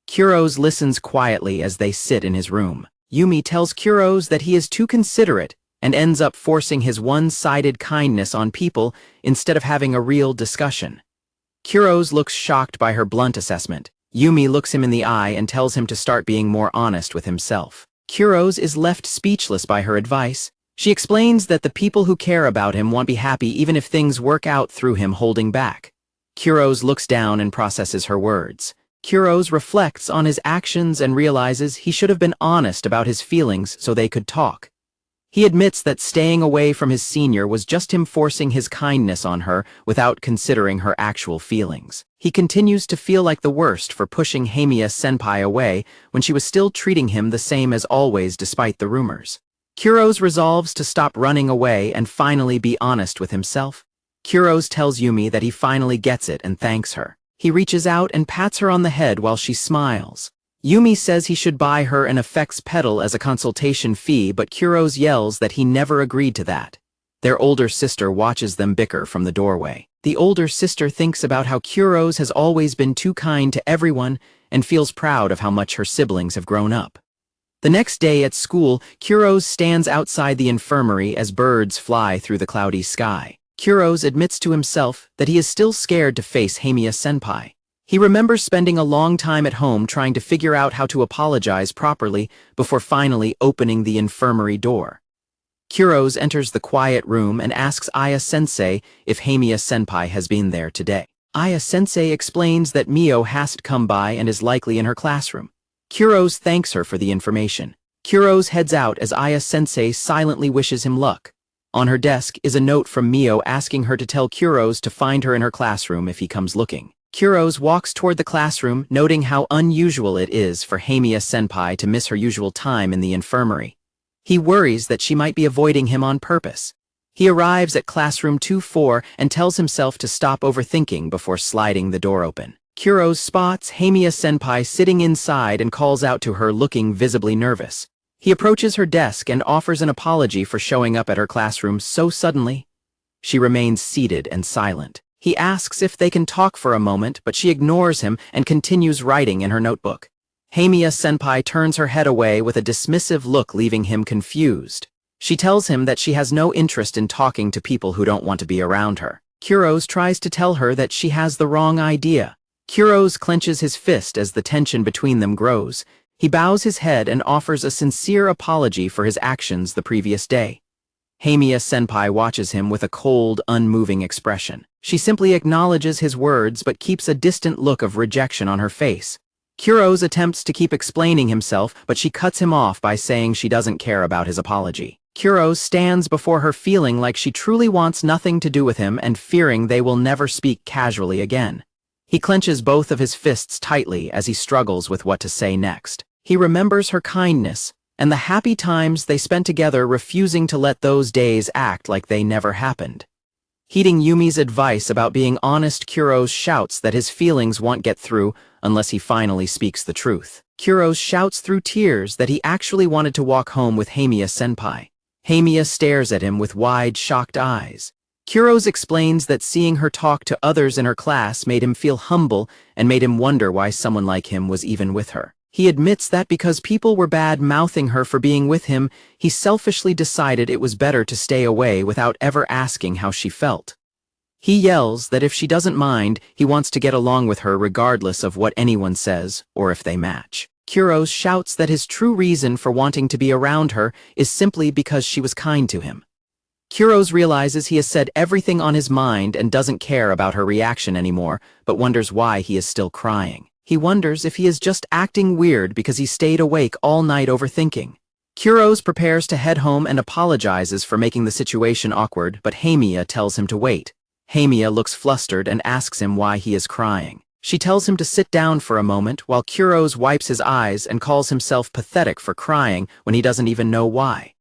Kurose listens quietly as they sit in his room. Yumi tells Kurose that he is too considerate and ends up forcing his one-sided kindness on people instead of having a real discussion. Kurose looks shocked by her blunt assessment. Yumi looks him in the eye and tells him to start being more honest with himself. Kurose is left speechless by her advice. She explains that the people who care about him won't be happy even if things work out through him holding back. Kurose looks down and processes her words. Kurose reflects on his actions and realizes he should have been honest about his feelings so they could talk. He admits that staying away from his senior was just him forcing his kindness on her without considering her actual feelings. He continues to feel like the worst for pushing Haimiya-Senpai away when she was still treating him the same as always despite the rumors. Kurose resolves to stop running away and finally be honest with himself. Kurose tells Yumi that he finally gets it and thanks her. He reaches out and pats her on the head while she smiles. Yumi says he should buy her an effects pedal as a consultation fee, but Kurose yells that he never agreed to that. Their older sister watches them bicker from the doorway. The older sister thinks about how Kurose has always been too kind to everyone and feels proud of how much her siblings have grown up. The next day at school, Kurose stands outside the infirmary as birds fly through the cloudy sky. Kurose admits to himself that he is still scared to face Haimiya-Senpai. He remembers spending a long time at home trying to figure out how to apologize properly before finally opening the infirmary door. Kurose enters the quiet room and asks Aya-sensei if Haimiya-Senpai has been there today. Aya-sensei explains that Mio hasn't come by and is likely in her classroom. Kurose thanks her for the information. Kurose heads out as Aya-sensei silently wishes him luck. On her desk is a note from Mio asking her to tell Kurose to find her in her classroom if he comes looking. Kurose walks toward the classroom, noting how unusual it is for Haimiya-Senpai to miss her usual time in the infirmary. He worries that she might be avoiding him on purpose. He arrives at classroom 2-4 and tells himself to stop overthinking before sliding the door open. Kurose spots Haimiya-Senpai sitting inside and calls out to her, looking visibly nervous. He approaches her desk and offers an apology for showing up at her classroom so suddenly. She remains seated and silent. He asks if they can talk for a moment, but she ignores him and continues writing in her notebook. Haimiya-Senpai turns her head away with a dismissive look, leaving him confused. She tells him that she has no interest in talking to people who don't want to be around her. Kurose tries to tell her that she has the wrong idea. Kurose clenches his fist as the tension between them grows. He bows his head and offers a sincere apology for his actions the previous day. Haimiya-Senpai watches him with a cold, unmoving expression. She simply acknowledges his words but keeps a distant look of rejection on her face. Kurose attempts to keep explaining himself, but she cuts him off by saying she doesn't care about his apology. Kurose stands before her feeling like she truly wants nothing to do with him and fearing they will never speak casually again. He clenches both of his fists tightly as he struggles with what to say next. He remembers her kindness and the happy times they spent together, refusing to let those days act like they never happened. Heeding Yumi's advice about being honest, Kurose shouts that his feelings won't get through unless he finally speaks the truth. Kurose shouts through tears that he actually wanted to walk home with Haimiya-Senpai. Haimiya stares at him with wide, shocked eyes. Kurose explains that seeing her talk to others in her class made him feel humble and made him wonder why someone like him was even with her. He admits that because people were bad-mouthing her for being with him, he selfishly decided it was better to stay away without ever asking how she felt. He yells that if she doesn't mind, he wants to get along with her regardless of what anyone says or if they match. Kurose shouts that his true reason for wanting to be around her is simply because she was kind to him. Kurose realizes he has said everything on his mind and doesn't care about her reaction anymore, but wonders why he is still crying. He wonders if he is just acting weird because he stayed awake all night overthinking. Kurose prepares to head home and apologizes for making the situation awkward, but Haimiya tells him to wait. Haimiya looks flustered and asks him why he is crying. She tells him to sit down for a moment while Kurose wipes his eyes and calls himself pathetic for crying when he doesn't even know why.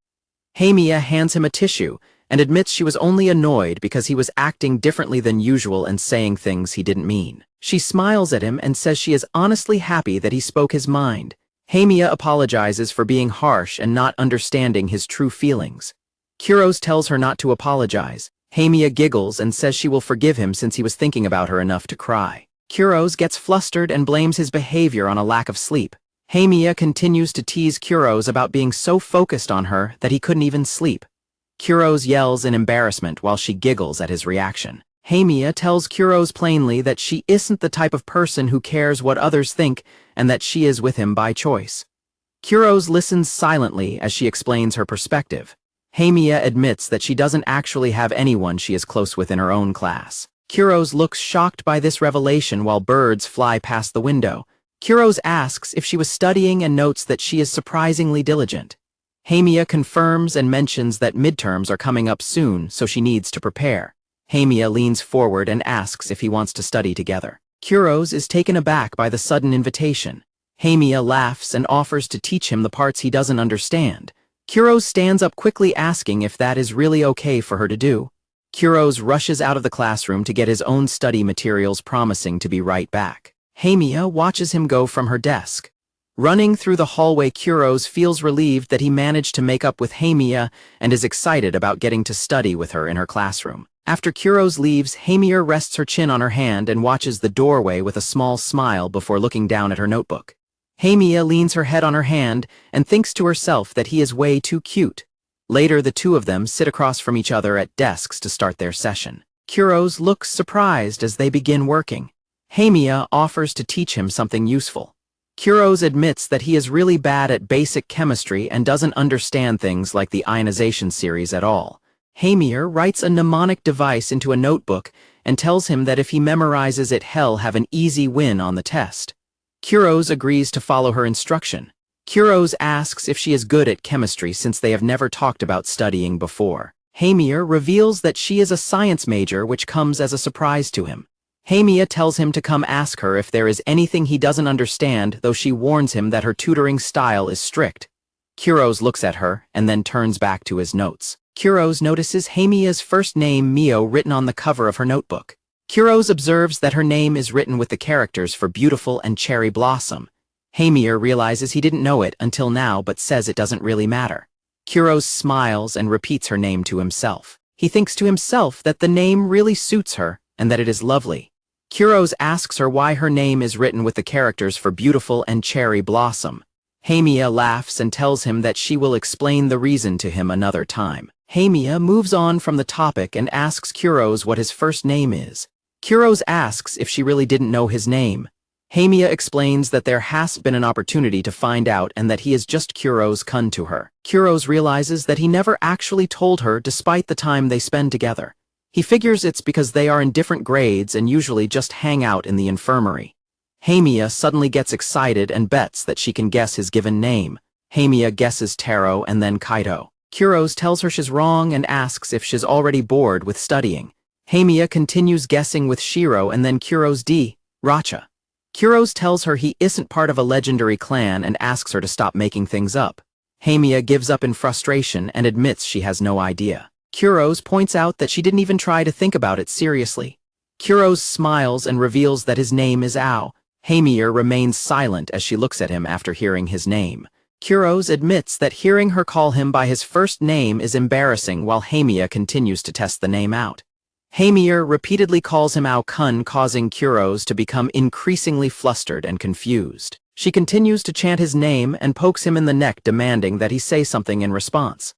Haimiya hands him a tissue and admits she was only annoyed because he was acting differently than usual and saying things he didn't mean. She smiles at him and says she is honestly happy that he spoke his mind. Haimiya apologizes for being harsh and not understanding his true feelings. Kurose tells her not to apologize. Haimiya giggles and says she will forgive him since he was thinking about her enough to cry. Kurose gets flustered and blames his behavior on a lack of sleep. Haimiya continues to tease Kurose about being so focused on her that he couldn't even sleep. Kurose yells in embarrassment while she giggles at his reaction. Haimiya tells Kurose plainly that she isn't the type of person who cares what others think and that she is with him by choice. Kurose listens silently as she explains her perspective. Haimiya admits that she doesn't actually have anyone she is close with in her own class. Kurose looks shocked by this revelation while birds fly past the window. Kurose asks if she was studying and notes that she is surprisingly diligent. Haimiya confirms and mentions that midterms are coming up soon, so she needs to prepare. Haimiya leans forward and asks if he wants to study together. Kurose is taken aback by the sudden invitation. Haimiya laughs and offers to teach him the parts he doesn't understand. Kurose stands up quickly asking if that is really okay for her to do. Kurose rushes out of the classroom to get his own study materials, promising to be right back. Haimiya watches him go from her desk. Running through the hallway, Kurose feels relieved that he managed to make up with Haimiya and is excited about getting to study with her in her classroom. After Kurose leaves, Haimiya rests her chin on her hand and watches the doorway with a small smile before looking down at her notebook. Haimiya leans her head on her hand and thinks to herself that he is way too cute. Later, the two of them sit across from each other at desks to start their session. Kurose looks surprised as they begin working. Haimiya offers to teach him something useful. Kurose admits that he is really bad at basic chemistry and doesn't understand things like the ionization series at all. Haimiya writes a mnemonic device into a notebook and tells him that if he memorizes it, he'll have an easy win on the test. Kurose agrees to follow her instruction. Kurose asks if she is good at chemistry since they have never talked about studying before. Haimiya reveals that she is a science major, which comes as a surprise to him. Haimiya tells him to come ask her if there is anything he doesn't understand, though she warns him that her tutoring style is strict. Kurose looks at her and then turns back to his notes. Kurose notices Haimiya's first name, Mio, written on the cover of her notebook. Kurose observes that her name is written with the characters for beautiful and cherry blossom. Haimiya realizes he didn't know it until now but says it doesn't really matter. Kurose smiles and repeats her name to himself. He thinks to himself that the name really suits her and that it is lovely. Kurose asks her why her name is written with the characters for beautiful and cherry blossom. Haimiya laughs and tells him that she will explain the reason to him another time. Haimiya moves on from the topic and asks Kurose what his first name is. Kurose asks if she really didn't know his name. Haimiya explains that there has been an opportunity to find out and that he is just Kurose-kun to her. Kurose realizes that he never actually told her despite the time they spend together. He figures it's because they are in different grades and usually just hang out in the infirmary. Haimiya suddenly gets excited and bets that she can guess his given name. Haimiya guesses Taro and then Kaito. Kurose tells her she's wrong and asks if she's already bored with studying. Haimiya continues guessing with Shiro and then Kurose D. Racha. Kurose tells her he isn't part of a legendary clan and asks her to stop making things up. Haimiya gives up in frustration and admits she has no idea. Kurose points out that she didn't even try to think about it seriously. Kurose smiles and reveals that his name is Ao. Haimiya remains silent as she looks at him after hearing his name. Kurose admits that hearing her call him by his first name is embarrassing while Haimiya continues to test the name out. Haimiya repeatedly calls him Ao-kun, causing Kurose to become increasingly flustered and confused. She continues to chant his name and pokes him in the neck, demanding that he say something in response.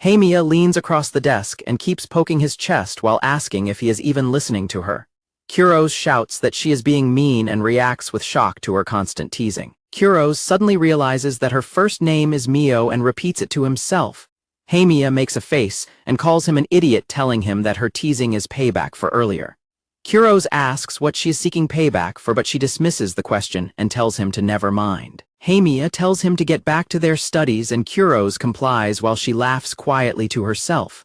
Haimiya leans across the desk and keeps poking his chest while asking if he is even listening to her. Kurose shouts that she is being mean and reacts with shock to her constant teasing. Kurose suddenly realizes that her first name is Mio and repeats it to himself. Haimiya makes a face and calls him an idiot, telling him that her teasing is payback for earlier. Kurose asks what she is seeking payback for, but she dismisses the question and tells him to never mind. Haimiya tells him to get back to their studies and Kurose complies while she laughs quietly to herself.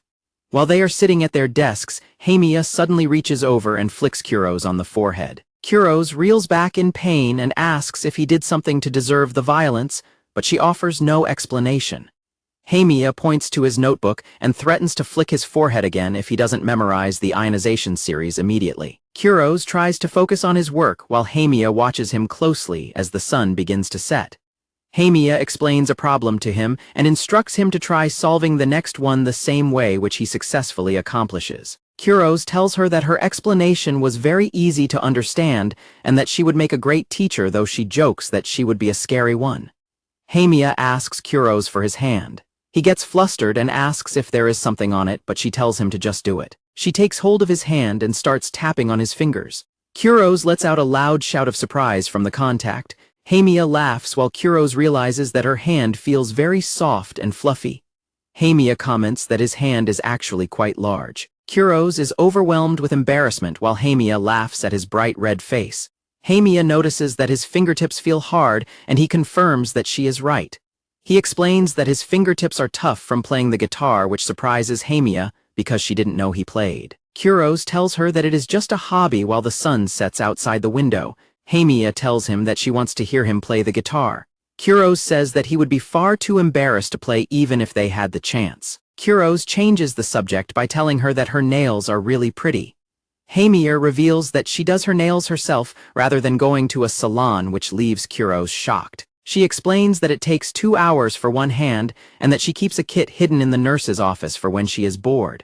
While they are sitting at their desks, Haimiya suddenly reaches over and flicks Kurose on the forehead. Kurose reels back in pain and asks if he did something to deserve the violence, but she offers no explanation. Haimiya points to his notebook and threatens to flick his forehead again if he doesn't memorize the ionization series immediately. Kurose tries to focus on his work while Haimiya watches him closely as the sun begins to set. Haimiya explains a problem to him and instructs him to try solving the next one the same way, which he successfully accomplishes. Kurose tells her that her explanation was very easy to understand and that she would make a great teacher, though she jokes that she would be a scary one. Haimiya asks Kurose for his hand. He gets flustered and asks if there is something on it, but she tells him to just do it. She takes hold of his hand and starts tapping on his fingers. Kurose lets out a loud shout of surprise from the contact. Haimiya laughs while Kurose realizes that her hand feels very soft and fluffy. Haimiya comments that his hand is actually quite large. Kurose is overwhelmed with embarrassment while Haimiya laughs at his bright red face. Haimiya notices that his fingertips feel hard and he confirms that she is right. He explains that his fingertips are tough from playing the guitar, which surprises Haimiya because she didn't know he played. Kurose tells her that it is just a hobby while the sun sets outside the window. Haimiya tells him that she wants to hear him play the guitar. Kurose says that he would be far too embarrassed to play even if they had the chance. Kurose changes the subject by telling her that her nails are really pretty. Haimiya reveals that she does her nails herself rather than going to a salon, which leaves Kurose shocked. She explains that it takes 2 hours for one hand and that she keeps a kit hidden in the nurse's office for when she is bored.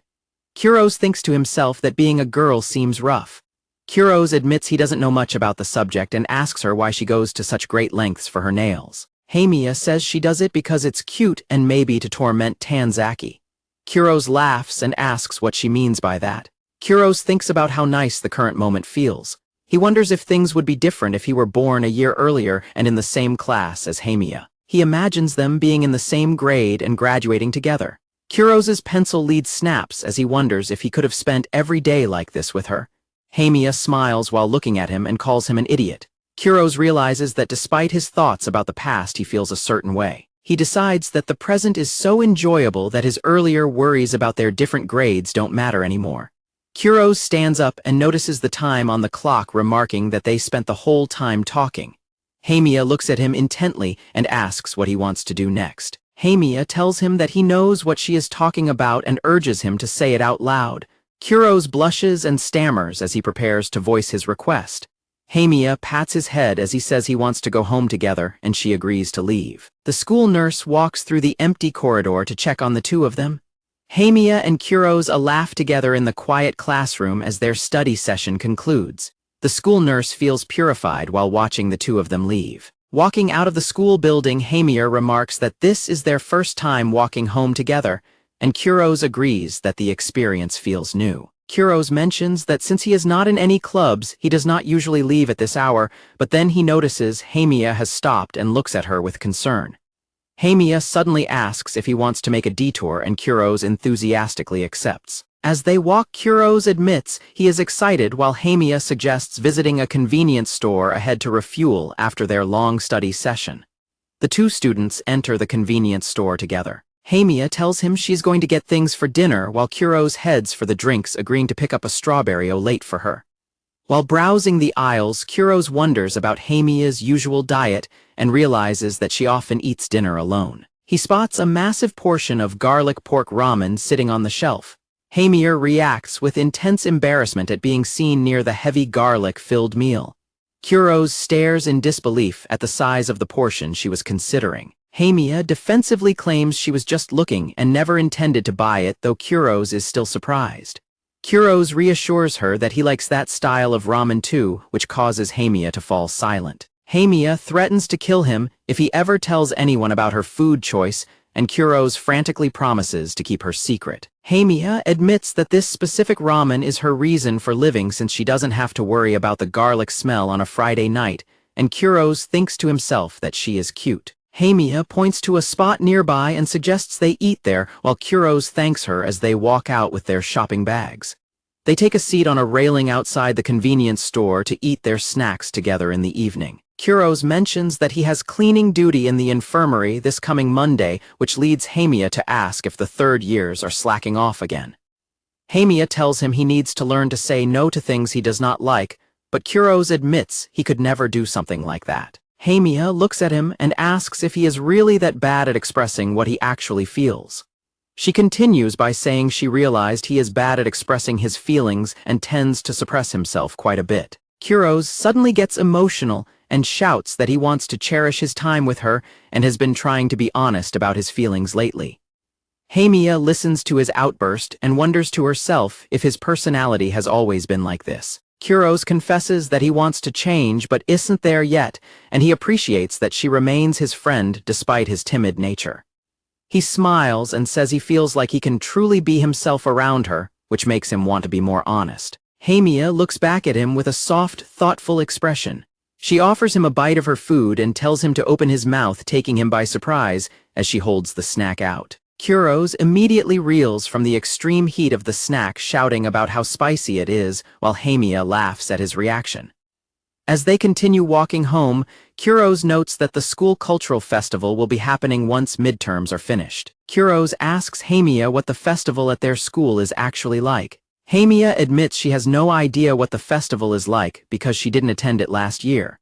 Kurose thinks to himself that being a girl seems rough. Kurose admits he doesn't know much about the subject and asks her why she goes to such great lengths for her nails. Haimiya says she does it because it's cute and maybe to torment Tanzaki. Kurose laughs and asks what she means by that. Kurose thinks about how nice the current moment feels. He wonders if things would be different if he were born a year earlier and in the same class as Haimiya. He imagines them being in the same grade and graduating together. Kurose's pencil lead snaps as he wonders if he could have spent every day like this with her. Haimiya smiles while looking at him and calls him an idiot. Kurose realizes that despite his thoughts about the past, he feels a certain way. He decides that the present is so enjoyable that his earlier worries about their different grades don't matter anymore. Kurose stands up and notices the time on the clock, remarking that they spent the whole time talking. Haimiya looks at him intently and asks what he wants to do next. Haimiya tells him that he knows what she is talking about and urges him to say it out loud. Kurose blushes and stammers as he prepares to voice his request. Haimiya pats his head as he says he wants to go home together, and she agrees to leave. The school nurse walks through the empty corridor to check on the two of them. Haimiya and Kurose laugh together in the quiet classroom as their study session concludes. The school nurse feels purified while watching the two of them leave. Walking out of the school building, Haimiya remarks that this is their first time walking home together, and Kurose agrees that the experience feels new. Kurose mentions that since he is not in any clubs, he does not usually leave at this hour, but then he notices Haimiya has stopped and looks at her with concern. Haimiya suddenly asks if he wants to make a detour, and Kurose enthusiastically accepts. As they walk, Kurose admits he is excited, while Haimiya suggests visiting a convenience store ahead to refuel after their long study session. The two students enter the convenience store together. Haimiya tells him she's going to get things for dinner, while Kurose heads for the drinks, agreeing to pick up a strawberry late for her. While browsing the aisles, Kurose wonders about Haimiya's usual diet and realizes that she often eats dinner alone. He spots a massive portion of garlic pork ramen sitting on the shelf. Haimiya reacts with intense embarrassment at being seen near the heavy garlic-filled meal. Kurose stares in disbelief at the size of the portion she was considering. Haimiya defensively claims she was just looking and never intended to buy it, though Kurose is still surprised. Kurose reassures her that he likes that style of ramen too, which causes Haimiya to fall silent. Haimiya threatens to kill him if he ever tells anyone about her food choice, and Kurose frantically promises to keep her secret. Haimiya admits that this specific ramen is her reason for living, since she doesn't have to worry about the garlic smell on a Friday night, and Kurose thinks to himself that she is cute. Haimiya points to a spot nearby and suggests they eat there, while Kurose thanks her as they walk out with their shopping bags. They take a seat on a railing outside the convenience store to eat their snacks together in the evening. Kurose mentions that he has cleaning duty in the infirmary this coming Monday, which leads Haimiya to ask if the third years are slacking off again. Haimiya tells him he needs to learn to say no to things he does not like, but Kurose admits he could never do something like that. Haimiya looks at him and asks if he is really that bad at expressing what he actually feels. She continues by saying she realized he is bad at expressing his feelings and tends to suppress himself quite a bit. Kurose suddenly gets emotional and shouts that he wants to cherish his time with her and has been trying to be honest about his feelings lately. Haimiya listens to his outburst and wonders to herself if his personality has always been like this. Kurose confesses that he wants to change but isn't there yet, and he appreciates that she remains his friend despite his timid nature. He smiles and says he feels like he can truly be himself around her, which makes him want to be more honest. Haimiya looks back at him with a soft, thoughtful expression. She offers him a bite of her food and tells him to open his mouth, taking him by surprise as she holds the snack out. Kurose immediately reels from the extreme heat of the snack, shouting about how spicy it is, while Haimiya laughs at his reaction. As they continue walking home, Kurose notes that the school cultural festival will be happening once midterms are finished. Kurose asks Haimiya what the festival at their school is actually like. Haimiya admits she has no idea what the festival is like because she didn't attend it last year.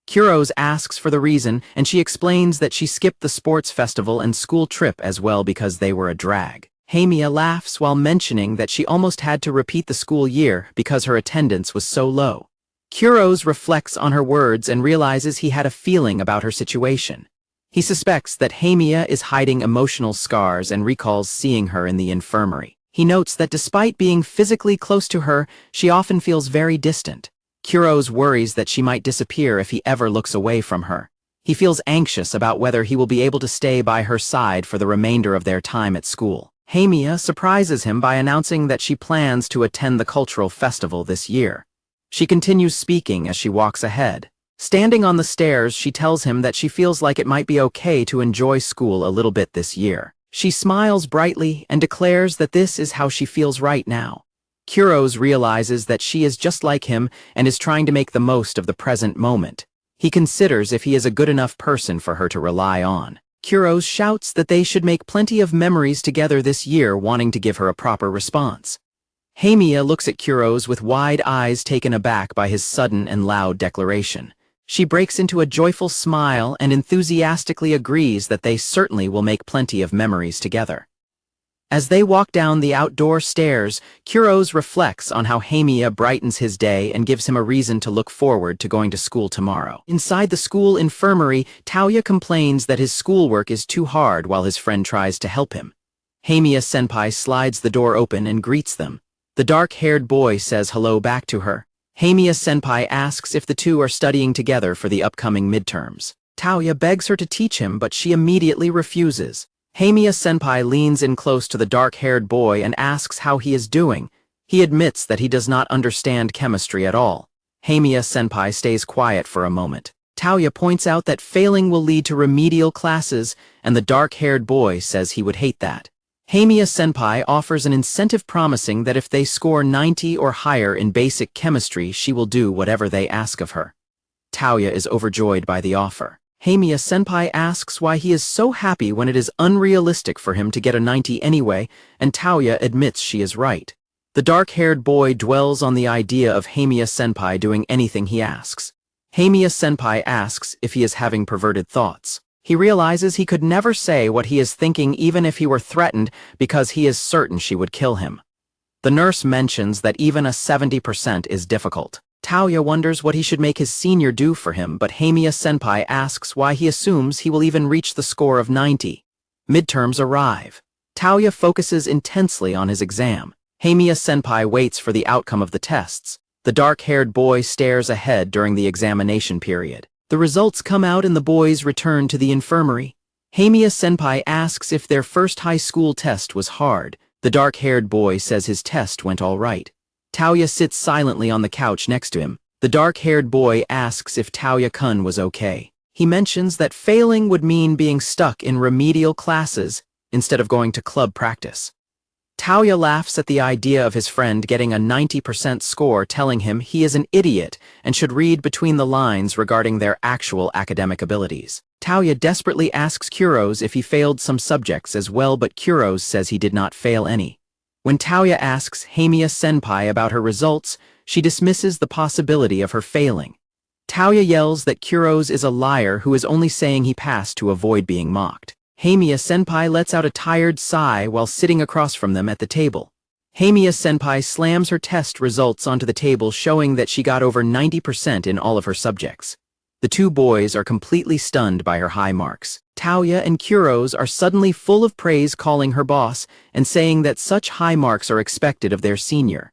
Kurose asks for the reason, and she explains that she skipped the sports festival and school trip as well because they were a drag. Haimiya laughs while mentioning that she almost had to repeat the school year because her attendance was so low. Kurose reflects on her words and realizes he had a feeling about her situation. He suspects that Haimiya is hiding emotional scars and recalls seeing her in the infirmary. He notes that despite being physically close to her, she often feels very distant. Kurose worries that she might disappear if he ever looks away from her. He feels anxious about whether he will be able to stay by her side for the remainder of their time at school. Haimiya surprises him by announcing that she plans to attend the cultural festival this year. She continues speaking as she walks ahead. Standing on the stairs, she tells him that she feels like it might be okay to enjoy school a little bit this year. She smiles brightly and declares that this is how she feels right now. Kurose realizes that she is just like him and is trying to make the most of the present moment. He considers if he is a good enough person for her to rely on. Kurose shouts that they should make plenty of memories together this year, wanting to give her a proper response. Haimiya looks at Kurose with wide eyes, taken aback by his sudden and loud declaration. She breaks into a joyful smile and enthusiastically agrees that they certainly will make plenty of memories together. As they walk down the outdoor stairs, Kurose reflects on how Haimiya brightens his day and gives him a reason to look forward to going to school tomorrow. Inside the school infirmary, Taoya complains that his schoolwork is too hard while his friend tries to help him. Haimiya-Senpai slides the door open and greets them. The dark-haired boy says hello back to her. Haimiya-Senpai asks if the two are studying together for the upcoming midterms. Taoya begs her to teach him, but she immediately refuses. Haimiya-Senpai leans in close to the dark-haired boy and asks how he is doing. He admits that he does not understand chemistry at all. Haimiya-Senpai stays quiet for a moment. Taoya points out that failing will lead to remedial classes, and the dark-haired boy says he would hate that. Haimiya-Senpai offers an incentive, promising that if they score 90 or higher in basic chemistry, she will do whatever they ask of her. Taoya is overjoyed by the offer. Haimiya-Senpai asks why he is so happy when it is unrealistic for him to get a 90 anyway, and Taoya admits she is right. The dark-haired boy dwells on the idea of Haimiya-Senpai doing anything he asks. Haimiya-Senpai asks if he is having perverted thoughts. He realizes he could never say what he is thinking even if he were threatened, because he is certain she would kill him. The nurse mentions that even a 70% is difficult. Taoya wonders what he should make his senior do for him, but Haimiya-Senpai asks why he assumes he will even reach the score of 90. Midterms arrive. Taoya focuses intensely on his exam. Haimiya-Senpai waits for the outcome of the tests. The dark-haired boy stares ahead during the examination period. The results come out and the boys return to the infirmary. Haimiya-Senpai asks if their first high school test was hard. The dark-haired boy says his test went all right. Taoya sits silently on the couch next to him. The dark-haired boy asks if Taoya-kun was okay. He mentions that failing would mean being stuck in remedial classes instead of going to club practice. Taoya laughs at the idea of his friend getting a 90% score, telling him he is an idiot and should read between the lines regarding their actual academic abilities. Taoya desperately asks Kurose if he failed some subjects as well, but Kurose says he did not fail any. When Taoya asks Haimiya-Senpai about her results, she dismisses the possibility of her failing. Taoya yells that Kurose is a liar who is only saying he passed to avoid being mocked. Haimiya-Senpai lets out a tired sigh while sitting across from them at the table. Haimiya-Senpai slams her test results onto the table, showing that she got over 90% in all of her subjects. The two boys are completely stunned by her high marks. Taoya and Kurose are suddenly full of praise, calling her boss and saying that such high marks are expected of their senior.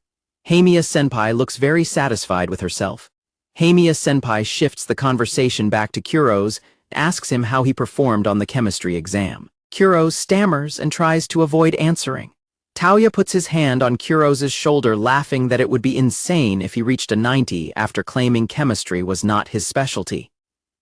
Haimiya-Senpai looks very satisfied with herself. Haimiya-Senpai shifts the conversation back to Kurose and asks him how he performed on the chemistry exam. Kurose stammers and tries to avoid answering. Taoya puts his hand on Kurose's shoulder, laughing that it would be insane if he reached a 90 after claiming chemistry was not his specialty.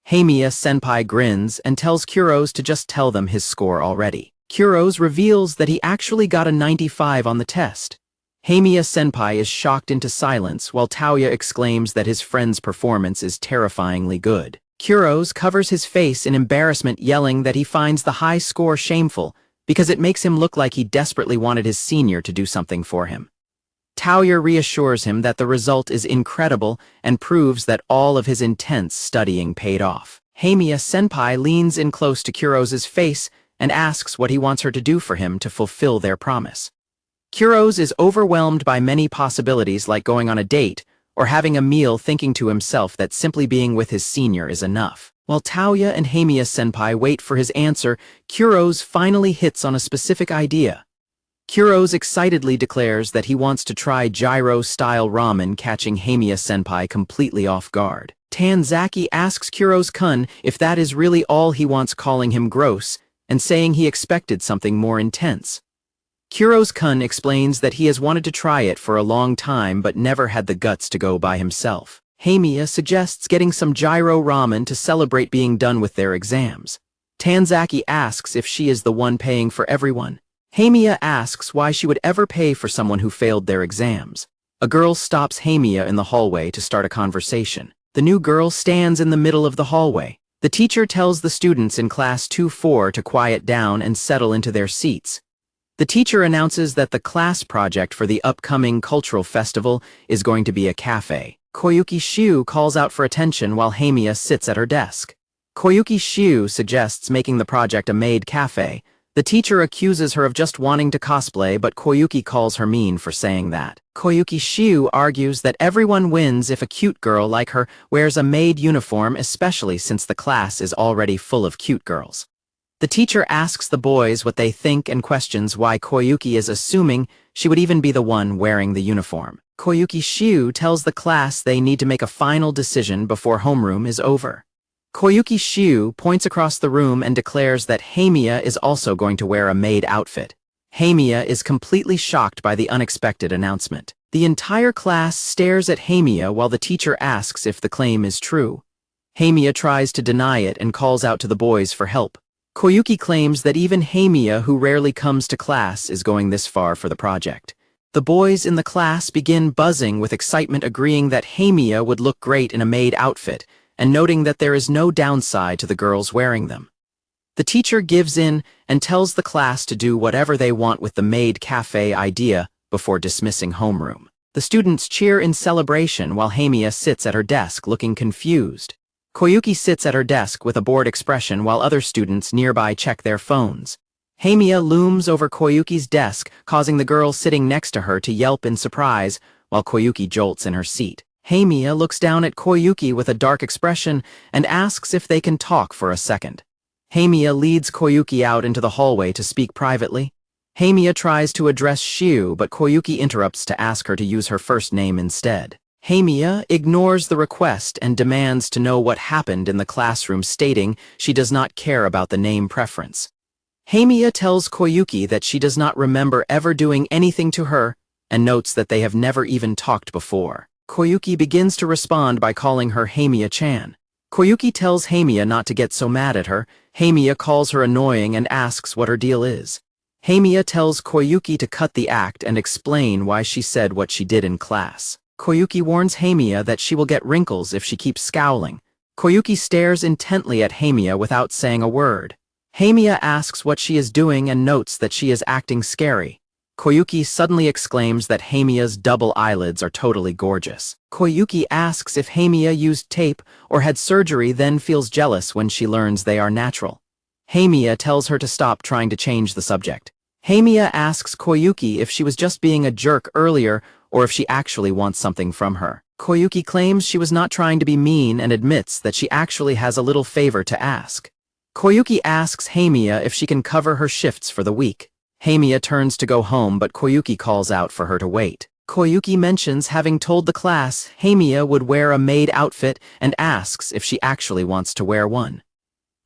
Haimiya-Senpai grins and tells Kurose to just tell them his score already. Kurose reveals that he actually got a 95 on the test. Haimiya-Senpai is shocked into silence while Taoya exclaims that his friend's performance is terrifyingly good. Kurose covers his face in embarrassment, yelling that he finds the high score shameful because it makes him look like he desperately wanted his senior to do something for him. Taoya reassures him that the result is incredible and proves that all of his intense studying paid off. Haimiya-Senpai leans in close to Kurose's face and asks what he wants her to do for him to fulfill their promise. Kurose is overwhelmed by many possibilities, like going on a date or having a meal, thinking to himself that simply being with his senior is enough. While Taoya and Haimiya-Senpai wait for his answer, Kurose finally hits on a specific idea. Kurose excitedly declares that he wants to try gyro-style ramen, catching Haimiya-Senpai completely off guard. Tanzaki asks Kurose-kun if that is really all he wants, calling him gross and saying he expected something more intense. Kurose-kun explains that he has wanted to try it for a long time but never had the guts to go by himself. Haimiya suggests getting some gyro ramen to celebrate being done with their exams. Tanzaki asks if she is the one paying for everyone. Haimiya asks why she would ever pay for someone who failed their exams. A girl stops Haimiya in the hallway to start a conversation. The new girl stands in the middle of the hallway. The teacher tells the students in class 2-4 to quiet down and settle into their seats. The teacher announces that the class project for the upcoming cultural festival is going to be a cafe. Koyuki Shiu calls out for attention while Haimiya sits at her desk. Koyuki Shiu suggests making the project a maid cafe. The teacher accuses her of just wanting to cosplay, but Koyuki calls her mean for saying that. Koyuki Shiu argues that everyone wins if a cute girl like her wears a maid uniform, especially since the class is already full of cute girls. The teacher asks the boys what they think and questions why Koyuki is assuming she would even be the one wearing the uniform. Koyuki Shiu tells the class they need to make a final decision before homeroom is over. Koyuki Shiu points across the room and declares that Haimiya is also going to wear a maid outfit. Haimiya is completely shocked by the unexpected announcement. The entire class stares at Haimiya while the teacher asks if the claim is true. Haimiya tries to deny it and calls out to the boys for help. Koyuki claims that even Haimiya, who rarely comes to class, is going this far for the project. The boys in the class begin buzzing with excitement, agreeing that Haimiya would look great in a maid outfit, and noting that there is no downside to the girls wearing them. The teacher gives in and tells the class to do whatever they want with the maid cafe idea before dismissing homeroom. The students cheer in celebration while Haimiya sits at her desk looking confused. Koyuki sits at her desk with a bored expression while other students nearby check their phones. Haimiya looms over Koyuki's desk, causing the girl sitting next to her to yelp in surprise while Koyuki jolts in her seat. Haimiya looks down at Koyuki with a dark expression and asks if they can talk for a second. Haimiya leads Koyuki out into the hallway to speak privately. Haimiya tries to address Shiu, but Koyuki interrupts to ask her to use her first name instead. Haimiya ignores the request and demands to know what happened in the classroom, stating she does not care about the name preference. Haimiya tells Koyuki that she does not remember ever doing anything to her and notes that they have never even talked before. Koyuki begins to respond by calling her Haimiya-chan. Koyuki tells Haimiya not to get so mad at her. Haimiya calls her annoying and asks what her deal is. Haimiya tells Koyuki to cut the act and explain why she said what she did in class. Koyuki warns Haimiya that she will get wrinkles if she keeps scowling. Koyuki stares intently at Haimiya without saying a word. Haimiya asks what she is doing and notes that she is acting scary. Koyuki suddenly exclaims that Haimiya's double eyelids are totally gorgeous. Koyuki asks if Haimiya used tape or had surgery, then feels jealous when she learns they are natural. Haimiya tells her to stop trying to change the subject. Haimiya asks Koyuki if she was just being a jerk earlier or if she actually wants something from her. Koyuki claims she was not trying to be mean and admits that she actually has a little favor to ask. Koyuki asks Haimiya if she can cover her shifts for the week. Haimiya turns to go home, but Koyuki calls out for her to wait. Koyuki mentions having told the class Haimiya would wear a maid outfit and asks if she actually wants to wear one.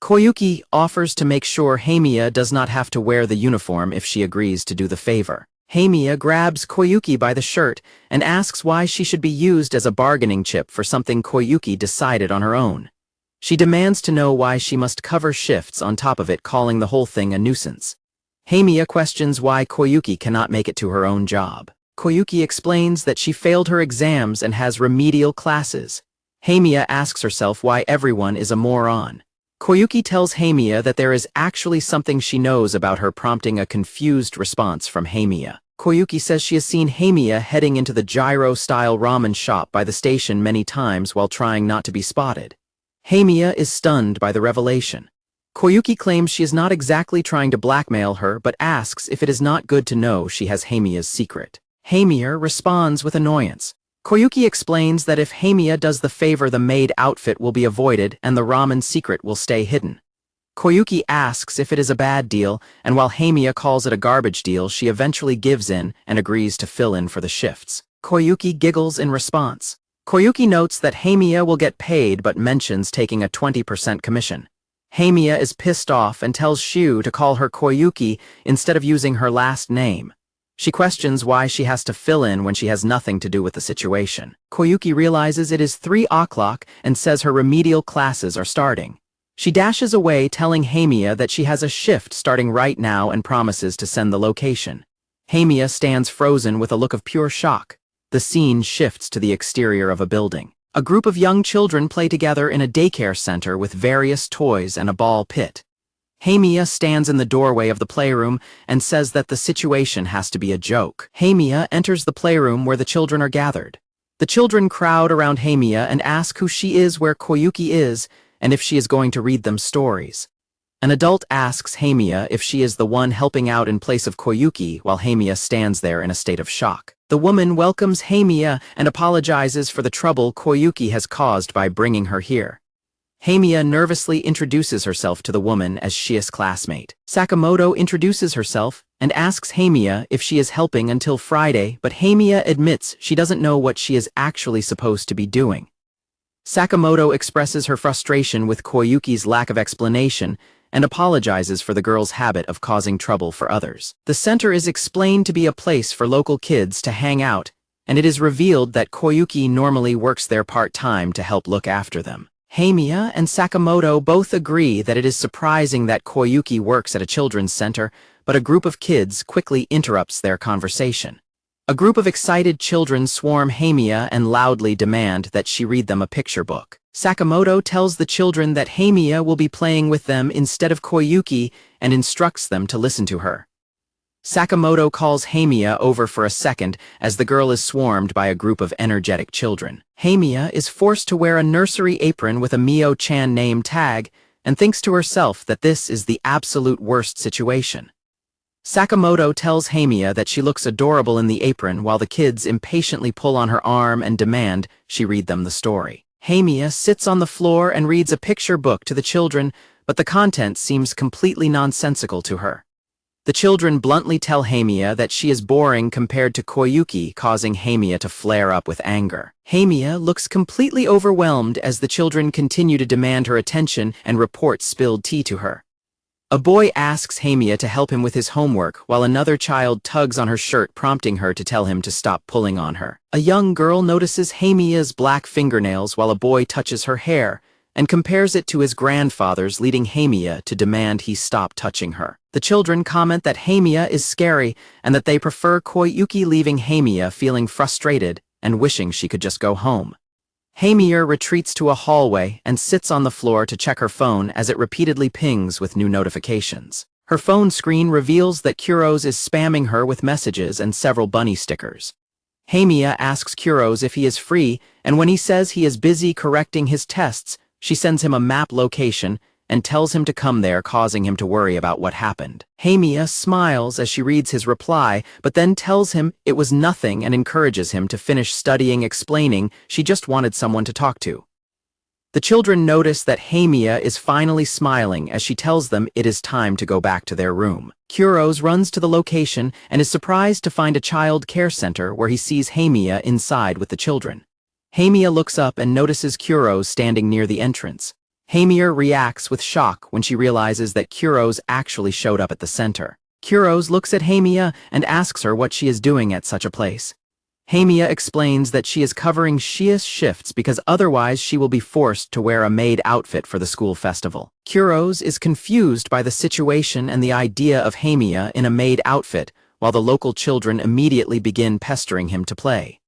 Koyuki offers to make sure Haimiya does not have to wear the uniform if she agrees to do the favor. Haimiya grabs Koyuki by the shirt and asks why she should be used as a bargaining chip for something Koyuki decided on her own. She demands to know why she must cover shifts on top of it, calling the whole thing a nuisance. Haimiya questions why Koyuki cannot make it to her own job. Koyuki explains that she failed her exams and has remedial classes. Haimiya asks herself why everyone is a moron. Koyuki tells Haimiya that there is actually something she knows about her, prompting a confused response from Haimiya. Koyuki says she has seen Haimiya heading into the gyro-style ramen shop by the station many times while trying not to be spotted. Haimiya is stunned by the revelation. Koyuki claims she is not exactly trying to blackmail her, but asks if it is not good to know she has Haimiya's secret. Haimiya responds with annoyance. Koyuki explains that if Haimiya does the favor, the maid outfit will be avoided and the ramen secret will stay hidden. Koyuki asks if it is a bad deal, and while Haimiya calls it a garbage deal, she eventually gives in and agrees to fill in for the shifts. Koyuki giggles in response. Koyuki notes that Haimiya will get paid but mentions taking a 20% commission. Haimiya is pissed off and tells Shiu to call her Koyuki instead of using her last name. She questions why she has to fill in when she has nothing to do with the situation. Koyuki realizes it is 3 o'clock and says her remedial classes are starting. She dashes away, telling Haimiya that she has a shift starting right now and promises to send the location. Haimiya stands frozen with a look of pure shock. The scene shifts to the exterior of a building. A group of young children play together in a daycare center with various toys and a ball pit. Haimiya stands in the doorway of the playroom and says that the situation has to be a joke. Haimiya enters the playroom where the children are gathered. The children crowd around Haimiya and ask who she is, where Koyuki is, and if she is going to read them stories. An adult asks Haimiya if she is the one helping out in place of Koyuki while Haimiya stands there in a state of shock. The woman welcomes Haimiya and apologizes for the trouble Koyuki has caused by bringing her here. Haimiya nervously introduces herself to the woman as Scariest's classmate. Sakamoto introduces herself and asks Haimiya if she is helping until Friday, but Haimiya admits she doesn't know what she is actually supposed to be doing. Sakamoto expresses her frustration with Koyuki's lack of explanation and apologizes for the girl's habit of causing trouble for others. The center is explained to be a place for local kids to hang out, and it is revealed that Koyuki normally works there part-time to help look after them. Haimiya and Sakamoto both agree that it is surprising that Koyuki works at a children's center, but a group of kids quickly interrupts their conversation. A group of excited children swarm Haimiya and loudly demand that she read them a picture book. Sakamoto tells the children that Haimiya will be playing with them instead of Koyuki and instructs them to listen to her. Sakamoto calls Haimiya over for a second as the girl is swarmed by a group of energetic children. Haimiya is forced to wear a nursery apron with a Mio-chan name tag and thinks to herself that this is the absolute worst situation. Sakamoto tells Haimiya that she looks adorable in the apron while the kids impatiently pull on her arm and demand she read them the story. Haimiya sits on the floor and reads a picture book to the children, but the content seems completely nonsensical to her. The children bluntly tell Haimiya that she is boring compared to Koyuki, causing Haimiya to flare up with anger. Haimiya looks completely overwhelmed as the children continue to demand her attention and report spilled tea to her. A boy asks Haimiya to help him with his homework while another child tugs on her shirt, prompting her to tell him to stop pulling on her. A young girl notices Haimiya's black fingernails while a boy touches her hair and compares it to his grandfather's, leading Haimiya to demand he stop touching her. The children comment that Haimiya is scary and that they prefer Koyuki, leaving Haimiya feeling frustrated and wishing she could just go home. Haimiya retreats to a hallway and sits on the floor to check her phone as it repeatedly pings with new notifications. Her phone screen reveals that Kurose is spamming her with messages and several bunny stickers. Haimiya asks Kurose if he is free, and when he says he is busy correcting his tests, she sends him a map location and tells him to come there, causing him to worry about what happened. Haimiya smiles as she reads his reply, but then tells him it was nothing and encourages him to finish studying, explaining she just wanted someone to talk to. The children notice that Haimiya is finally smiling as she tells them it is time to go back to their room. Kurose runs to the location and is surprised to find a child care center where he sees Haimiya inside with the children. Haimiya looks up and notices Kurose standing near the entrance. Haimiya reacts with shock when she realizes that Kurose actually showed up at the center. Kurose looks at Haimiya and asks her what she is doing at such a place. Haimiya explains that she is covering Scariest shifts because otherwise she will be forced to wear a maid outfit for the school festival. Kurose is confused by the situation and the idea of Haimiya in a maid outfit, while the local children immediately begin pestering him to play.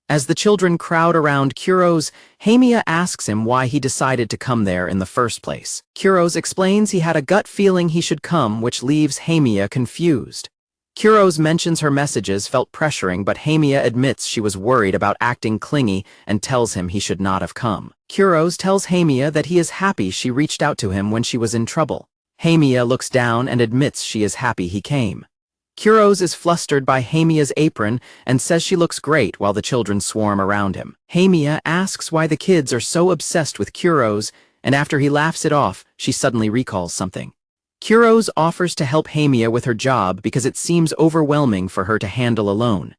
As the children crowd around Kurose, Haimiya asks him why he decided to come there in the first place. Kurose explains he had a gut feeling he should come, which leaves Haimiya confused. Kurose mentions her messages felt pressuring, but Haimiya admits she was worried about acting clingy and tells him he should not have come. Kurose tells Haimiya that he is happy she reached out to him when she was in trouble. Haimiya looks down and admits she is happy he came. Kurose is flustered by Haimiya's apron and says she looks great while the children swarm around him. Haimiya asks why the kids are so obsessed with Kurose, and after he laughs it off, she suddenly recalls something. Kurose offers to help Haimiya with her job because it seems overwhelming for her to handle alone.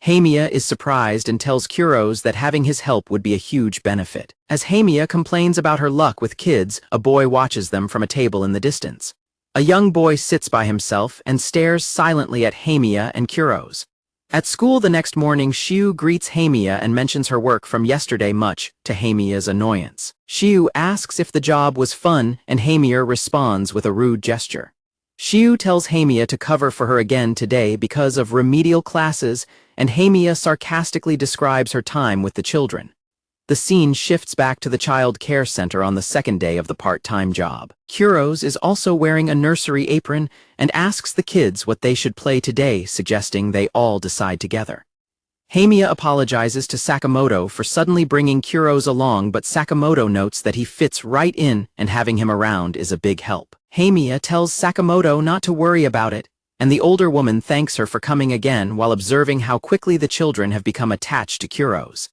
Haimiya is surprised and tells Kurose that having his help would be a huge benefit. As Haimiya complains about her luck with kids, a boy watches them from a table in the distance. A young boy sits by himself and stares silently at Haimiya and Kurose. At school the next morning, Shiu greets Haimiya and mentions her work from yesterday, much to Haimiya's annoyance. Shiu asks if the job was fun, and Haimiya responds with a rude gesture. Shiu tells Haimiya to cover for her again today because of remedial classes, and Haimiya sarcastically describes her time with the children. The scene shifts back to the child care center on the second day of the part-time job. Kurose is also wearing a nursery apron and asks the kids what they should play today, suggesting they all decide together. Haimiya apologizes to Sakamoto for suddenly bringing Kurose along, but Sakamoto notes that he fits right in and having him around is a big help. Haimiya tells Sakamoto not to worry about it, and the older woman thanks her for coming again while observing how quickly the children have become attached to Kurose.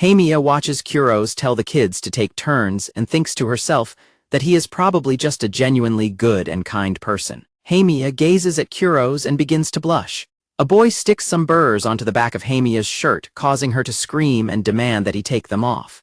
Haimiya watches Kurose tell the kids to take turns and thinks to herself that he is probably just a genuinely good and kind person. Haimiya gazes at Kurose and begins to blush. A boy sticks some burrs onto the back of Haimiya's shirt, causing her to scream and demand that he take them off.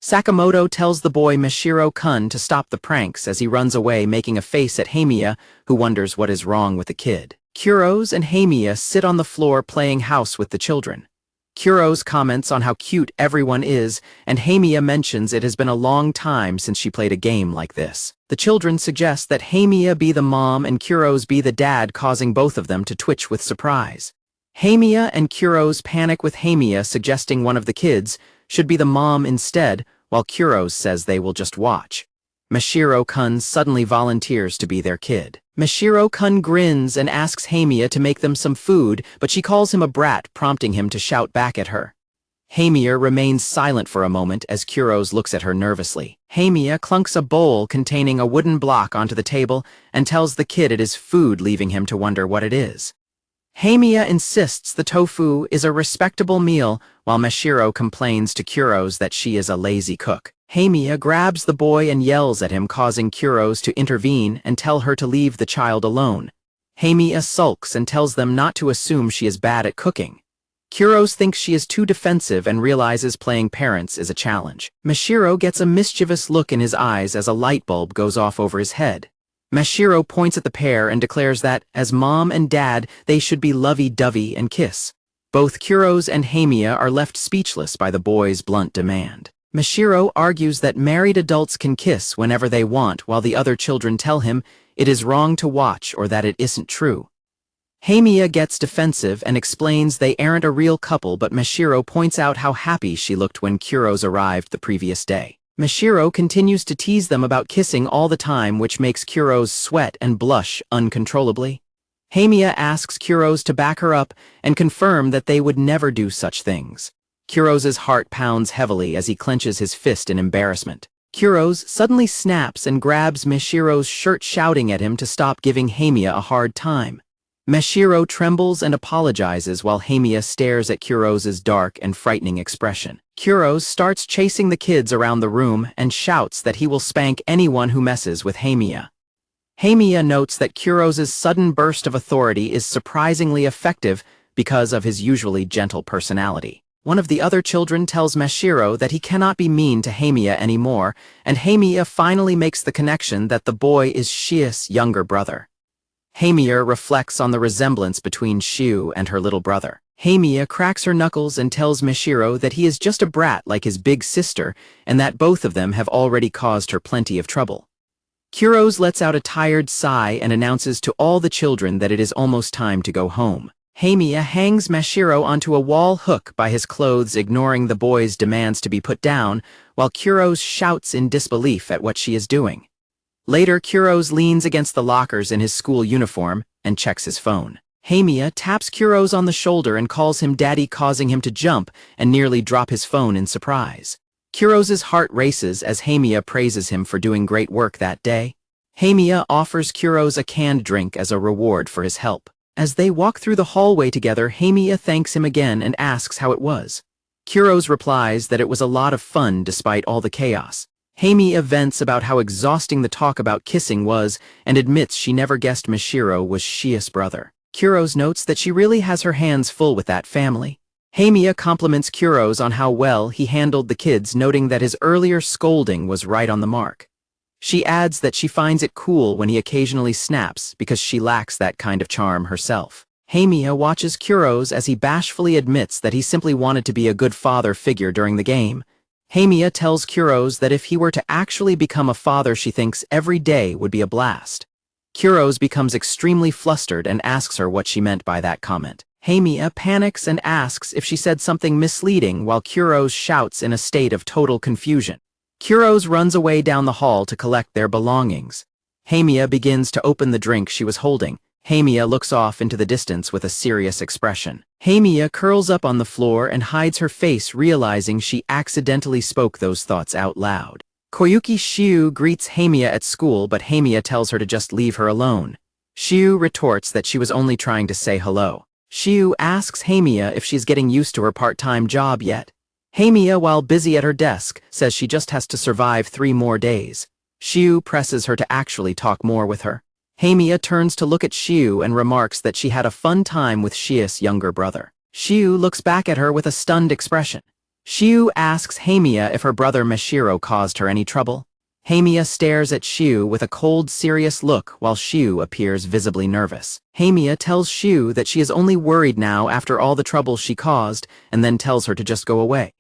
Sakamoto tells the boy Mashiro-kun to stop the pranks as he runs away, making a face at Haimiya, who wonders what is wrong with the kid. Kurose and Haimiya sit on the floor playing house with the children. Kurose comments on how cute everyone is, and Haimiya mentions it has been a long time since she played a game like this. The children suggest that Haimiya be the mom and Kurose be the dad, causing both of them to twitch with surprise. Haimiya and Kurose panic, with Haimiya suggesting one of the kids should be the mom instead, while Kurose says they will just watch. Mashiro-kun suddenly volunteers to be their kid. Mashiro-kun grins and asks Haimiya to make them some food, but she calls him a brat, prompting him to shout back at her. Haimiya remains silent for a moment as Kurose looks at her nervously. Haimiya clunks a bowl containing a wooden block onto the table and tells the kid it is food, leaving him to wonder what it is. Haimiya insists the tofu is a respectable meal, while Mashiro complains to Kurose that she is a lazy cook. Haimiya grabs the boy and yells at him, causing Kurose to intervene and tell her to leave the child alone. Haimiya sulks and tells them not to assume she is bad at cooking. Kurose thinks she is too defensive and realizes playing parents is a challenge. Mashiro gets a mischievous look in his eyes as a light bulb goes off over his head. Mashiro points at the pair and declares that, as mom and dad, they should be lovey-dovey and kiss. Both Kurose and Haimiya are left speechless by the boy's blunt demand. Mashiro argues that married adults can kiss whenever they want, while the other children tell him it is wrong to watch or that it isn't true. Haimiya gets defensive and explains they aren't a real couple, but Mashiro points out how happy she looked when Kurose arrived the previous day. Mashiro continues to tease them about kissing all the time, which makes Kurose sweat and blush uncontrollably. Haimiya asks Kurose to back her up and confirm that they would never do such things. Kurose's heart pounds heavily as he clenches his fist in embarrassment. Kurose suddenly snaps and grabs Mashiro's shirt, shouting at him to stop giving Haimiya a hard time. Mashiro trembles and apologizes while Haimiya stares at Kurose's dark and frightening expression. Kurose starts chasing the kids around the room and shouts that he will spank anyone who messes with Haimiya. Haimiya notes that Kurose's sudden burst of authority is surprisingly effective because of his usually gentle personality. One of the other children tells Mashiro that he cannot be mean to Haimiya anymore, and Haimiya finally makes the connection that the boy is Shia's younger brother. Haimiya reflects on the resemblance between Shiu and her little brother. Haimiya cracks her knuckles and tells Mashiro that he is just a brat like his big sister and that both of them have already caused her plenty of trouble. Kurose lets out a tired sigh and announces to all the children that it is almost time to go home. Haimiya hangs Mashiro onto a wall hook by his clothes, ignoring the boy's demands to be put down, while Kurose shouts in disbelief at what she is doing. Later, Kurose leans against the lockers in his school uniform and checks his phone. Haimiya taps Kurose on the shoulder and calls him daddy, causing him to jump and nearly drop his phone in surprise. Kurose's heart races as Haimiya praises him for doing great work that day. Haimiya offers Kurose a canned drink as a reward for his help. As they walk through the hallway together, Haimiya thanks him again and asks how it was. Kurose replies that it was a lot of fun despite all the chaos. Haimiya vents about how exhausting the talk about kissing was and admits she never guessed Mashiro was Shia's brother. Kurose notes that she really has her hands full with that family. Haimiya compliments Kurose on how well he handled the kids, noting that his earlier scolding was right on the mark. She adds that she finds it cool when he occasionally snaps because she lacks that kind of charm herself. Haimiya watches Kurose as he bashfully admits that he simply wanted to be a good father figure during the game. Haimiya tells Kurose that if he were to actually become a father, she thinks every day would be a blast. Kurose becomes extremely flustered and asks her what she meant by that comment. Haimiya panics and asks if she said something misleading while Kurose shouts in a state of total confusion. Kurose runs away down the hall to collect their belongings. Haimiya begins to open the drink she was holding. Haimiya looks off into the distance with a serious expression. Haimiya curls up on the floor and hides her face, realizing she accidentally spoke those thoughts out loud. Koyuki Shiu greets Haimiya at school, but Haimiya tells her to just leave her alone. Shiu retorts that she was only trying to say hello. Shiu asks Haimiya if she's getting used to her part-time job yet. Haimiya, while busy at her desk, says she just has to survive 3 more days. Shiu presses her to actually talk more with her. Haimiya turns to look at Shiu and remarks that she had a fun time with Shiu's younger brother. Shiu looks back at her with a stunned expression. Shiu asks Haimiya if her brother Mashiro caused her any trouble. Haimiya stares at Shiu with a cold, serious look while Shiu appears visibly nervous. Haimiya tells Shiu that she is only worried now after all the trouble she caused, and then tells her to just go away.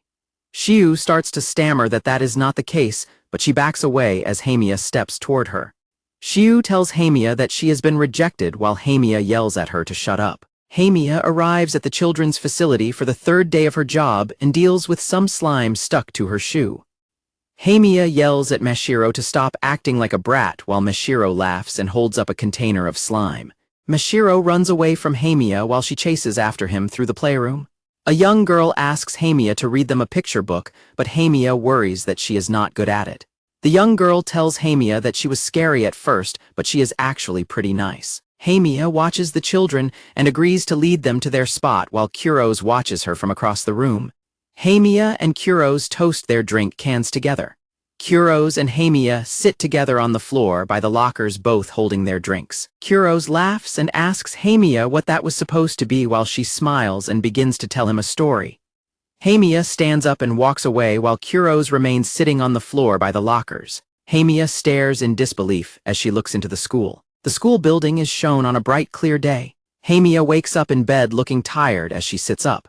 Shiu starts to stammer that is not the case, but she backs away as Haimiya steps toward her. Shiu tells Haimiya that she has been rejected while Haimiya yells at her to shut up. Haimiya arrives at the children's facility for the 3rd day of her job and deals with some slime stuck to her shoe. Haimiya yells at Mashiro to stop acting like a brat while Mashiro laughs and holds up a container of slime. Mashiro runs away from Haimiya while she chases after him through the playroom. A young girl asks Haimiya to read them a picture book, but Haimiya worries that she is not good at it. The young girl tells Haimiya that she was scary at first, but she is actually pretty nice. Haimiya watches the children and agrees to lead them to their spot while Kurose watches her from across the room. Haimiya and Kurose toast their drink cans together. Kurose and Haimiya sit together on the floor by the lockers, both holding their drinks. Kurose laughs and asks Haimiya what that was supposed to be while she smiles and begins to tell him a story. Haimiya stands up and walks away while Kurose remains sitting on the floor by the lockers. Haimiya stares in disbelief as she looks into the school. The school building is shown on a bright, clear day. Haimiya wakes up in bed looking tired as she sits up.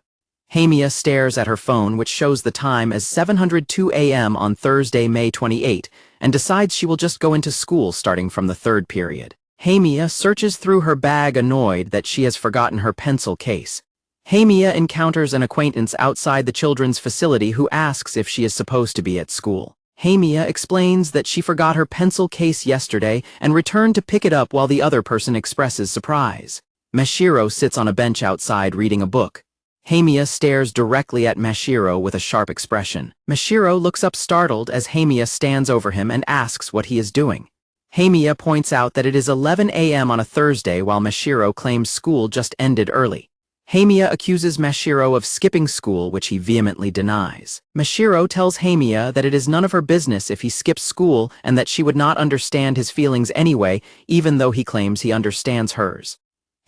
Haimiya stares at her phone, which shows the time as 7:02 a.m. on Thursday, May 28, and decides she will just go into school starting from the 3rd period. Haimiya searches through her bag, annoyed that she has forgotten her pencil case. Haimiya encounters an acquaintance outside the children's facility who asks if she is supposed to be at school. Haimiya explains that she forgot her pencil case yesterday and returned to pick it up while the other person expresses surprise. Mashiro sits on a bench outside reading a book. Haimiya stares directly at Mashiro with a sharp expression. Mashiro looks up startled as Haimiya stands over him and asks what he is doing. Haimiya points out that it is 11 a.m. on a Thursday while Mashiro claims school just ended early. Haimiya accuses Mashiro of skipping school, which he vehemently denies. Mashiro tells Haimiya that it is none of her business if he skips school and that she would not understand his feelings anyway, even though he claims he understands hers.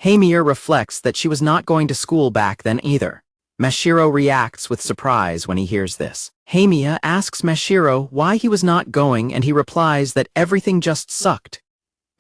Haimiya reflects that she was not going to school back then either. Mashiro reacts with surprise when he hears this. Haimiya asks Mashiro why he was not going, and he replies that everything just sucked.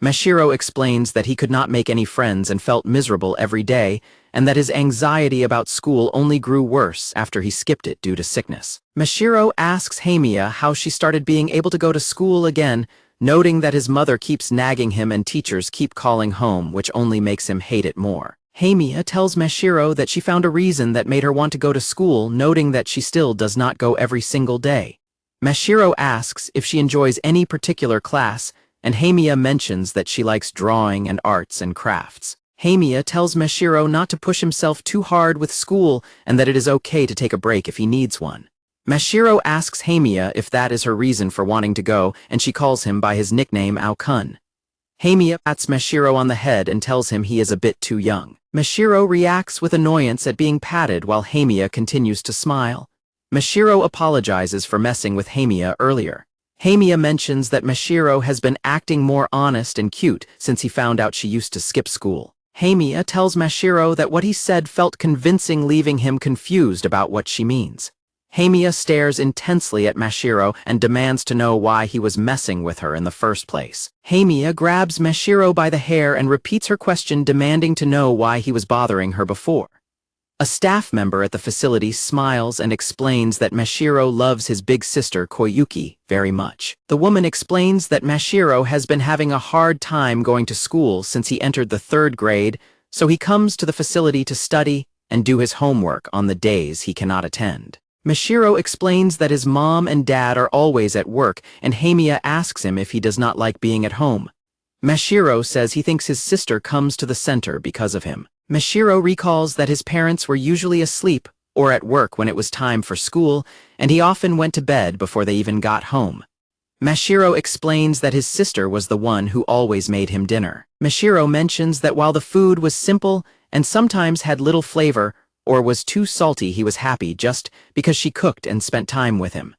Mashiro explains that he could not make any friends and felt miserable every day, and that his anxiety about school only grew worse after he skipped it due to sickness. Mashiro asks Haimiya how she started being able to go to school again, noting that his mother keeps nagging him and teachers keep calling home, which only makes him hate it more. Haimiya tells Mashiro that she found a reason that made her want to go to school, noting that she still does not go every single day. Mashiro asks if she enjoys any particular class, and Haimiya mentions that she likes drawing and arts and crafts. Haimiya tells Mashiro not to push himself too hard with school and that it is okay to take a break if he needs one. Mashiro asks Haimiya if that is her reason for wanting to go, and she calls him by his nickname Aokun. Haimiya pats Mashiro on the head and tells him he is a bit too young. Mashiro reacts with annoyance at being patted while Haimiya continues to smile. Mashiro apologizes for messing with Haimiya earlier. Haimiya mentions that Mashiro has been acting more honest and cute since he found out she used to skip school. Haimiya tells Mashiro that what he said felt convincing, leaving him confused about what she means. Haimiya stares intensely at Mashiro and demands to know why he was messing with her in the first place. Haimiya grabs Mashiro by the hair and repeats her question, demanding to know why he was bothering her before. A staff member at the facility smiles and explains that Mashiro loves his big sister Koyuki very much. The woman explains that Mashiro has been having a hard time going to school since he entered the 3rd grade, so he comes to the facility to study and do his homework on the days he cannot attend. Mashiro explains that his mom and dad are always at work, and Haimiya asks him if he does not like being at home. Mashiro says he thinks his sister comes to the center because of him. Mashiro recalls that his parents were usually asleep or at work when it was time for school, and he often went to bed before they even got home. Mashiro explains that his sister was the one who always made him dinner. Mashiro mentions that while the food was simple and sometimes had little flavor or was too salty, he was happy just because she cooked and spent time with him.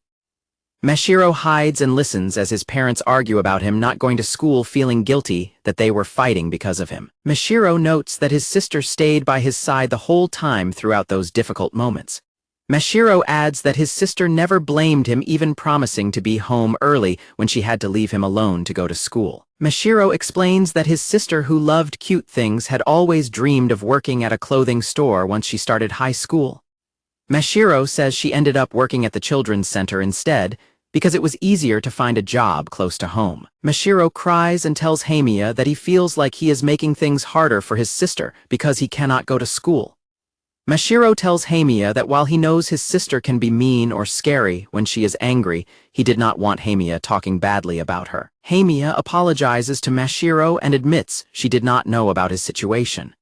Mashiro hides and listens as his parents argue about him not going to school, feeling guilty that they were fighting because of him. Mashiro notes that his sister stayed by his side the whole time throughout those difficult moments. Mashiro adds that his sister never blamed him, even promising to be home early when she had to leave him alone to go to school. Mashiro explains that his sister, who loved cute things, had always dreamed of working at a clothing store once she started high school. Mashiro says she ended up working at the children's center instead because it was easier to find a job close to home. Mashiro cries and tells Haimiya that he feels like he is making things harder for his sister because he cannot go to school. Mashiro tells Haimiya that while he knows his sister can be mean or scary when she is angry, he did not want Haimiya talking badly about her. Haimiya apologizes to Mashiro and admits she did not know about his situation.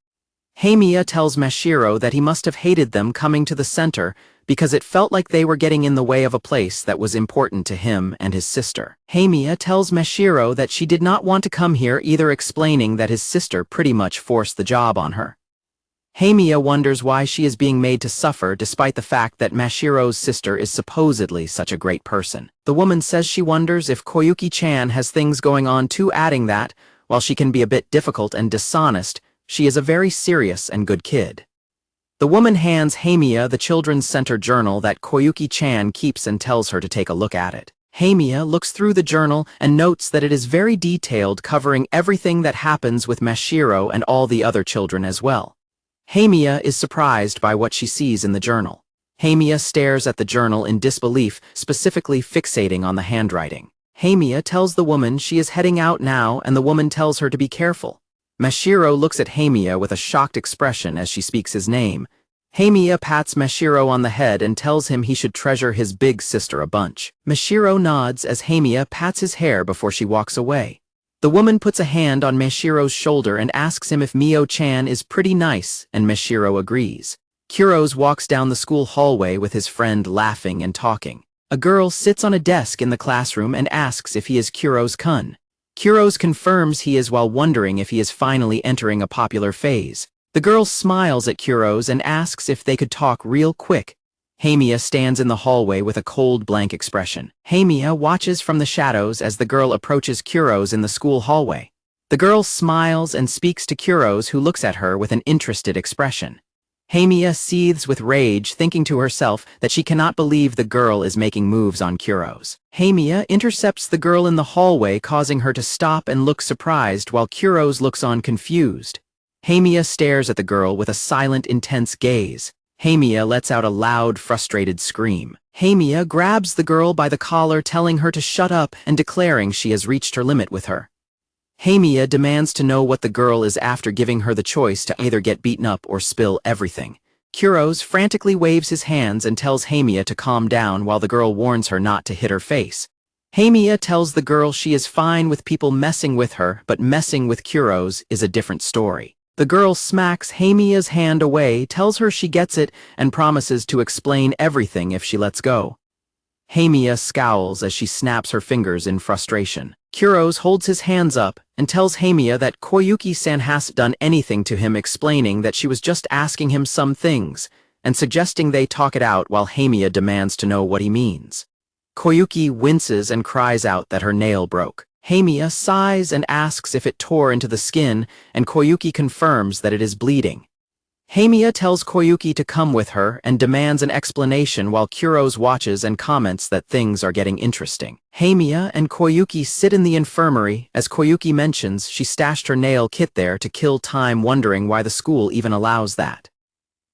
Haimiya tells Mashiro that he must have hated them coming to the center because it felt like they were getting in the way of a place that was important to him and his sister. Haimiya tells Mashiro that she did not want to come here either, explaining that his sister pretty much forced the job on her. Haimiya wonders why she is being made to suffer despite the fact that Mashiro's sister is supposedly such a great person. The woman says she wonders if Koyuki-chan has things going on too, adding that, while she can be a bit difficult and dishonest, she is a very serious and good kid. The woman hands Haimiya the children's center journal that Koyuki-chan keeps and tells her to take a look at it. Haimiya looks through the journal and notes that it is very detailed, covering everything that happens with Mashiro and all the other children as well. Haimiya is surprised by what she sees in the journal. Haimiya stares at the journal in disbelief, specifically fixating on the handwriting. Haimiya tells the woman she is heading out now, and the woman tells her to be careful. Mashiro looks at Haimiya with a shocked expression as she speaks his name. Haimiya pats Mashiro on the head and tells him he should treasure his big sister a bunch. Mashiro nods as Haimiya pats his hair before she walks away. The woman puts a hand on Mashiro's shoulder and asks him if Mio-chan is pretty nice, and Mashiro agrees. Kurose walks down the school hallway with his friend, laughing and talking. A girl sits on a desk in the classroom and asks if he is Kurose-kun. Kurose confirms he is while wondering if he is finally entering a popular phase. The girl smiles at Kurose and asks if they could talk real quick. Haimiya stands in the hallway with a cold, blank expression. Haimiya watches from the shadows as the girl approaches Kurose in the school hallway. The girl smiles and speaks to Kurose, who looks at her with an interested expression. Haimiya seethes with rage, thinking to herself that she cannot believe the girl is making moves on Kurose. Haimiya intercepts the girl in the hallway, causing her to stop and look surprised while Kurose looks on confused. Haimiya stares at the girl with a silent, intense gaze. Haimiya lets out a loud, frustrated scream. Haimiya grabs the girl by the collar, telling her to shut up and declaring she has reached her limit with her. Haimiya demands to know what the girl is after, giving her the choice to either get beaten up or spill everything. Kurose frantically waves his hands and tells Haimiya to calm down while the girl warns her not to hit her face. Haimiya tells the girl she is fine with people messing with her, but messing with Kurose is a different story. The girl smacks Haimiya's hand away, tells her she gets it, and promises to explain everything if she lets go. Haimiya scowls as she snaps her fingers in frustration. Kurose holds his hands up and tells Haimiya that Koyuki-san hasn't done anything to him, explaining that she was just asking him some things, and suggesting they talk it out while Haimiya demands to know what he means. Koyuki winces and cries out that her nail broke. Haimiya sighs and asks if it tore into the skin, and Koyuki confirms that it is bleeding. Haimiya tells Koyuki to come with her and demands an explanation while Kurose watches and comments that things are getting interesting. Haimiya and Koyuki sit in the infirmary as Koyuki mentions she stashed her nail kit there to kill time, wondering why the school even allows that.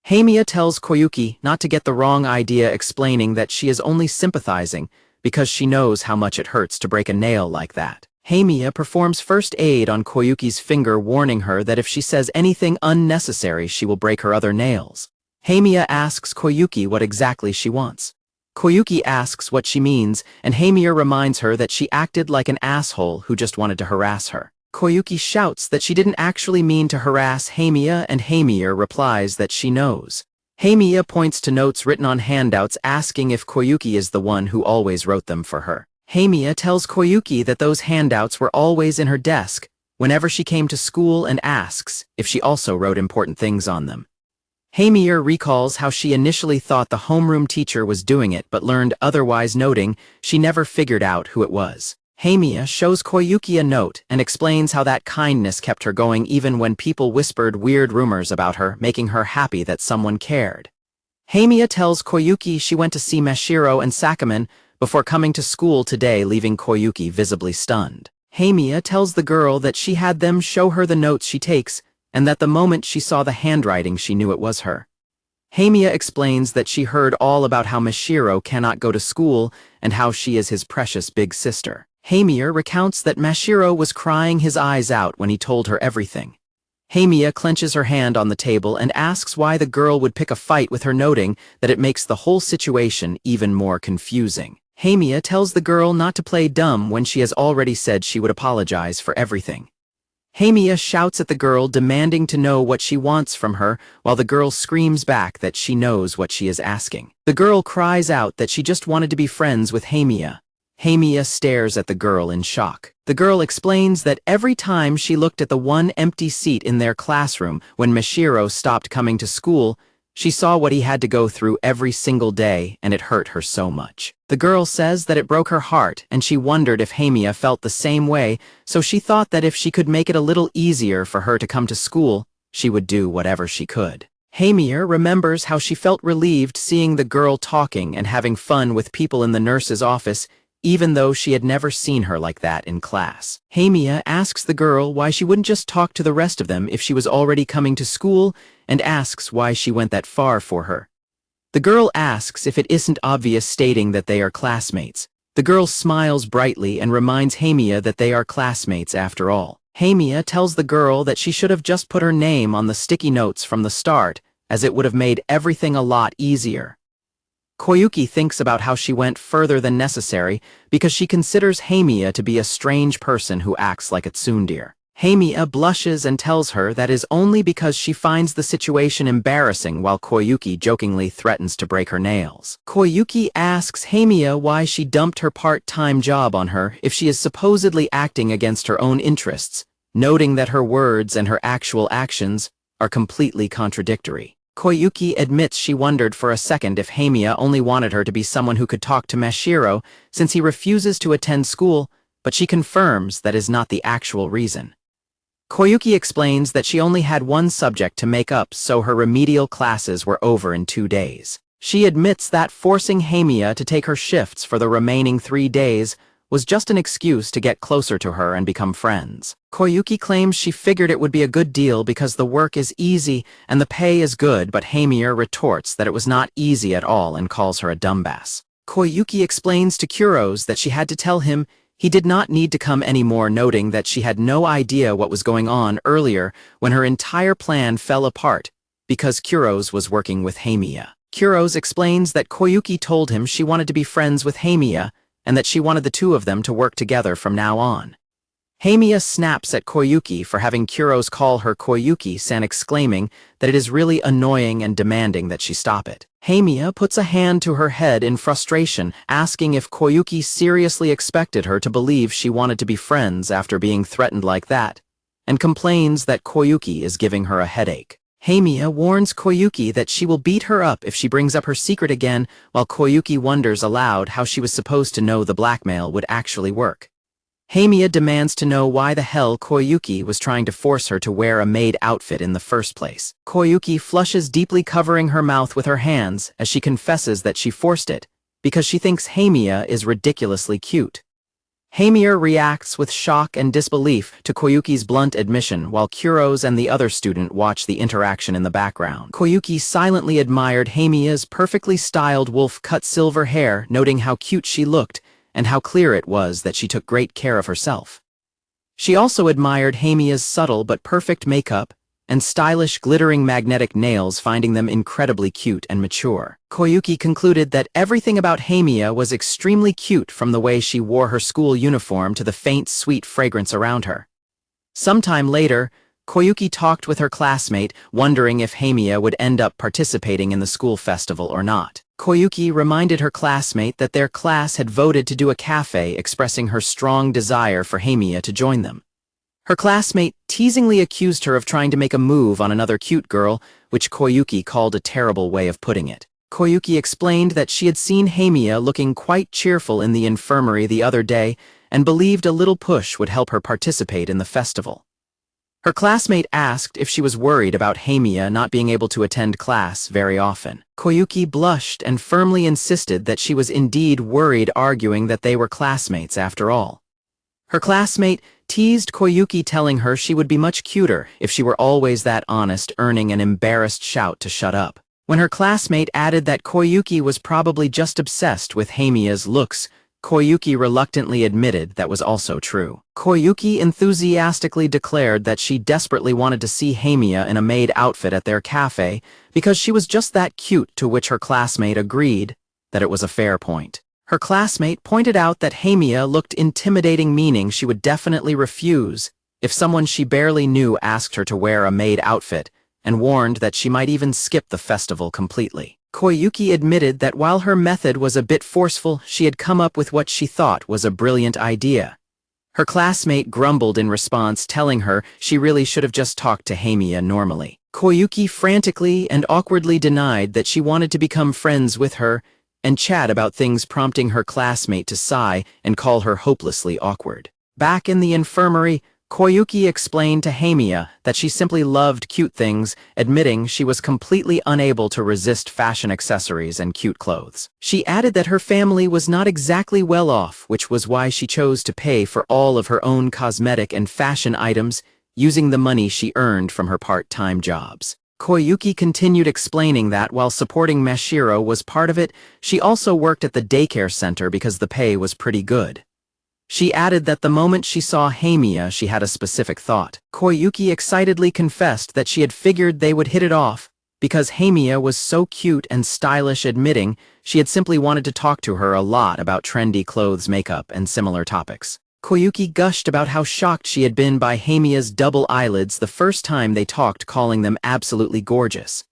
Haimiya tells Koyuki not to get the wrong idea, explaining that she is only sympathizing because she knows how much it hurts to break a nail like that. Haimiya performs first aid on Koyuki's finger, warning her that if she says anything unnecessary, she will break her other nails. Haimiya asks Koyuki what exactly she wants. Koyuki asks what she means, and Haimiya reminds her that she acted like an asshole who just wanted to harass her. Koyuki shouts that she didn't actually mean to harass Haimiya, and Haimiya replies that she knows. Haimiya points to notes written on handouts asking if Koyuki is the one who always wrote them for her. Haimiya tells Koyuki that those handouts were always in her desk whenever she came to school, and asks if she also wrote important things on them. Haimiya recalls how she initially thought the homeroom teacher was doing it but learned otherwise, noting she never figured out who it was. Haimiya shows Koyuki a note and explains how that kindness kept her going even when people whispered weird rumors about her, making her happy that someone cared. Haimiya tells Koyuki she went to see Mashiro and Sakaman before coming to school today, leaving Koyuki visibly stunned. Haimiya tells the girl that she had them show her the notes she takes, and that the moment she saw the handwriting she knew it was her. Haimiya explains that she heard all about how Mashiro cannot go to school and how she is his precious big sister. Haimiya recounts that Mashiro was crying his eyes out when he told her everything. Haimiya clenches her hand on the table and asks why the girl would pick a fight with her, noting that it makes the whole situation even more confusing. Haimiya tells the girl not to play dumb when she has already said she would apologize for everything. Haimiya shouts at the girl, demanding to know what she wants from her, while the girl screams back that she knows what she is asking. The girl cries out that she just wanted to be friends with Haimiya. Haimiya stares at the girl in shock. The girl explains that every time she looked at the one empty seat in their classroom when Mashiro stopped coming to school, she saw what he had to go through every single day, and it hurt her so much. The girl says that it broke her heart, and she wondered if Haimiya felt the same way, so she thought that if she could make it a little easier for her to come to school, she would do whatever she could. Haimiya remembers how she felt relieved seeing the girl talking and having fun with people in the nurse's office, even though she had never seen her like that in class. Haimiya asks the girl why she wouldn't just talk to the rest of them if she was already coming to school, and asks why she went that far for her. The girl asks if it isn't obvious, stating that they are classmates. The girl smiles brightly and reminds Haimiya that they are classmates after all. Haimiya tells the girl that she should have just put her name on the sticky notes from the start, as it would have made everything a lot easier. Koyuki thinks about how she went further than necessary because she considers Haimiya to be a strange person who acts like a tsundere. Haimiya blushes and tells her that is only because she finds the situation embarrassing, while Koyuki jokingly threatens to break her nails. Koyuki asks Haimiya why she dumped her part-time job on her if she is supposedly acting against her own interests, noting that her words and her actual actions are completely contradictory. Koyuki admits she wondered for a second if Haimiya only wanted her to be someone who could talk to Mashiro since he refuses to attend school, but she confirms that is not the actual reason. Koyuki explains that she only had one subject to make up, so her remedial classes were over in 2 days. She admits that forcing Haimiya to take her shifts for the remaining 3 days was just an excuse to get closer to her and become friends. Koyuki claims she figured it would be a good deal because the work is easy and the pay is good, but Haimiya retorts that it was not easy at all and calls her a dumbass. Koyuki explains to Kurose that she had to tell him he did not need to come anymore, noting that she had no idea what was going on earlier when her entire plan fell apart because Kurose was working with Haimiya. Kurose explains that Koyuki told him she wanted to be friends with Haimiya and that she wanted the two of them to work together from now on. Haimiya snaps at Koyuki for having Kurose call her Koyuki-san, exclaiming that it is really annoying and demanding that she stop it. Haimiya puts a hand to her head in frustration, asking if Koyuki seriously expected her to believe she wanted to be friends after being threatened like that, and complains that Koyuki is giving her a headache. Haimiya warns Koyuki that she will beat her up if she brings up her secret again, while Koyuki wonders aloud how she was supposed to know the blackmail would actually work. Haimiya demands to know why the hell Koyuki was trying to force her to wear a maid outfit in the first place. Koyuki flushes deeply, covering her mouth with her hands as she confesses that she forced it because she thinks Haimiya is ridiculously cute. Haimiya reacts with shock and disbelief to Koyuki's blunt admission, while Kurose and the other student watch the interaction in the background. Koyuki silently admired Haimiya's perfectly styled wolf-cut silver hair, noting how cute she looked and how clear it was that she took great care of herself. She also admired Haimiya's subtle but perfect makeup and stylish glittering magnetic nails, finding them incredibly cute and mature. Koyuki concluded that everything about Haimiya was extremely cute, from the way she wore her school uniform to the faint, sweet fragrance around her. Sometime later, Koyuki talked with her classmate, wondering if Haimiya would end up participating in the school festival or not. Koyuki reminded her classmate that their class had voted to do a cafe, expressing her strong desire for Haimiya to join them. Her classmate teasingly accused her of trying to make a move on another cute girl, which Koyuki called a terrible way of putting it. Koyuki explained that she had seen Haimiya looking quite cheerful in the infirmary the other day and believed a little push would help her participate in the festival. Her classmate asked if she was worried about Haimiya not being able to attend class very often. Koyuki blushed and firmly insisted that she was indeed worried, arguing that they were classmates after all. Her classmate teased Koyuki, telling her she would be much cuter if she were always that honest, earning an embarrassed shout to shut up. When her classmate added that Koyuki was probably just obsessed with Haimiya's looks, Koyuki reluctantly admitted that was also true. Koyuki enthusiastically declared that she desperately wanted to see Haimiya in a maid outfit at their cafe because she was just that cute, to which her classmate agreed that it was a fair point. Her classmate pointed out that Haimiya looked intimidating, meaning she would definitely refuse if someone she barely knew asked her to wear a maid outfit, and warned that she might even skip the festival completely. Koyuki admitted that while her method was a bit forceful, she had come up with what she thought was a brilliant idea. Her classmate grumbled in response, telling her she really should have just talked to Haimiya normally. Koyuki frantically and awkwardly denied that she wanted to become friends with her and chat about things, prompting her classmate to sigh and call her hopelessly awkward. Back in the infirmary, Koyuki explained to Haimiya that she simply loved cute things, admitting she was completely unable to resist fashion accessories and cute clothes. She added that her family was not exactly well off, which was why she chose to pay for all of her own cosmetic and fashion items, using the money she earned from her part-time jobs. Koyuki continued explaining that while supporting Mashiro was part of it, she also worked at the daycare center because the pay was pretty good. She added that the moment she saw Haimiya, she had a specific thought. Koyuki excitedly confessed that she had figured they would hit it off because Haimiya was so cute and stylish, admitting she had simply wanted to talk to her a lot about trendy clothes, makeup, and similar topics. Koyuki gushed about how shocked she had been by Haimiya's double eyelids the first time they talked, calling them absolutely gorgeous.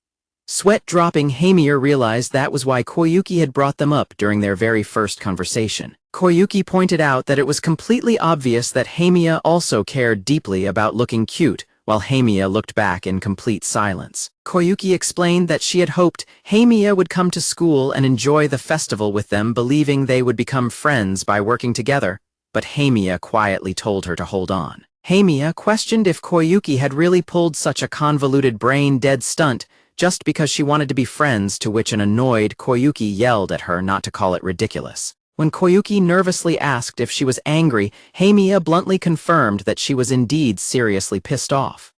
Sweat dropping, Haimiya realized that was why Koyuki had brought them up during their very first conversation. Koyuki pointed out that it was completely obvious that Haimiya also cared deeply about looking cute, while Haimiya looked back in complete silence. Koyuki explained that she had hoped Haimiya would come to school and enjoy the festival with them, believing they would become friends by working together, but Haimiya quietly told her to hold on. Haimiya questioned if Koyuki had really pulled such a convoluted brain-dead stunt just because she wanted to be friends, to which an annoyed Koyuki yelled at her not to call it ridiculous. When Koyuki nervously asked if she was angry, Haimiya bluntly confirmed that she was indeed seriously pissed off.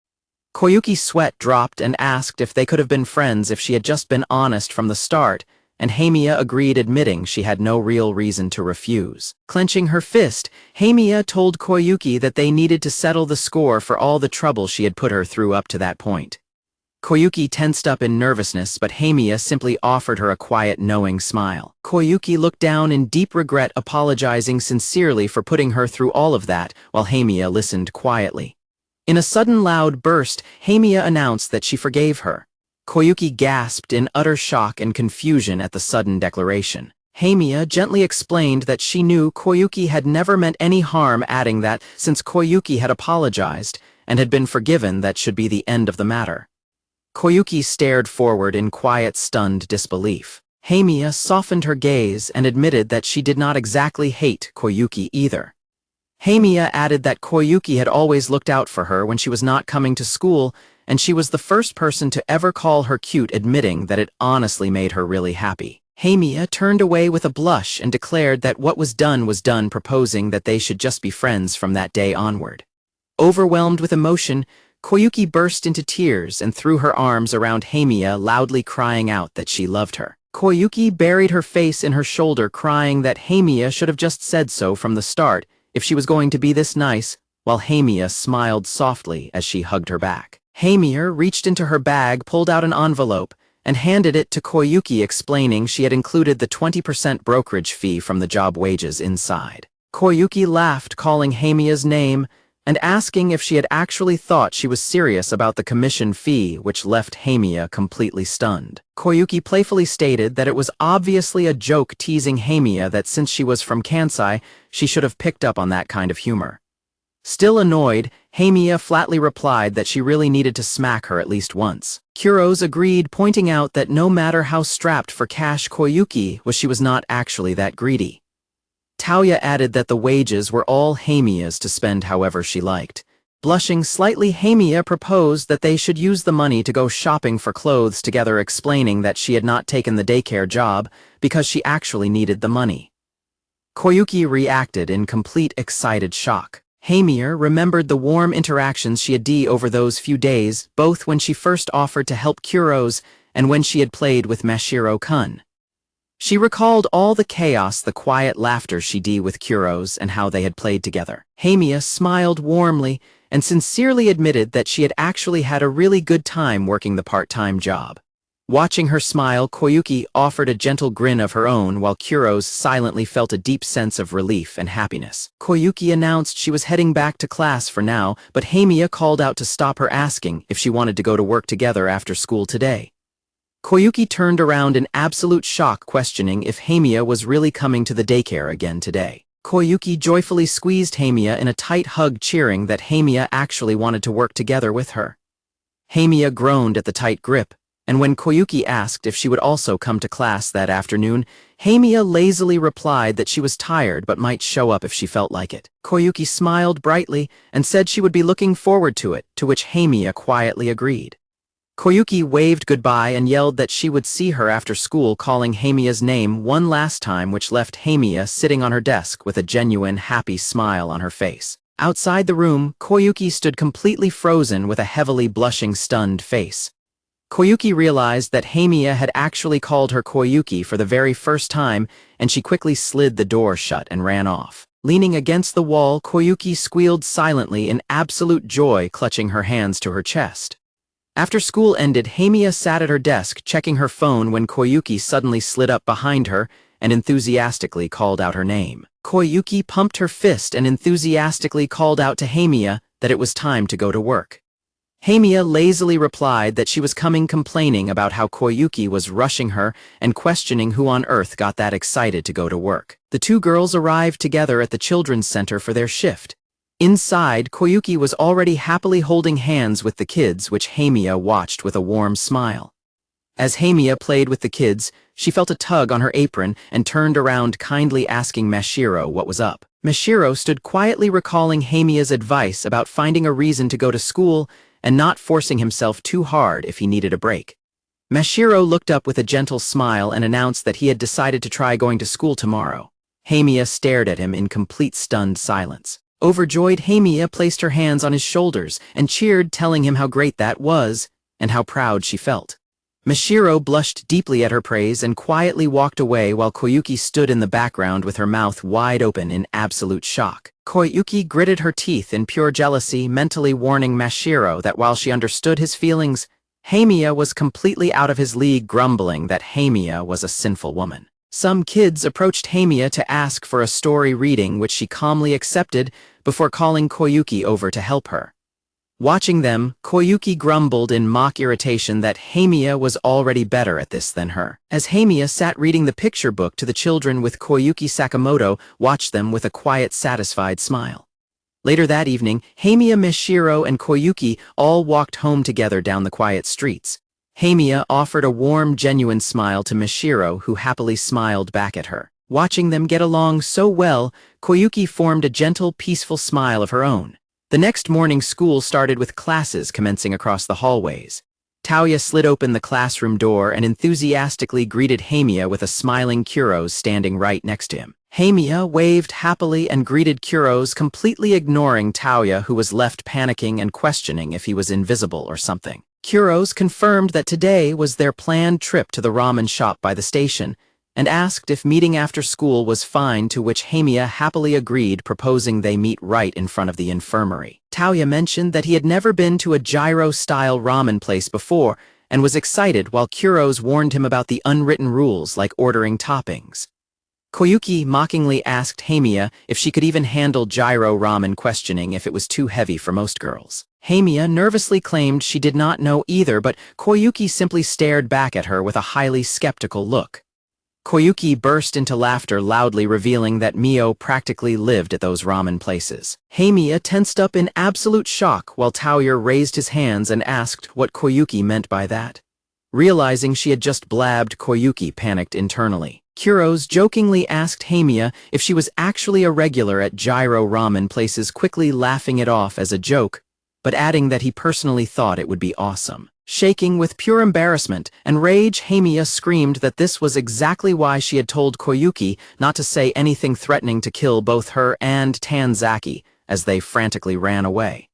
Koyuki's sweat dropped and asked if they could have been friends if she had just been honest from the start, and Haimiya agreed, admitting she had no real reason to refuse. Clenching her fist, Haimiya told Koyuki that they needed to settle the score for all the trouble she had put her through up to that point. Koyuki tensed up in nervousness, but Haimiya simply offered her a quiet, knowing smile. Koyuki looked down in deep regret, apologizing sincerely for putting her through all of that, while Haimiya listened quietly. In a sudden loud burst, Haimiya announced that she forgave her. Koyuki gasped in utter shock and confusion at the sudden declaration. Haimiya gently explained that she knew Koyuki had never meant any harm, adding that since Koyuki had apologized and had been forgiven, that should be the end of the matter. Koyuki stared forward in quiet, stunned disbelief. Haimiya softened her gaze and admitted that she did not exactly hate Koyuki either. Haimiya added that Koyuki had always looked out for her when she was not coming to school, and she was the first person to ever call her cute, admitting that it honestly made her really happy. Haimiya turned away with a blush and declared that what was done, proposing that they should just be friends from that day onward. Overwhelmed with emotion, Koyuki burst into tears and threw her arms around Haimiya, loudly crying out that she loved her. Koyuki buried her face in her shoulder, crying that Haimiya should have just said so from the start if she was going to be this nice, while Haimiya smiled softly as she hugged her back. Haimiya reached into her bag, pulled out an envelope, and handed it to Koyuki, explaining she had included the 20% brokerage fee from the job wages inside. Koyuki laughed, calling Haimiya's name and asking if she had actually thought she was serious about the commission fee, which left Haimiya completely stunned. Koyuki playfully stated that it was obviously a joke, teasing Haimiya that since she was from Kansai, she should have picked up on that kind of humor. Still annoyed, Haimiya flatly replied that she really needed to smack her at least once. Kurose agreed, pointing out that no matter how strapped for cash Koyuki was, she was not actually that greedy. Taoya added that the wages were all Haimiya's to spend however she liked. Blushing slightly, Haimiya proposed that they should use the money to go shopping for clothes together, explaining that she had not taken the daycare job because she actually needed the money. Koyuki reacted in complete excited shock. Haimiya remembered the warm interactions she had had over those few days, both when she first offered to help Kurose and when she had played with Mashiro-kun. She recalled all the chaos, the quiet laughter she had with Kurose, and how they had played together. Haimiya smiled warmly and sincerely admitted that she had actually had a really good time working the part-time job. Watching her smile, Koyuki offered a gentle grin of her own, while Kurose silently felt a deep sense of relief and happiness. Koyuki announced she was heading back to class for now, but Haimiya called out to stop her, asking if she wanted to go to work together after school today. Koyuki turned around in absolute shock, questioning if Haimiya was really coming to the daycare again today. Koyuki joyfully squeezed Haimiya in a tight hug, cheering that Haimiya actually wanted to work together with her. Haimiya groaned at the tight grip, and when Koyuki asked if she would also come to class that afternoon, Haimiya lazily replied that she was tired but might show up if she felt like it. Koyuki smiled brightly and said she would be looking forward to it, to which Haimiya quietly agreed. Koyuki waved goodbye and yelled that she would see her after school, calling Haimiya's name one last time, which left Haimiya sitting on her desk with a genuine, happy smile on her face. Outside the room, Koyuki stood completely frozen with a heavily blushing, stunned face. Koyuki realized that Haimiya had actually called her Koyuki for the very first time, and she quickly slid the door shut and ran off. Leaning against the wall, Koyuki squealed silently in absolute joy, clutching her hands to her chest. After school ended, Haimiya sat at her desk checking her phone when Koyuki suddenly slid up behind her and enthusiastically called out her name. Koyuki pumped her fist and enthusiastically called out to Haimiya that it was time to go to work. Haimiya lazily replied that she was coming, complaining about how Koyuki was rushing her and questioning who on earth got that excited to go to work. The two girls arrived together at the children's center for their shift. Inside, Koyuki was already happily holding hands with the kids, which Haimiya watched with a warm smile. As Haimiya played with the kids, she felt a tug on her apron and turned around, kindly asking Mashiro what was up. Mashiro stood quietly, recalling Haimiya's advice about finding a reason to go to school and not forcing himself too hard if he needed a break. Mashiro looked up with a gentle smile and announced that he had decided to try going to school tomorrow. Haimiya stared at him in complete stunned silence. Overjoyed, Haimiya placed her hands on his shoulders and cheered, telling him how great that was and how proud she felt. Mashiro blushed deeply at her praise and quietly walked away, while Koyuki stood in the background with her mouth wide open in absolute shock. Koyuki gritted her teeth in pure jealousy, mentally warning Mashiro that while she understood his feelings, Haimiya was completely out of his league, grumbling that Haimiya was a sinful woman. Some kids approached Haimiya to ask for a story reading, which she calmly accepted before calling Koyuki over to help her. Watching them, Koyuki grumbled in mock irritation that Haimiya was already better at this than her. As Haimiya sat reading the picture book to the children with Koyuki, Sakamoto watched them with a quiet, satisfied smile. Later that evening, Haimiya, Mashiro, and Koyuki all walked home together down the quiet streets. Haimiya offered a warm, genuine smile to Mashiro, who happily smiled back at her. Watching them get along so well, Koyuki formed a gentle, peaceful smile of her own. The next morning, school started with classes commencing across the hallways. Taoya slid open the classroom door and enthusiastically greeted Haimiya with a smiling Kurose standing right next to him. Haimiya waved happily and greeted Kurose, completely ignoring Taoya, who was left panicking and questioning if he was invisible or something. Kurose confirmed that today was their planned trip to the ramen shop by the station, and asked if meeting after school was fine, to which Haimiya happily agreed, proposing they meet right in front of the infirmary. Taoya mentioned that he had never been to a gyro-style ramen place before and was excited, while Kurose warned him about the unwritten rules like ordering toppings. Koyuki mockingly asked Haimiya if she could even handle gyro ramen, questioning if it was too heavy for most girls. Haimiya nervously claimed she did not know either, but Koyuki simply stared back at her with a highly skeptical look. Koyuki burst into laughter loudly, revealing that Mio practically lived at those ramen places. Haimiya tensed up in absolute shock, while Taoya raised his hands and asked what Koyuki meant by that. Realizing she had just blabbed, Koyuki panicked internally. Kurose jokingly asked Haimiya if she was actually a regular at gyro ramen places, quickly laughing it off as a joke, but adding that he personally thought it would be awesome. Shaking with pure embarrassment and rage, Haimiya screamed that this was exactly why she had told Koyuki not to say anything threatening to kill both her and Tanzaki, as they frantically ran away.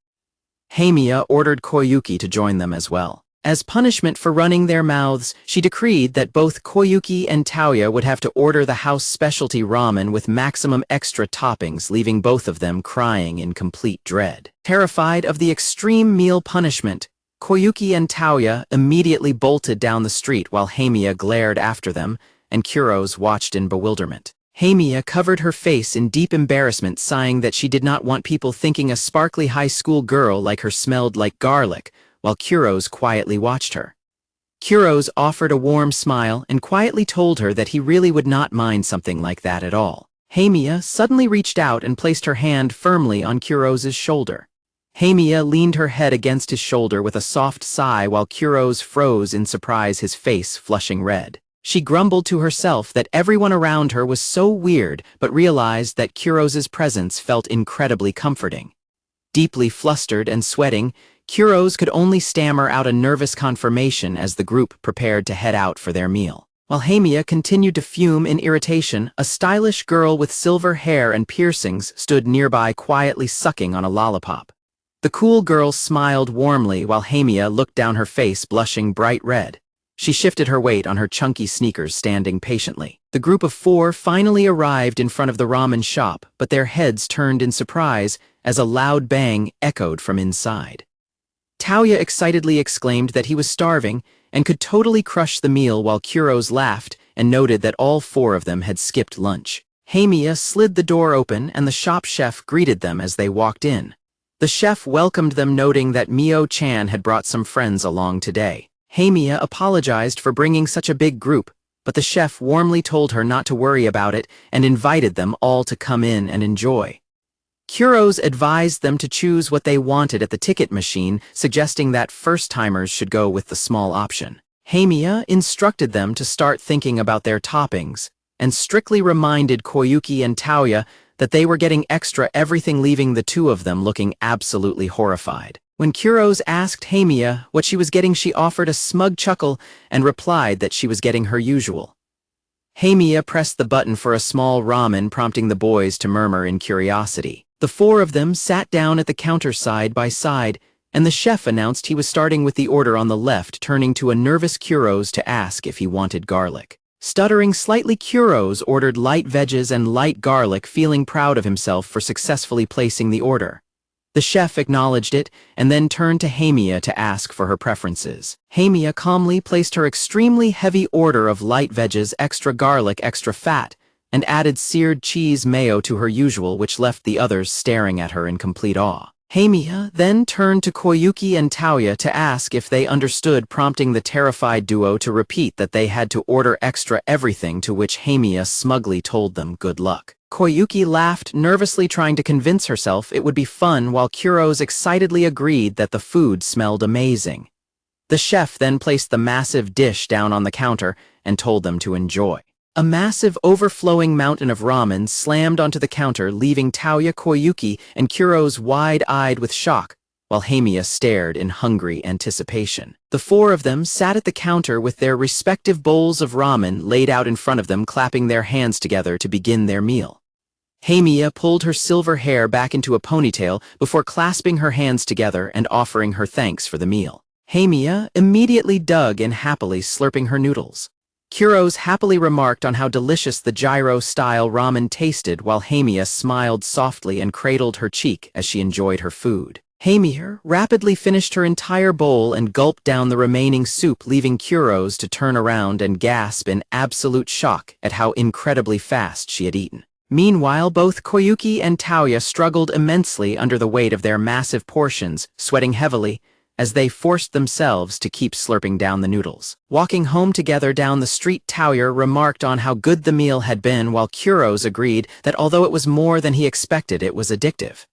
Haimiya ordered Koyuki to join them as well. As punishment for running their mouths, she decreed that both Koyuki and Taoya would have to order the house specialty ramen with maximum extra toppings, leaving both of them crying in complete dread. Terrified of the extreme meal punishment, Koyuki and Taoya immediately bolted down the street while Haimiya glared after them, and Kurose watched in bewilderment. Haimiya covered her face in deep embarrassment, sighing that she did not want people thinking a sparkly high school girl like her smelled like garlic, while Kurose quietly watched her. Kurose offered a warm smile and quietly told her that he really would not mind something like that at all. Haimiya suddenly reached out and placed her hand firmly on Kurose's shoulder. Haimiya leaned her head against his shoulder with a soft sigh, while Kurose froze in surprise, his face flushing red. She grumbled to herself that everyone around her was so weird, but realized that Kurose's presence felt incredibly comforting. Deeply flustered and sweating, Kurose could only stammer out a nervous confirmation as the group prepared to head out for their meal. While Haimiya continued to fume in irritation, a stylish girl with silver hair and piercings stood nearby, quietly sucking on a lollipop. The cool girl smiled warmly while Haimiya looked down her face, blushing bright red. She shifted her weight on her chunky sneakers, standing patiently. The group of four finally arrived in front of the ramen shop, but their heads turned in surprise as a loud bang echoed from inside. Taoya excitedly exclaimed that he was starving and could totally crush the meal, while Kurose laughed and noted that all four of them had skipped lunch. Haimiya slid the door open and the shop chef greeted them as they walked in. The chef welcomed them, noting that Mio-chan had brought some friends along today. Haimiya apologized for bringing such a big group, but the chef warmly told her not to worry about it and invited them all to come in and enjoy. Kurose advised them to choose what they wanted at the ticket machine, suggesting that first-timers should go with the small option. Haimiya instructed them to start thinking about their toppings, and strictly reminded Koyuki and Taoya that they were getting extra everything, leaving the two of them looking absolutely horrified. When Kurose asked Haimiya what she was getting, she offered a smug chuckle and replied that she was getting her usual. Haimiya pressed the button for a small ramen, prompting the boys to murmur in curiosity. The four of them sat down at the counter side by side, and the chef announced he was starting with the order on the left, turning to a nervous Kurose to ask if he wanted garlic. Stuttering slightly, Kurose ordered light veggies and light garlic, feeling proud of himself for successfully placing the order. The chef acknowledged it and then turned to Haimiya to ask for her preferences. Haimiya calmly placed her extremely heavy order of light veggies, extra garlic, extra fat, and added seared cheese mayo to her usual, which left the others staring at her in complete awe. Haimiya then turned to Koyuki and Taoya to ask if they understood, prompting the terrified duo to repeat that they had to order extra everything, to which Haimiya smugly told them good luck. Koyuki laughed nervously, trying to convince herself it would be fun, while Kurose excitedly agreed that the food smelled amazing. The chef then placed the massive dish down on the counter and told them to enjoy. A massive overflowing mountain of ramen slammed onto the counter, leaving Taoya, Koyuki, and Kurose wide-eyed with shock, while Haimiya stared in hungry anticipation. The four of them sat at the counter with their respective bowls of ramen laid out in front of them, clapping their hands together to begin their meal. Haimiya pulled her silver hair back into a ponytail before clasping her hands together and offering her thanks for the meal. Haimiya immediately dug in, happily slurping her noodles. Kurose happily remarked on how delicious the gyro-style ramen tasted while Haimiya smiled softly and cradled her cheek as she enjoyed her food. Haimiya rapidly finished her entire bowl and gulped down the remaining soup, leaving Kurose to turn around and gasp in absolute shock at how incredibly fast she had eaten. Meanwhile, both Koyuki and Taoya struggled immensely under the weight of their massive portions, sweating heavily as they forced themselves to keep slurping down the noodles. Walking home together down the street, Taoya remarked on how good the meal had been, while Kurose agreed that although it was more than he expected, it was addictive.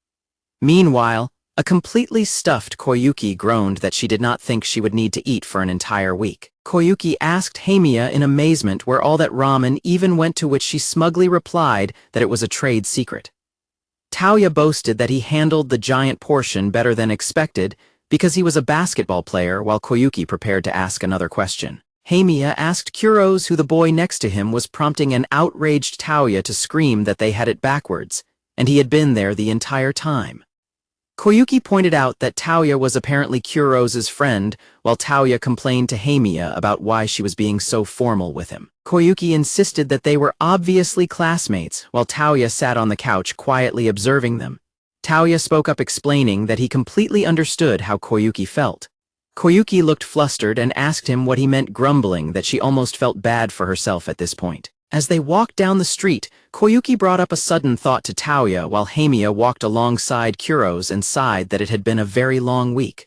Meanwhile, a completely stuffed Koyuki groaned that she did not think she would need to eat for an entire week. Koyuki asked Haimiya in amazement where all that ramen even went, to which she smugly replied that it was a trade secret. Taoya boasted that he handled the giant portion better than expected because he was a basketball player, while Koyuki prepared to ask another question. Haimiya asked Kurose who the boy next to him was, prompting an outraged Taoya to scream that they had it backwards, and he had been there the entire time. Koyuki pointed out that Taoya was apparently Kurose's friend, while Taoya complained to Haimiya about why she was being so formal with him. Koyuki insisted that they were obviously classmates, while Taoya sat on the couch quietly observing them. Taoya spoke up, explaining that he completely understood how Koyuki felt. Koyuki looked flustered and asked him what he meant, grumbling that she almost felt bad for herself at this point. As they walked down the street, Koyuki brought up a sudden thought to Taoya, while Haimiya walked alongside Kurose and sighed that it had been a very long week.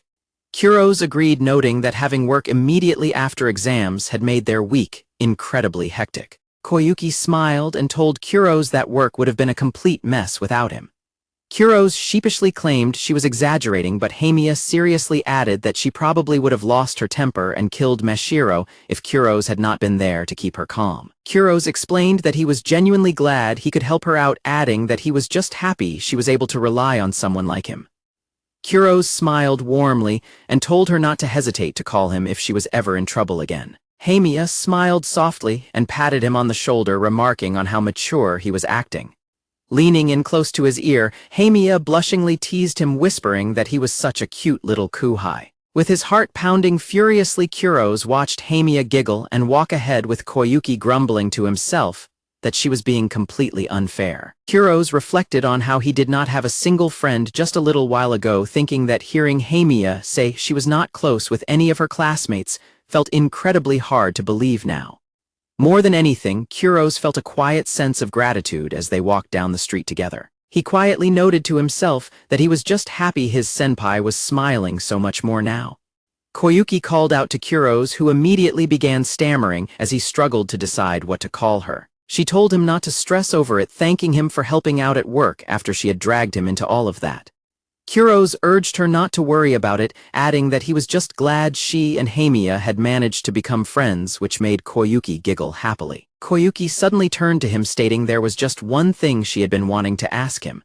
Kurose agreed, noting that having work immediately after exams had made their week incredibly hectic. Koyuki smiled and told Kurose that work would have been a complete mess without him. Kurose sheepishly claimed she was exaggerating, but Haimiya seriously added that she probably would have lost her temper and killed Mashiro if Kurose had not been there to keep her calm. Kurose explained that he was genuinely glad he could help her out, adding that he was just happy she was able to rely on someone like him. Kurose smiled warmly and told her not to hesitate to call him if she was ever in trouble again. Haimiya smiled softly and patted him on the shoulder, remarking on how mature he was acting. Leaning in close to his ear, Haimiya blushingly teased him, whispering that he was such a cute little kuhai. With his heart pounding furiously, Kurose watched Haimiya giggle and walk ahead, with Koyuki grumbling to himself that she was being completely unfair. Kurose reflected on how he did not have a single friend just a little while ago, thinking that hearing Haimiya say she was not close with any of her classmates felt incredibly hard to believe now. More than anything, Kurose felt a quiet sense of gratitude as they walked down the street together. He quietly noted to himself that he was just happy his senpai was smiling so much more now. Koyuki called out to Kurose, who immediately began stammering as he struggled to decide what to call her. She told him not to stress over it, thanking him for helping out at work after she had dragged him into all of that. Kurose urged her not to worry about it, adding that he was just glad she and Haimiya had managed to become friends, which made Koyuki giggle happily. Koyuki suddenly turned to him, stating there was just one thing she had been wanting to ask him.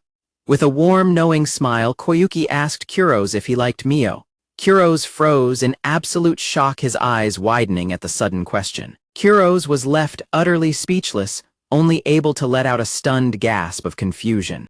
With a warm, knowing smile, Koyuki asked Kurose if he liked Mio. Kurose froze in absolute shock, his eyes widening at the sudden question. Kurose was left utterly speechless, only able to let out a stunned gasp of confusion.